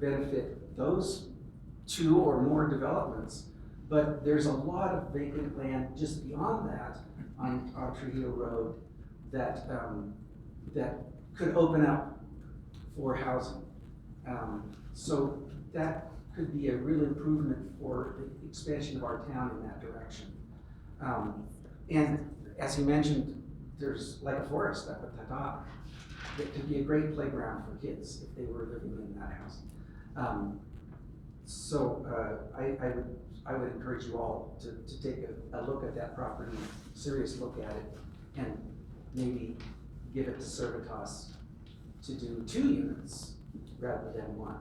benefit those 2 or more developments, but there's a lot of vacant land just beyond that on Trujillo Road that could open up for housing. So that could be a real improvement for the expansion of our town in that direction. And as he mentioned, there's like a forest up at the top that could be a great playground for kids if they were living in that house. I would encourage you all to take a look at that property, serious look at it, and maybe give it to Servitas to do 2 units rather than 1.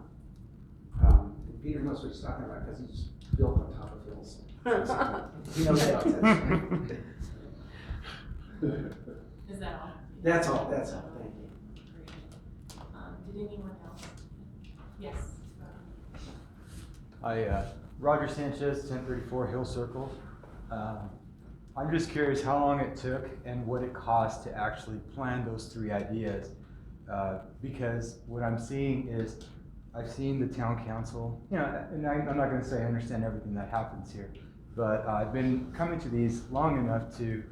And Peter knows what he's talking about because he's built on top of hills. He knows about that. Is that all? That's all, thank you. Great. Did anyone else? Yes. Roger Sanchez, 1034 Hill Circle. I'm just curious how long it took and what it cost to actually plan those 3 ideas. Because what I'm seeing is, I've seen the town council, you know, and I'm not gonna say I understand everything that happens here, but I've been coming to these long enough to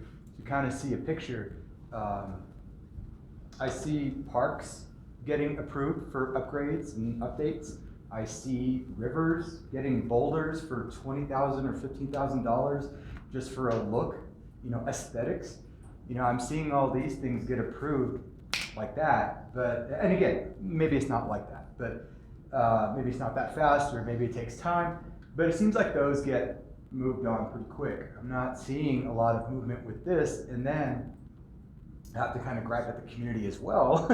kind of see a picture. I see parks getting approved for upgrades and updates. I see rivers getting boulders for $20,000 or $15,000 just for a look, you know, aesthetics. You know, I'm seeing all these things get approved like that, but, and again, maybe it's not like that, but maybe it's not that fast, or maybe it takes time, but it seems like those get moved on pretty quick. I'm not seeing a lot of movement with this, and then I have to kind of gripe at the community as well,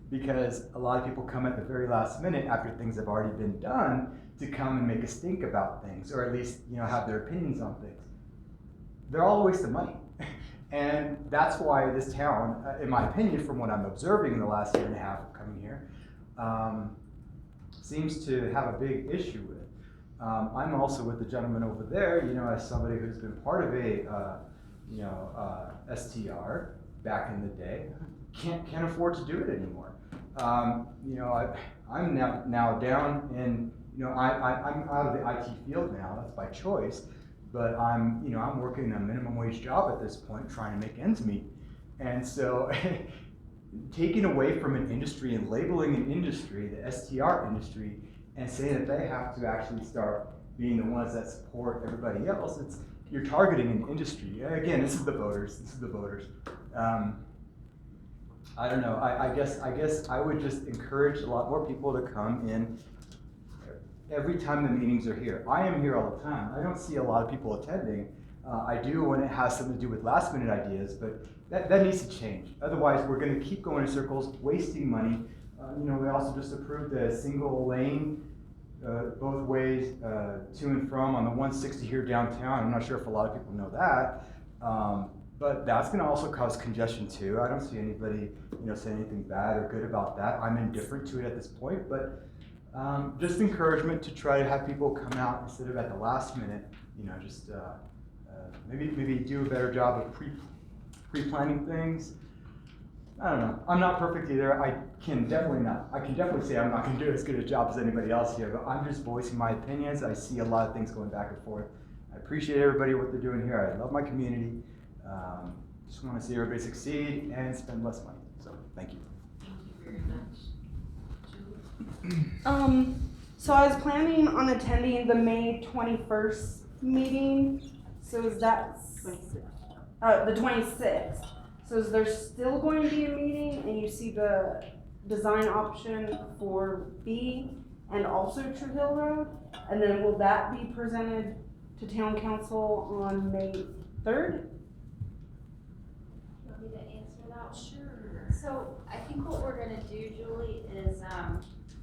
because a lot of people come at the very last minute after things have already been done to come and make a stink about things, or at least, you know, have their opinions on things. They're all a waste of money. And that's why this town, in my opinion, from what I'm observing in the last 1.5 years of coming here, seems to have a big issue with it. I'm also with the gentleman over there, you know, as somebody who's been part of a, STR back in the day, can't afford to do it anymore. You know, I'm now down in, you know, I'm out of the IT field now, that's by choice, but I'm working a minimum wage job at this point, trying to make ends meet. And so taking away from an industry and labeling an industry, the STR industry, and saying that they have to actually start being the ones that support everybody else, you're targeting an industry. Again, this is the voters. I don't know. I guess I would just encourage a lot more people to come in every time the meetings are here. I am here all the time. I don't see a lot of people attending. I do when it has something to do with last minute ideas, but that needs to change. Otherwise, we're going to keep going in circles, wasting money. You know, we also just approved a single lane both ways to and from on the 160 here downtown. I'm not sure if a lot of people know that. But that's going to also cause congestion too. I don't see anybody, you know, saying anything bad or good about that. I'm indifferent to it at this point, but just encouragement to try to have people come out instead of at the last minute. You know, just maybe do a better job of pre-planning things. I don't know. I'm not perfect either. I can definitely say I'm not going to do as good a job as anybody else here, but I'm just voicing my opinions. I see a lot of things going back and forth. I appreciate everybody what they're doing here. I love my community. Just want to see everybody succeed and spend less money. So thank you. Thank you very much. So I was planning on attending the May 21st meeting. So is that the 26th? So is there still going to be a meeting, and you see the design option for B and also True Hill Road? And then will that be presented to town council on May 3rd? Want me to answer that Sure. So I think what we're gonna do, Julie, is,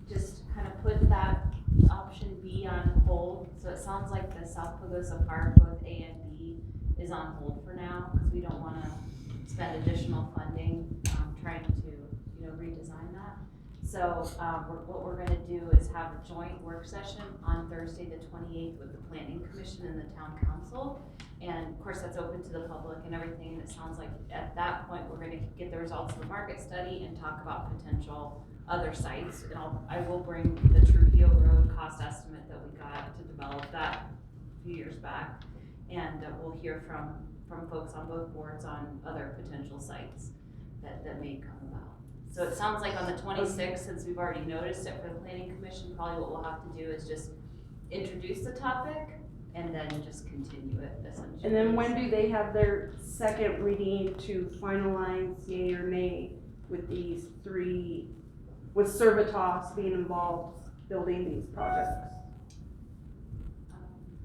just kind of put that option B on hold. So it sounds like the South Pagosa Park, both A and B, is on hold for now, because we don't wanna spend additional funding, trying to, redesign that. So, what we're gonna do is have a joint work session on Thursday, the 28th, with the Planning Commission and the Town Council. And of course, that's open to the public and everything. And it sounds like at that point, we're gonna get the results of the market study and talk about potential other sites. And I will bring the Trujillo Road cost estimate that we got to develop that a few years back. And we'll hear from folks on both boards on other potential sites that may come about. So it sounds like on the 26th, since we've already noticed it for the Planning Commission, probably what we'll have to do is just introduce the topic and then just continue it essentially. And then when do they have their second reading to finalize yay or nay with these three, with Servitas being involved building these projects?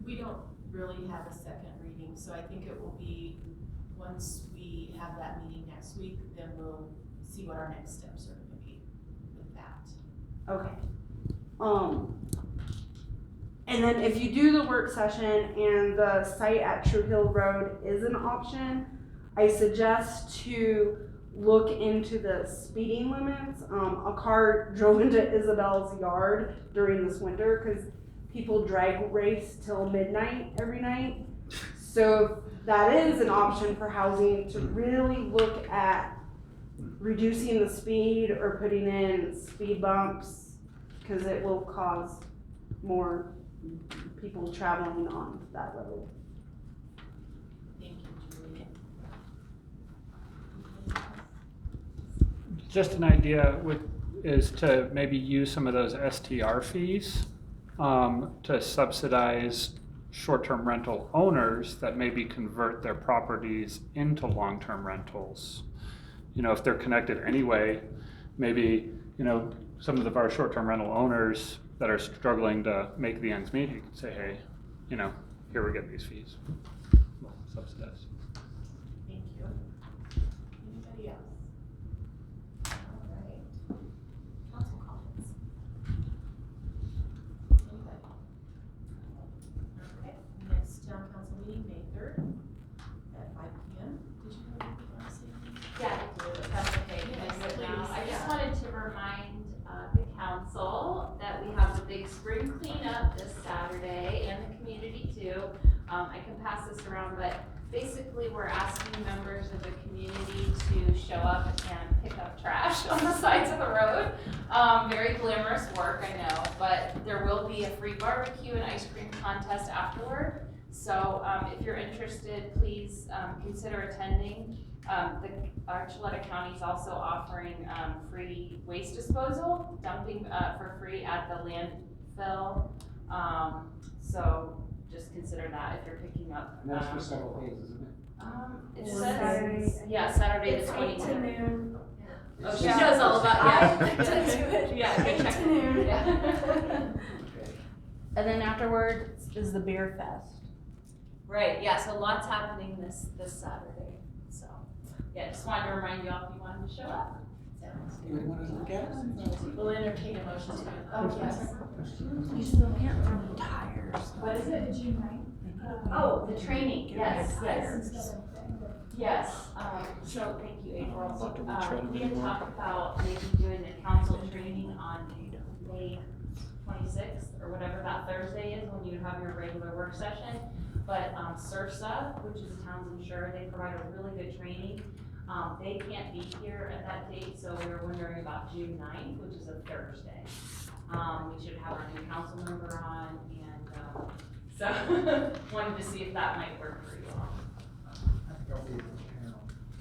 We don't really have a second reading, so I think it will be, once we have that meeting next week, then we'll see what our next steps are gonna be with that. Okay. And then if you do the work session and the site at True Hill Road is an option, I suggest to look into the speeding limits. A car drove into Isabel's yard during this winter because people drag race till midnight every night. So that is an option for housing, to really look at reducing the speed or putting in speed bumps, because it will cause more people traveling on that road. Thank you, Julie. Just an idea is to maybe use some of those STR fees to subsidize short-term rental owners that maybe convert their properties into long-term rentals. If they're connected anyway, maybe, some of our short-term rental owners that are struggling to make the ends meet, you can say, hey, here we're getting these fees. We'll subsidize. Thank you. Anybody else? All right. Council comments. Anybody? Okay, next town council meeting, May 3rd at 5 p.m. Did you have anything else? Yeah, I do, if that's okay. Can I do it now? I just wanted to remind the council that we have the big spring cleanup this Saturday, and the community too. I can pass this around, but basically we're asking members of the community to show up and pick up trash on the sides of the road. Very glamorous work, I know, but there will be a free barbecue and ice cream contest afterward. So if you're interested, please consider attending. The Archuleta County is also offering free waste disposal, dumping for free at the landfill. So just consider that if you're picking up. And that's for several days, isn't it? It says, Saturday the 20th. It's 8 to noon. Oh, she knows all about I it. like to do it. Yeah, good 8 check. to noon. Yeah. And then afterwards is the beer fest. Right, yeah, so lots happening this Saturday, so, yeah, just wanted to remind you all if you wanted to show up. Anybody want to look at it? We'll entertain a motion to, yes. You still can't throw tires. What is it? June 9th. Oh, the training, yes. Yes. So thank you, April. We had talked about maybe doing the council training on May 26th, or whatever that Thursday is, when you have your regular work session. But SPierce, which is the town's insurer, they provide a really good training. They can't be here at that date, so we were wondering about June 9th, which is a Thursday. We should have our new council member on, and so wanted to see if that might work for you all. I think I'll be in town,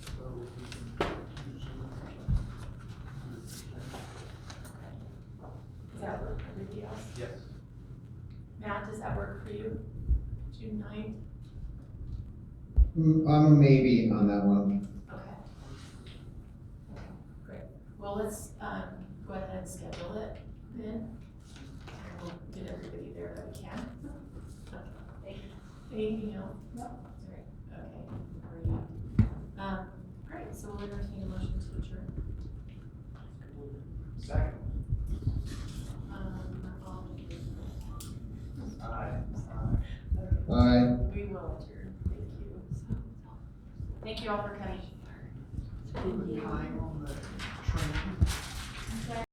so we can do Zoom or something. Does that work for everybody else? Yes. Matt, does that work for you? June 9th? I'm a maybe on that one. Okay. Okay, great. Well, let's go ahead and schedule it then. And we'll get everybody there that we can. Anything else? No. Sorry. Okay, great. All right, so we'll entertain a motion to adjourn? Second. All in favor? Aye. Aye. We will adjourn, thank you. Thank you all for coming. Time on the training.